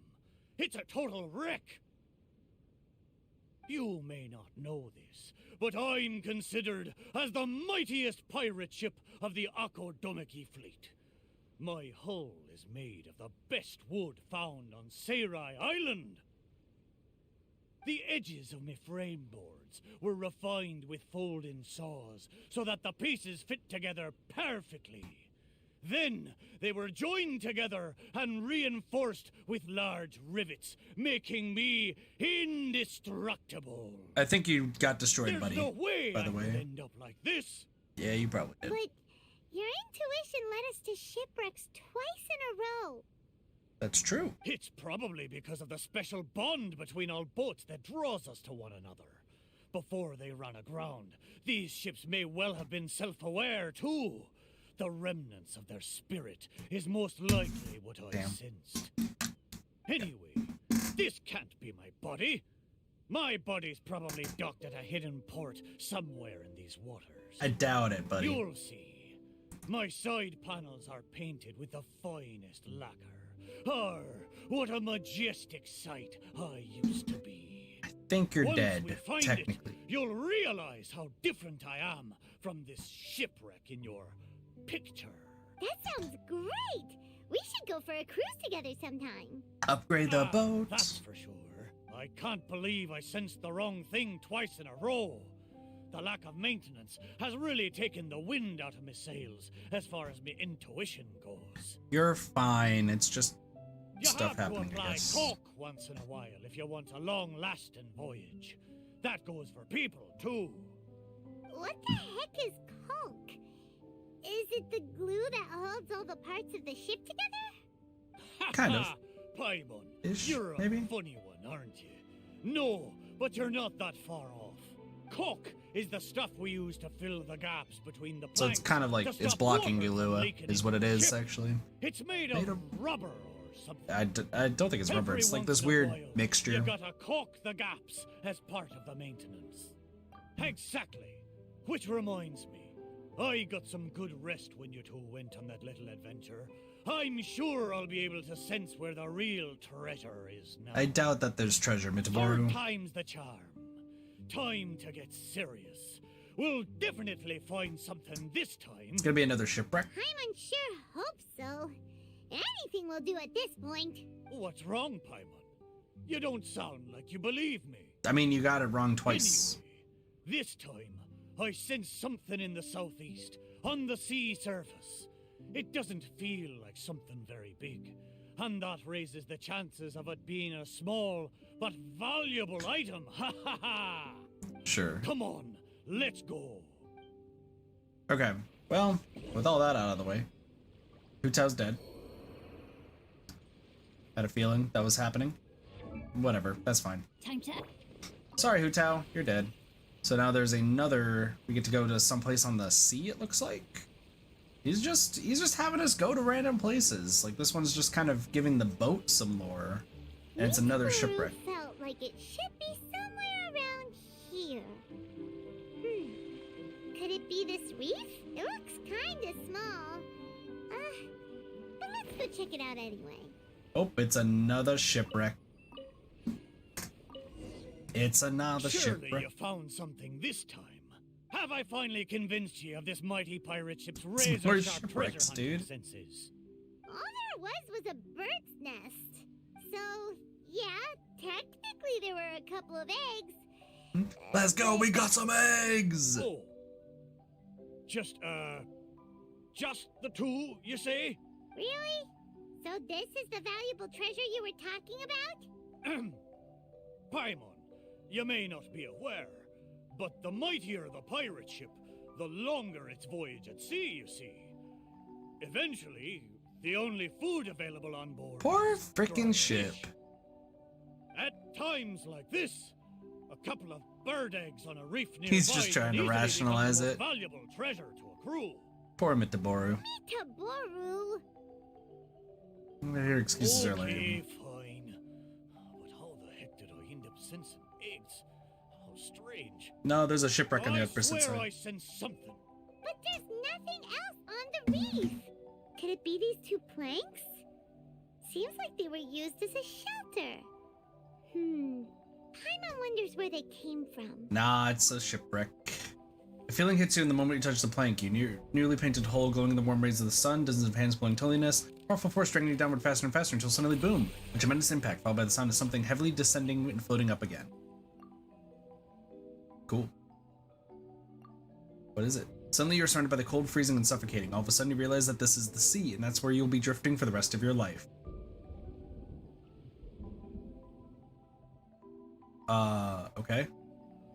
It's a total wreck! You may not know this, but I'm considered as the mightiest pirate ship of the Akodomeki fleet. My hull is made of the best wood found on Seirai Island. The edges of my frame boards were refined with folding saws so that the pieces fit together perfectly. Then they were joined together and reinforced with large rivets, making me indestructible. I think you got destroyed, There's buddy. no way by the I could way. end up like this. Yeah, you probably did. But your intuition led us to shipwrecks twice in a row. That's true. It's probably because of the special bond between our boats that draws us to one another. Before they ran aground, these ships may well have been self-aware too. The remnants of their spirit is most likely what I sensed. Anyway, this can't be my body. My body's probably docked at a hidden port somewhere in these waters. I doubt it, buddy. You'll see. My side panels are painted with the finest lacquer. What a majestic sight I used to be. I think you're Once dead, we find technically. it, you'll realize how different I am from this shipwreck in your picture. That sounds great. We should go for a cruise together sometime. Upgrade the boat. That's for sure. I can't believe I sensed the wrong thing twice in a row. The lack of maintenance has really taken the wind out of my sails as far as my intuition goes. You're fine. It's just You stuff have to happening, I apply guess. cork once in a while if you want a long-lasting voyage. That goes for people, too. What the heck is caulk? Is it the glue that holds all the parts of the ship together? Kind of. Paimon, Ish, you're a maybe? funny one, aren't you? No, but you're not that far off. Caulk is the stuff we use to fill the gaps between the planks. So it's kind of like to it's stop blocking water from Ulua, leaking is into what it the is, ship. actually. It's made of rubber or something. I don't think it's rubber. Every It's like once this in a weird while, mixture. You gotta caulk the gaps as part of the maintenance. Exactly. Which reminds me, I got some good rest when you two went on that little adventure. I'm sure I'll be able to sense where the real treasure is now. I doubt that there's treasure, Third Mitaboru. time's the charm. Time to get serious. We'll definitely find something this time. It's gonna be another shipwreck. I'm unsure. Hope so. Anything will do at this point. What's wrong, Paimon? You don't sound like you believe me. I mean, you got it wrong twice. Anyway, this time, I sense something in the southeast, on the sea surface. It doesn't feel like something very big. and that raises the chances of it being a small but valuable item. Ha ha ha! Sure. Come on, let's go. Okay. Well, with all that out of the way, Hu Tao's dead. Had a feeling that was happening. Whatever, that's fine. Time to... Sorry, Hu Tao, you're dead. So now there's another. We get to go to someplace on the sea. It looks like. He's just having us go to random places. Like this one's just kind of giving the boat some lore, and it's another shipwreck. Felt like it should be somewhere around here. Could it be this reef? It looks kinda small. But let's go check it out anyway. Oh, it's another shipwreck. It's another Surely shipwreck. you found something this time. Have I finally convinced you of this mighty pirate ship's razor-sharp treasure hunting senses? All there was a bird's nest. So, yeah, technically there were a couple of eggs. Let's go, we got some eggs! Oh. Just the two, you say? Really? So this is the valuable treasure you were talking about? Paimon, you may not be aware, but the mightier the pirate ship, the longer its voyage at sea, you see. Eventually, the only food available on board. Poor frickin' ship. At times like this, a couple of bird eggs on a reef nearby. He's just trying to rationalize it. Valuable treasure to a crew. Poor Mitaboru. Mitaboru? Your excuses are lame. Okay, fine. But how the heck did I end up sensing eggs? How strange. No, there's a shipwreck on the I opposite swear side. I sense something. But there's nothing else on the reef. Could it be these two planks? Seems like they were used as a shelter. Paimon wonders where they came from. Nah, it's a shipwreck. A feeling hits you in the moment you touch the plank. You nearly painted hole glowing in the warm rays of the sun, dozens of hands blowing holiness, powerful force dragging you downward faster and faster until suddenly boom, a tremendous impact followed by the sound of something heavily descending and floating up again. Cool. What is it? Suddenly you're surrounded by the cold, freezing, and suffocating. All of a sudden you realize that this is the sea, and that's where you'll be drifting for the rest of your life. Okay.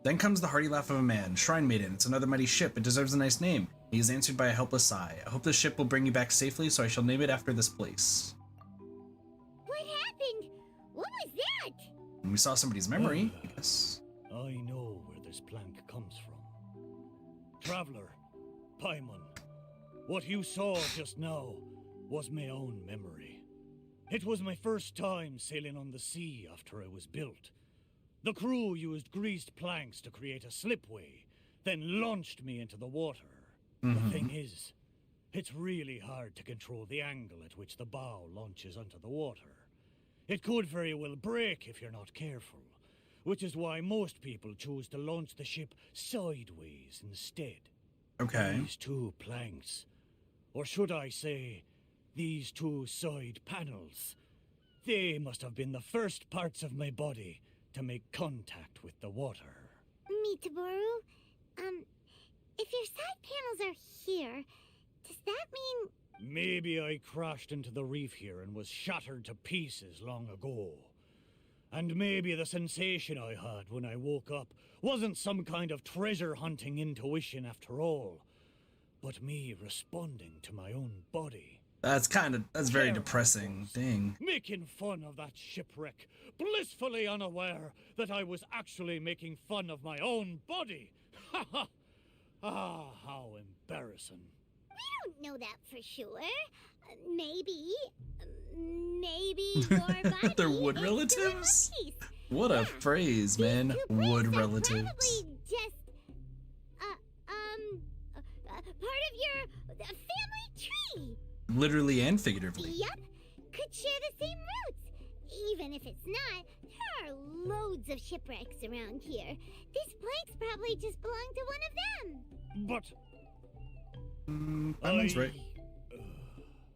Then comes the hearty laugh of a man. Shrine Maiden, it's another mighty ship. It deserves a nice name. He is answered by a helpless sigh. I hope this ship will bring you back safely, so I shall name it after this place. What happened? What was that? And we saw somebody's memory, I guess. I know where this plank comes from. Traveler, Paimon, what you saw just now was my own memory. It was my first time sailing on the sea after it was built. The crew used greased planks to create a slipway, then launched me into the water. The thing is, it's really hard to control the angle at which the bow launches onto the water. It could very well break if you're not careful, which is why most people choose to launch the ship sideways instead. Okay. These two planks, or should I say, these two side panels, they must have been the first parts of my body to make contact with the water. Mitaboru, if your side panels are here, does that mean... Maybe I crashed into the reef here and was shattered to pieces long ago. And maybe the sensation I had when I woke up wasn't some kind of treasure-hunting intuition after all, but me responding to my own body. That's very depressing. Dang. Making fun of that shipwreck, blissfully unaware that I was actually making fun of my own body. Ha ha! Ah, how embarrassing. We don't know that for sure. Maybe your body They're wood is relatives? still in one piece. What a phrase, man. These two Wood planks are relatives. Probably just part of your family tree. Literally and figuratively. Yep, could share the same roots. Even if it's not, there are loads of shipwrecks around here. These planks probably just belong to one of them. But... Paimon's right.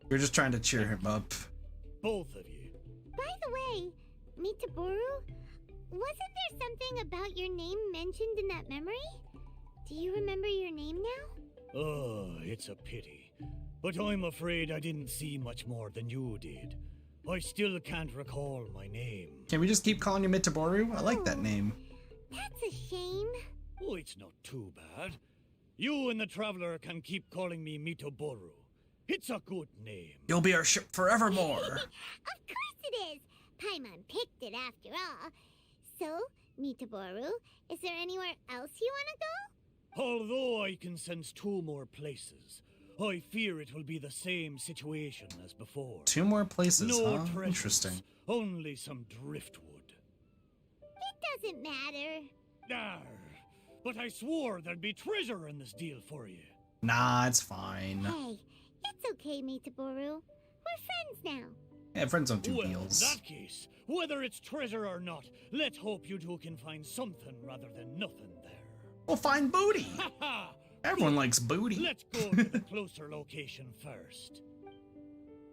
We're just trying to cheer him up. Both of you. By the way, Mitaboru, wasn't there something about your name mentioned in that memory? Do you remember your name now? Oh, it's a pity. But I'm afraid I didn't see much more than you did. I still can't recall my name. Can we just keep calling you Mitaboru? I like that name. That's a shame. Oh, it's not too bad. You and the Traveler can keep calling me Mitoboru. It's a good name. You'll be our ship forevermore. Of course it is. Paimon picked it after all. So, Mitaboru, is there anywhere else you want to go? Although I can sense 2 more places, I fear it will be the same situation as before. 2 more places, no huh? treasures, Interesting. only some driftwood. It doesn't matter. Arr, but I swore there'd be treasure in this deal for you. Nah, it's fine. Hey, it's okay, Mitaboru. We're friends now. Yeah, friends don't do Well, deals. in that case, whether it's treasure or not, let's hope you two can find something rather than nothing there. We'll find booty. Ha ha! Everyone likes booty. Let's go to the closer location first.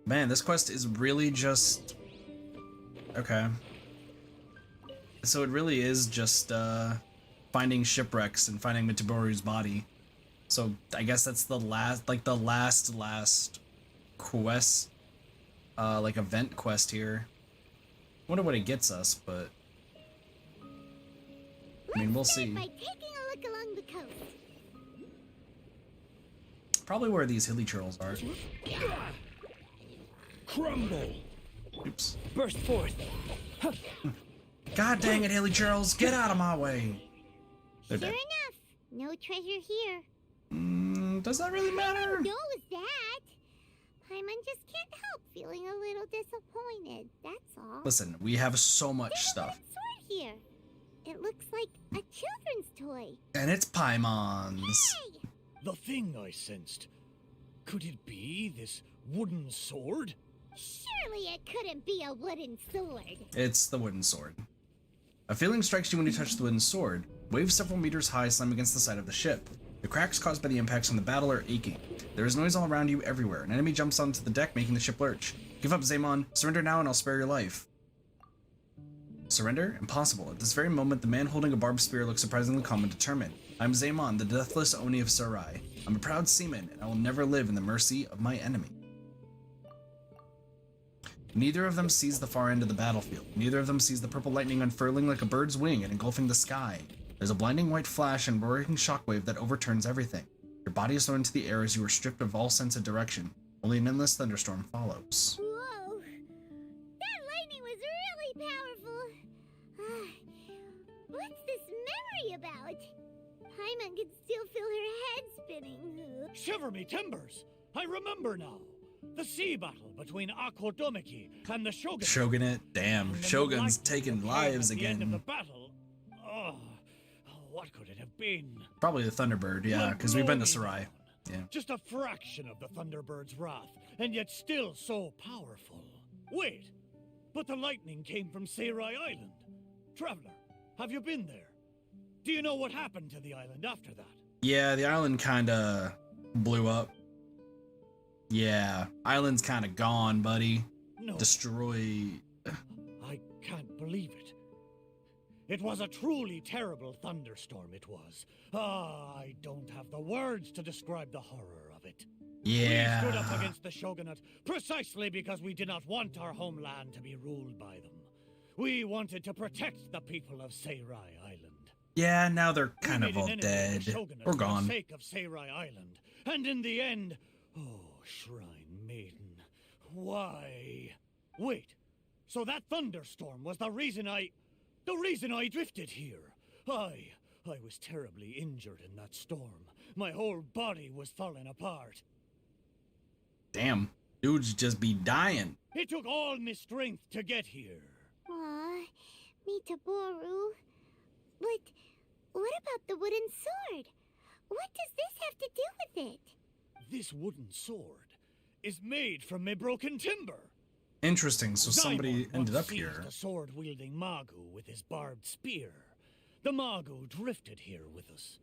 Man, this quest is really just... Okay. So it really is just, finding shipwrecks and finding Mitaboru's body. So I guess that's the last, like the last quest, like event quest here. Wonder what it gets us, but... I mean, we'll see. By taking a look along the coast. Probably where these hilly churls are. Crumble! Oops. Burst forth! God dang it, hilly churls! Get out of my way! They're Sure dead. enough, no treasure here. Does that really matter? Who knows that? Paimon just can't help feeling a little disappointed, that's all. Listen, we have so much There's stuff. a sword here. It looks like a children's toy. And it's Paimon's. Hey! The thing I sensed. Could it be this wooden sword? Surely it couldn't be a wooden sword. It's the wooden sword. A feeling strikes you when you touch the wooden sword. Waves several meters high slam against the side of the ship. The cracks caused by the impacts on the battle are aching. There is noise all around you everywhere. An enemy jumps onto the deck, making the ship lurch. Give up, Zaemon. Surrender now and I'll spare your life. Surrender? Impossible. At this very moment, the man holding a barbed spear looks surprisingly calm and determined. I'm Zaemon, the deathless Oni of Sarai. I'm a proud seaman, and I will never live in the mercy of my enemy. Neither of them sees the far end of the battlefield. Neither of them sees the purple lightning unfurling like a bird's wing and engulfing the sky. There's a blinding white flash and roaring shockwave that overturns everything. Your body is thrown into the air as you are stripped of all sense of direction. Only an endless thunderstorm follows. Whoa! That lightning was really powerful. What's this memory about? Paimon could still feel her head spinning. Shiver me timbers! I remember now. The sea battle between Akodomiki and the Shogun. Shogunate? Damn, And then the Shogun's lightning taking that came lives at the end of the again. battle. Oh, what could it have been? Probably the Thunderbird, yeah, because we've been to Sarai. Yeah. Just a fraction of the Thunderbird's wrath, and yet still so powerful. Wait, but the lightning came from Sarai Island. Traveler, have you been there? Do you know what happened to the island after that? Yeah, the island kinda blew up. Yeah, island's kinda gone, buddy. No. Destroyed. I can't believe it. It was a truly terrible thunderstorm, it was. I don't have the words to describe the horror of it. Yeah. We stood up against the Shogunate precisely because we did not want our homeland to be ruled by them. We wanted to protect the people of Sarai Island. Yeah, now they're We kind made of an all enemy of dead. the Shogunate Or for the gone. sake of Sarai Island. And in the end, oh, Shrine Maiden, why? Wait, so that thunderstorm was the reason I drifted here. I was terribly injured in that storm. My whole body was falling apart. Damn, dudes just be dying. It took all my strength to get here. Aw, Mitaboru. But what about the wooden sword? What does this have to do with it? This wooden sword is made from my broken timber. Interesting, so somebody Daimon ended once up seized here. a sword-wielding Magu with his barbed spear. The Magu drifted here with us.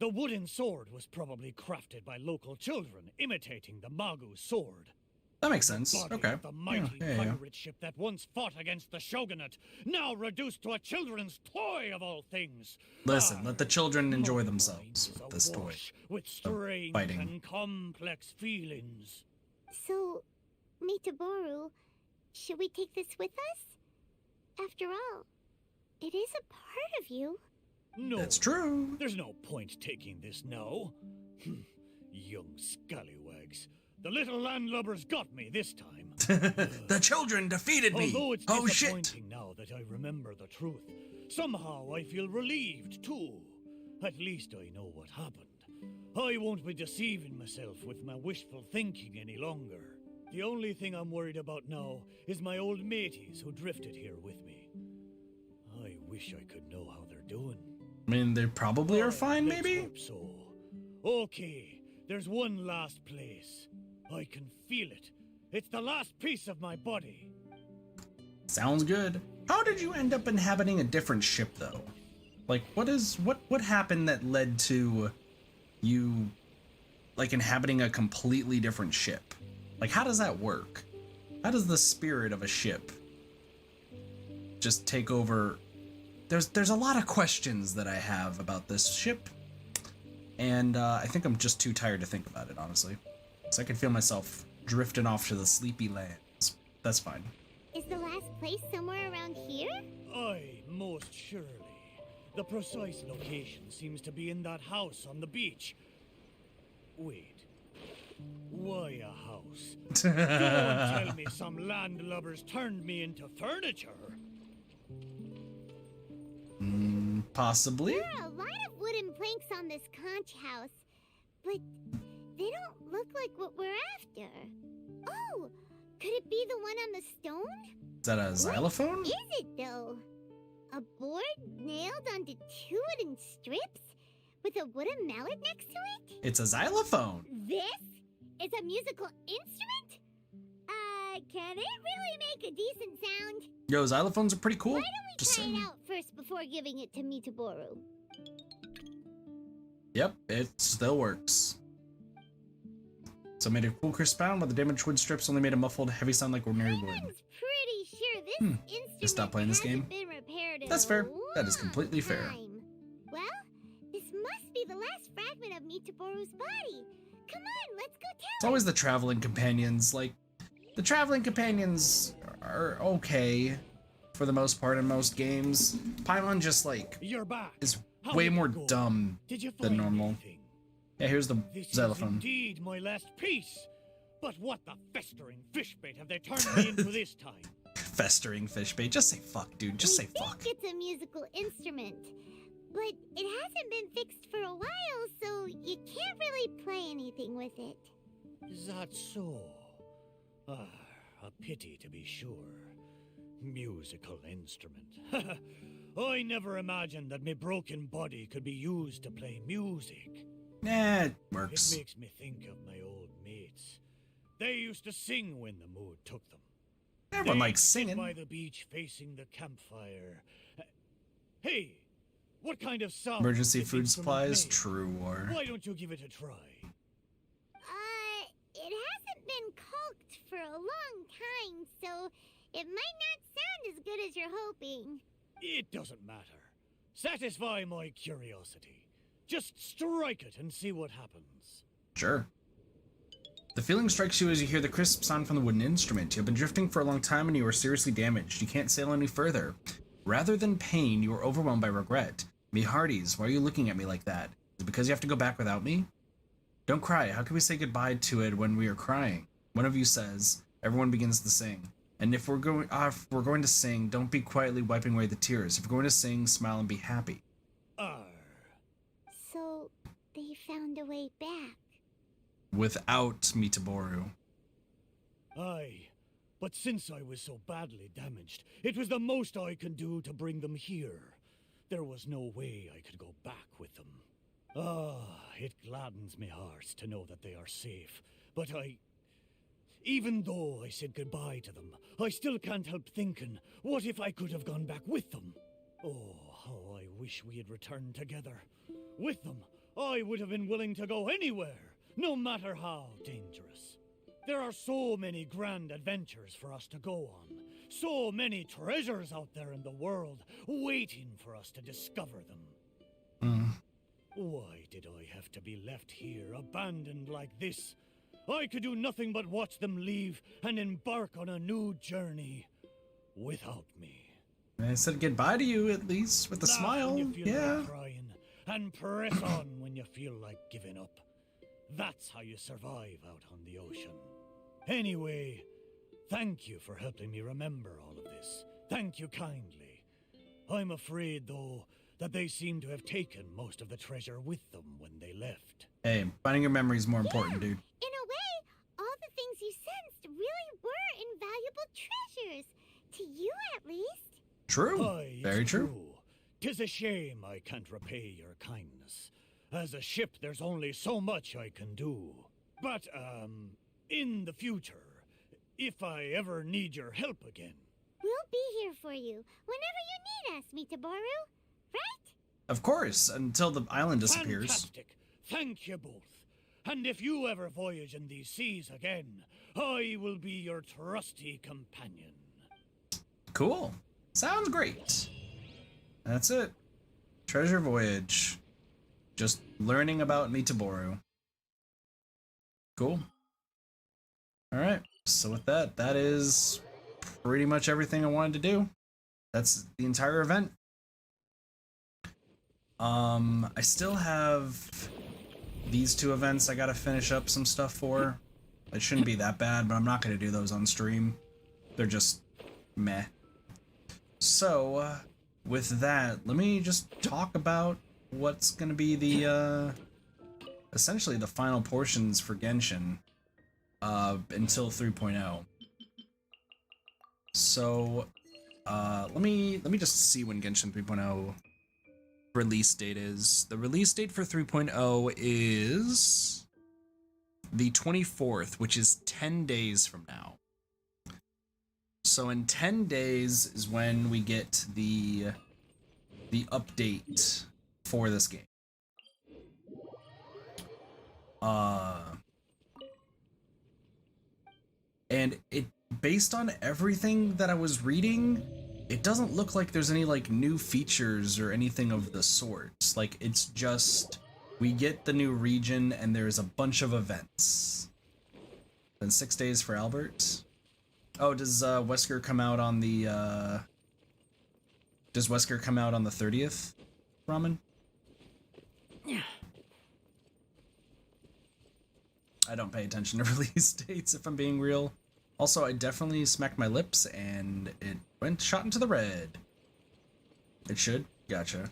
The wooden sword was probably crafted by local children, imitating the Magu's sword. That makes sense. Body Okay. of the mighty Yeah. pirate ship that once fought against the Shogunate, now reduced to a children's toy of all things. Listen, let the children enjoy my themselves mind is with this toy. awash with strange fighting. and complex feelings. So, Mitaboru, should we take this with us? After all, it is a part of you. No. That's true. There's no point taking this now. Young scallywags. The little landlubbers got me this time. The children defeated me. Although it's Oh shit. disappointing now that I remember the truth, somehow I feel relieved too. At least I know what happened. I won't be deceiving myself with my wishful thinking any longer. The only thing I'm worried about now is my old mateys who drifted here with me. I wish I could know how they're doing. I mean, they probably are fine, Let's maybe? hope so. Okay, there's one last place. I can feel it. It's the last piece of my body. Sounds good. How did you end up inhabiting a different ship, though? Like, what happened that led to you, like, inhabiting a completely different ship? Like, how does that work? How does the spirit of a ship just take over? There's a lot of questions that I have about this ship, and I think I'm just too tired to think about it, honestly. So I can feel myself drifting off to the sleepy lands. That's fine. Is the last place somewhere around here? Aye, most surely. The precise location seems to be in that house on the beach. Wait. Why a house? Don't tell me some landlubbers turned me into furniture. Possibly? There are a lot of wooden planks on this conch house, but they don't look like what we're after. Oh, could it be the one on the stone? Is that a xylophone? What is it, though? A board nailed onto two wooden strips with a wooden mallet next to it? It's a xylophone. This is a musical instrument? Can it really make a decent sound? Yo, xylophones are pretty cool. Why don't we Just try saying. it out first before giving it to Mitaboru? Yep, it still works. So it made a cool crisp sound, but the damaged wood strips only made a muffled, heavy sound like ordinary wood. I'm pretty sure this instrument Just stop playing this game. hasn't been repaired in That's a fair. That is long completely fair. time. Well, this must be the last fragment of Mitaboru's body. Come on, let's go tell It's always the traveling companions. Like, the traveling companions are okay for the most part in most games. Paimon just, like, You're back. is How way did more it go? dumb Did you than find normal. anything? Yeah, here's the This xylophone. is indeed my last piece. But what the festering fishbait have they turned me into this time? Festering fish bait. Just say fuck, dude. Just say fuck. It's a musical instrument, but it hasn't been fixed for a while, so you can't really play anything with it. Is that so? Ah, a pity to be sure. Musical instrument. I never imagined that my broken body could be used to play music. Nah, it works. It makes me think of my old mates. They used to sing when the mood took them. Everyone They'd likes sit singing. by the beach facing the campfire. Hey, what kind of sound? Emergency does this food instrument supplies, make? true war. Why don't you give it a try? It hasn't been caulked for a long time, so it might not sound as good as you're hoping. It doesn't matter. Satisfy my curiosity. Just strike it and see what happens. Sure. The feeling strikes you as you hear the crisp sound from the wooden instrument. You have been drifting for a long time and you are seriously damaged. You can't sail any further. Rather than pain, you are overwhelmed by regret. Me hearties, why are you looking at me like that? Is it because you have to go back without me? Don't cry. How can we say goodbye to it when we are crying? One of you says. Everyone begins to sing. And if we're going to sing, don't be quietly wiping away the tears. If we're going to sing, smile and be happy. So, they found a way back. Without Mitaboru. Aye, but since I was so badly damaged, it was the most I could do to bring them here. There was no way I could go back with them. It gladdens me heart to know that they are safe, but even though I said goodbye to them, I still can't help thinking, what if I could have gone back with them? Oh, how I wish we had returned together. With them, I would have been willing to go anywhere, no matter how dangerous. There are so many grand adventures for us to go on, so many treasures out there in the world waiting for us to discover them. Why did I have to be left here, abandoned like this? I could do nothing but watch them leave and embark on a new journey without me. I said goodbye to you at least with a Laugh smile. when you feel Yeah. like crying, and press on when you feel like giving up. That's how you survive out on the ocean. Anyway, thank you for helping me remember all of this. Thank you kindly. I'm afraid, though, that they seem to have taken most of the treasure with them when they left. Hey, finding your memory is more important, dude. In a way, all the things you sensed really were invaluable treasures. To you, at least. True. Aye, Very it's true. 'Tis a shame I can't repay your kindness. As a ship, there's only so much I can do. But, in the future, if I ever need your help again... We'll be here for you whenever you need us, Mitaboru. Right? Of course, until the island disappears. Fantastic. Thank you both. And if you ever voyage in these seas again, I will be your trusty companion. Cool. Sounds great. That's it. Treasure Voyage. Just learning about Mitaboru. Cool. Alright, so with that, that is pretty much everything I wanted to do. That's the entire event. I still have these two events I gotta finish up some stuff for. It shouldn't be that bad, but I'm not gonna do those on stream. They're just meh. So, with that, let me just talk about what's gonna be the, essentially the final portions for Genshin, until 3.0. So, let me just see when Genshin 3.0 release date is. The release date for 3.0 is the 24th, which is 10 days from now. So in 10 days is when we get the update for this game. And it, based on everything that I was reading, it doesn't look like there's any like new features or anything of the sorts. Like it's just we get the new region and there's a bunch of events. Then 6 days for Albert. Oh, does Wesker come out on the does Wesker come out on the 30th, Ramen? Yeah. I don't pay attention to release dates if I'm being real. Also, I definitely smacked my lips and it went shot into the red. It should. Gotcha.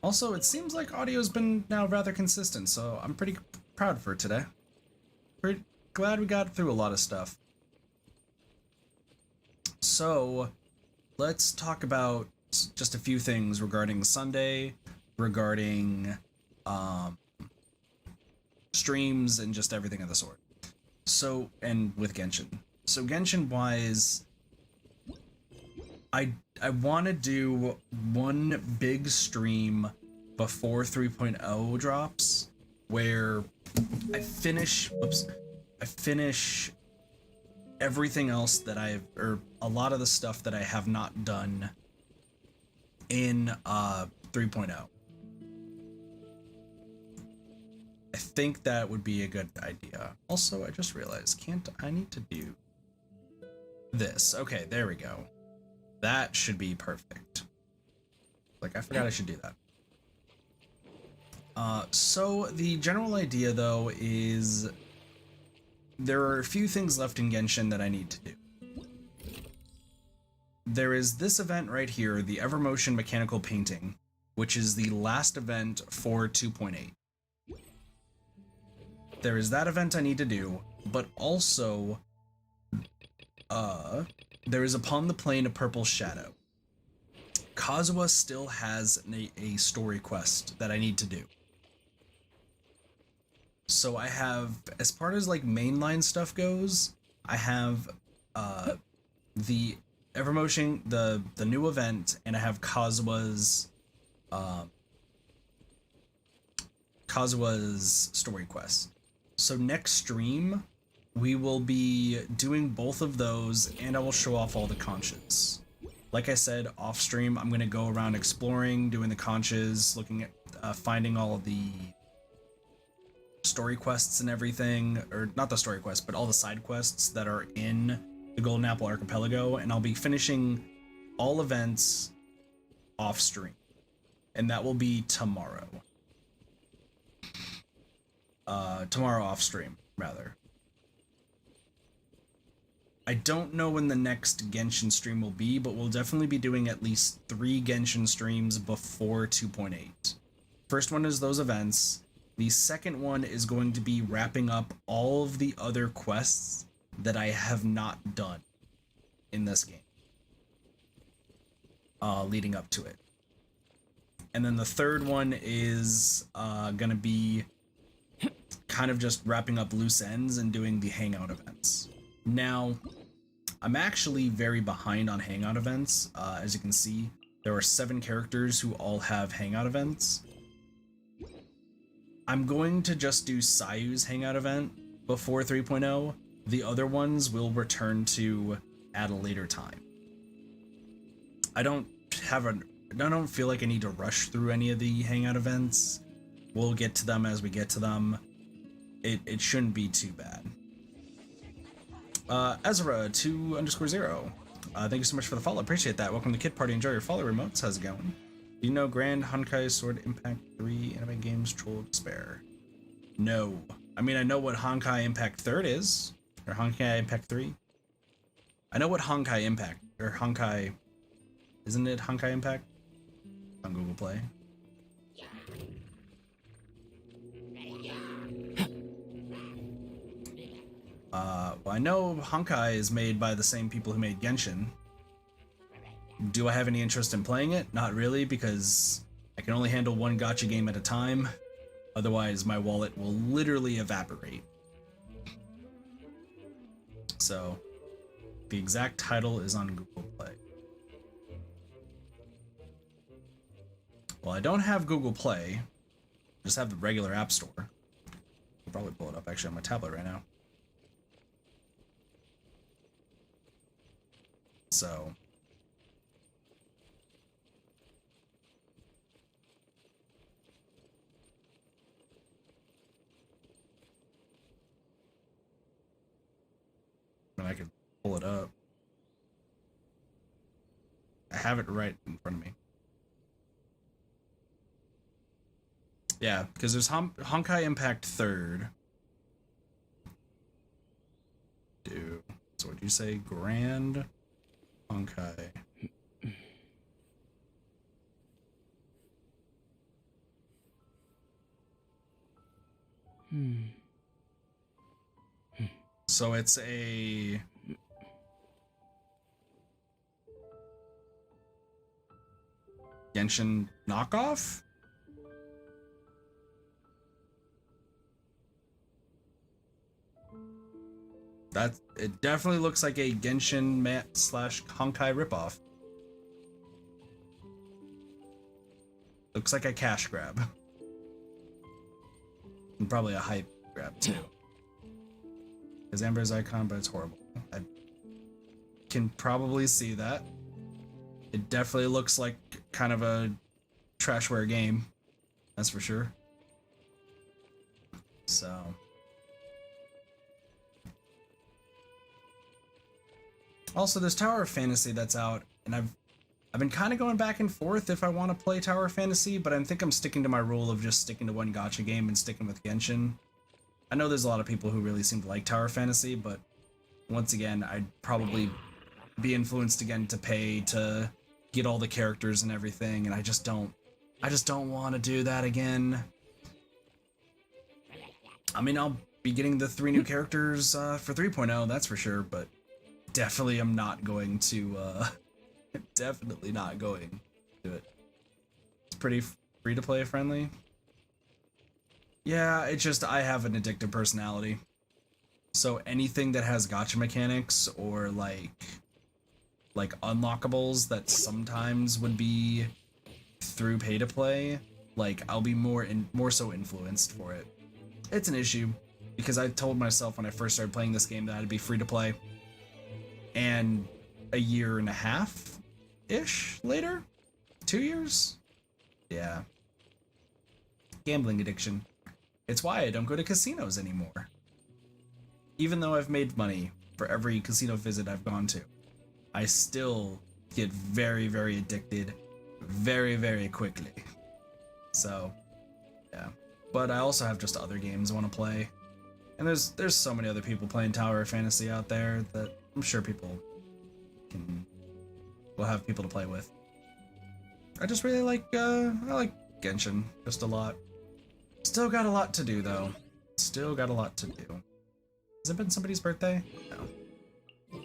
Also, it seems like audio's been now rather consistent, so I'm pretty proud for it today. Pretty glad we got through a lot of stuff. So, let's talk about just a few things regarding Sunday, regarding streams, and just everything of the sort. So, and with Genshin. So Genshin wise, I want to do one big stream before 3.0 drops where I finish everything else that or a lot of the stuff that I have not done in 3.0. I think that would be a good idea. Also, I just realized, I need to do this. Okay, there we go. That should be perfect. Like, I forgot I should do that. So the general idea, though, is there are a few things left in Genshin that I need to do. There is this event right here, the Evermotion Mechanical Painting, which is the last event for 2.8. There is that event I need to do, but also, there is Upon the Plane of Purple Shadow. Kazuha still has a story quest that I need to do. So I have, as far as like mainline stuff goes, I have the Evermotion, the new event, and I have Kazuha's story quest. So next stream, we will be doing both of those, and I will show off all the conches. Like I said, off stream, I'm gonna go around exploring, doing the conches, looking at, finding all of the story quests and everything, or not the story quests, but all the side quests that are in the Golden Apple Archipelago, and I'll be finishing all events off stream, and that will be tomorrow. Tomorrow off stream, rather. I don't know when the next Genshin stream will be, but we'll definitely be doing at least 3 Genshin streams before 2.8. First one is those events. The second one is going to be wrapping up all of the other quests that I have not done in this game, leading up to it. And then the third one is gonna be kind of just wrapping up loose ends and doing the hangout events. Now, I'm actually very behind on hangout events. As you can see, there are 7 characters who all have hangout events. I'm going to just do Sayu's hangout event before 3.0. The other ones will return to at a later time. I don't feel like I need to rush through any of the hangout events. We'll get to them as we get to them. It shouldn't be too bad. Ezra 2_0. Thank you so much for the follow. Appreciate that. Welcome to Kid Party. Enjoy your follow remotes. How's it going? Do you know Grand Honkai Sword Impact 3 anime games Troll Despair? No. I mean, I know what Honkai Impact 3rd is, or Honkai Impact 3. I know what Honkai Impact, or Honkai, isn't it Honkai Impact? On Google Play. Well, I know Honkai is made by the same people who made Genshin. Do I have any interest in playing it? Not really, because I can only handle one gacha game at a time. Otherwise, my wallet will literally evaporate. So, the exact title is on Google Play. Well, I don't have Google Play. I just have the regular App Store. I'll probably pull it up actually on my tablet right now. So, I could pull it up. I have it right in front of me. Yeah, because there's Honkai Impact 3rd. So what do you say? Grand Honkai. So it's a Genshin knockoff? It definitely looks like a Genshin /Honkai ripoff. Looks like a cash grab. And probably a hype grab too. Because Amber's icon, but it's horrible. I can probably see that. It definitely looks like kind of a trashware game. That's for sure. So. Also, there's Tower of Fantasy that's out, and I've been kind of going back and forth if I want to play Tower of Fantasy, but I think I'm sticking to my rule of just sticking to one gacha game and sticking with Genshin. I know there's a lot of people who really seem to like Tower of Fantasy, but once again, I'd probably be influenced again to pay to get all the characters and everything, and I just don't want to do that again. I mean, I'll be getting the 3 new characters for 3.0, that's for sure, but definitely I'm not going to, definitely not going to do it. It's pretty free-to-play friendly. Yeah, it's just, I have an addictive personality. So anything that has gacha mechanics or like unlockables that sometimes would be through pay-to-play, like I'll be more so influenced for it. It's an issue because I told myself when I first started playing this game that I'd be free-to-play. And a year and a half-ish later? 2 years? Yeah. Gambling addiction. It's why I don't go to casinos anymore. Even though I've made money for every casino visit I've gone to, I still get very, very addicted very, very quickly. So, yeah. But I also have just other games I want to play. And there's so many other people playing Tower Fantasy out there that I'm sure people will have people to play with. I just really like I like Genshin just a lot. Still got a lot to do though. Still got a lot to do. Has it been somebody's birthday? No.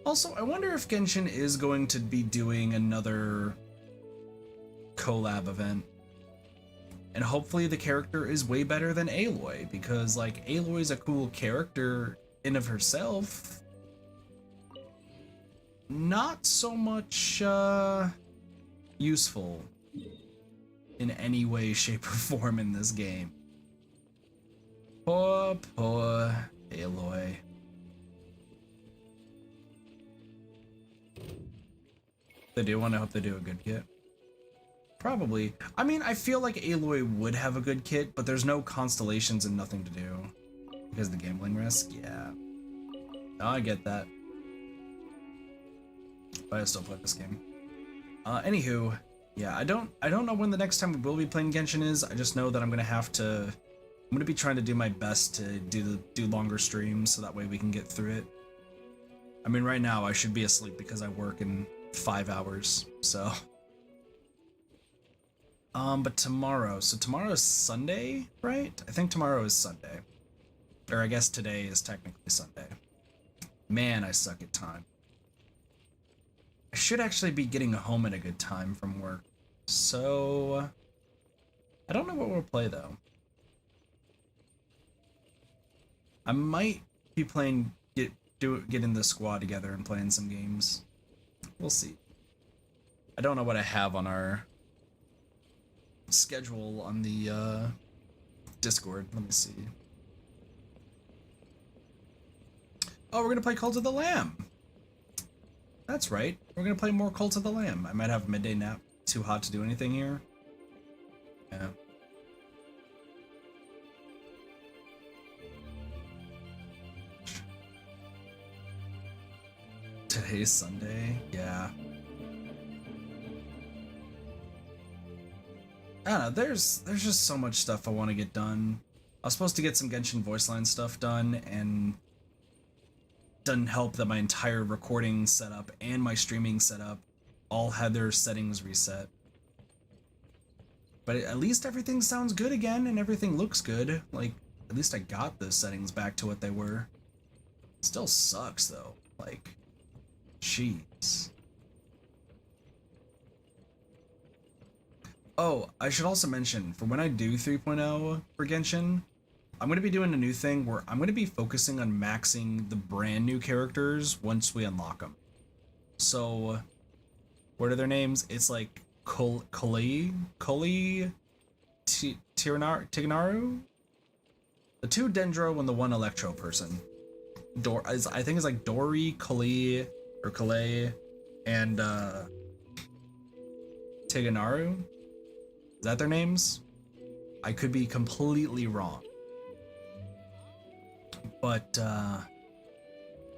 Also, I wonder if Genshin is going to be doing another collab event. And hopefully the character is way better than Aloy, because like Aloy's a cool character in of herself. Not so much useful in any way, shape, or form in this game. Poor Aloy. They do want to hope they do a good kit. Probably. I mean, I feel like Aloy would have a good kit, but there's no constellations and nothing to do. Because of the gambling risk? Yeah. No, I get that. But I still play this game. Anywho, yeah, I don't know when the next time we will be playing Genshin is. I just know that I'm gonna be trying to do my best to do longer streams so that way we can get through it. I mean, right now I should be asleep because I work in 5 hours, so. But tomorrow is Sunday, right? I think tomorrow is Sunday. Or I guess today is technically Sunday. Man, I suck at time. I should actually be getting home at a good time from work. So, I don't know what we'll play though. I might be playing, get in the squad together and playing some games. We'll see. I don't know what I have on our schedule on the Discord. Let me see. Oh, we're gonna play Cult of the Lamb. That's right. We're gonna play more Cult of the Lamb. I might have a midday nap. Too hot to do anything here. Yeah. Today's Sunday. Yeah. I don't know, there's just so much stuff I want to get done. I was supposed to get some Genshin voice line stuff done, and doesn't help that my entire recording setup and my streaming setup all had their settings reset. But at least everything sounds good again and everything looks good. Like, at least I got those settings back to what they were. Still sucks though. Like, jeez. Oh, I should also mention, for when I do 3.0 for Genshin, I'm going to be doing a new thing where I'm going to be focusing on maxing the brand new characters once we unlock them. So, what are their names? It's like Tiganaru? The 2 Dendro and the 1 Electro person. I think it's like Dori, Kali, or Kalei, and Tiganaru? Is that their names? I could be completely wrong. But I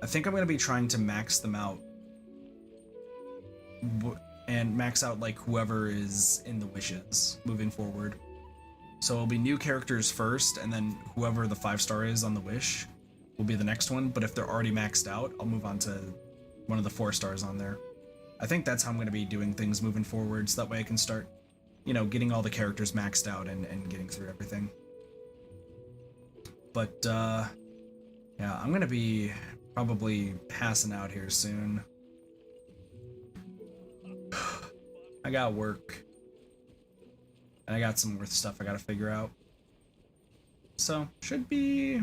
think I'm going to be trying to max them out. And max out like whoever is in the wishes moving forward. So it'll be new characters first, and then whoever the 5-star is on the wish will be the next one. But if they're already maxed out, I'll move on to one of the 4 stars on there. I think that's how I'm going to be doing things moving forward, so that way I can start, you know, getting all the characters maxed out and getting through everything. But yeah, I'm going to be probably passing out here soon. I got work. And I got some more stuff I gotta figure out. So, should be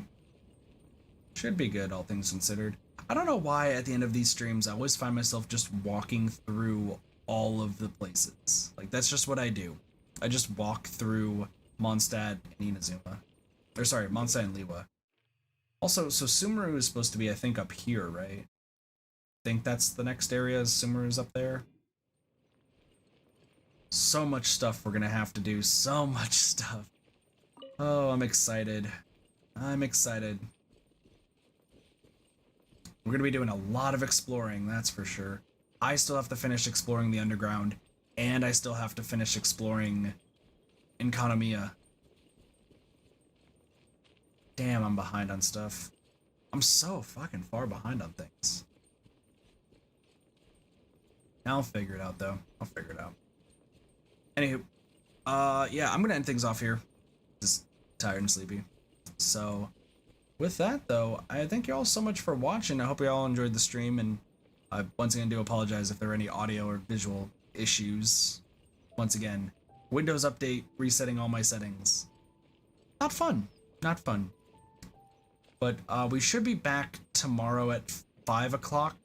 good, all things considered. I don't know why at the end of these streams I always find myself just walking through all of the places. Like, that's just what I do. I just walk through Mondstadt and Inazuma. Or sorry, Mondstadt and Liwa. Also, so Sumeru is supposed to be, I think, up here, right? I think that's the next area, is Sumeru's up there. So much stuff we're gonna have to do. So much stuff. Oh, I'm excited. I'm excited. We're gonna be doing a lot of exploring, that's for sure. I still have to finish exploring the underground, and I still have to finish exploring Enkanomiya. Damn, I'm behind on stuff. I'm so fucking far behind on things. I'll figure it out, though. I'll figure it out. Anywho, yeah, I'm gonna end things off here. Just tired and sleepy. So, with that, though, I thank you all so much for watching. I hope you all enjoyed the stream, and I once again do apologize if there are any audio or visual issues. Once again, Windows Update, resetting all my settings. Not fun. Not fun. But we should be back tomorrow at 5 o'clock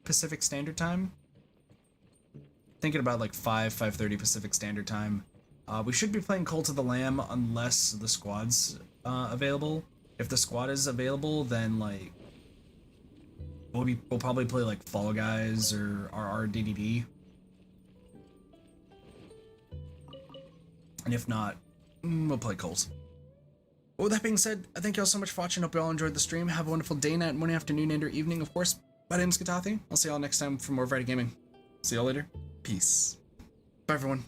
Pacific Standard Time. Thinking about like 5:30 Pacific Standard Time. We should be playing Cult of the Lamb unless the squad's available. If the squad is available, then like we'll probably play like Fall Guys or RRDDD. And if not, we'll play Cult. Well, with that being said, I thank you all so much for watching. Hope you all enjoyed the stream. Have a wonderful day, night, morning, afternoon, and or evening. Of course, my name is Katathi. I'll see you all next time for more Variety Gaming. See y'all later. Peace. Bye, everyone.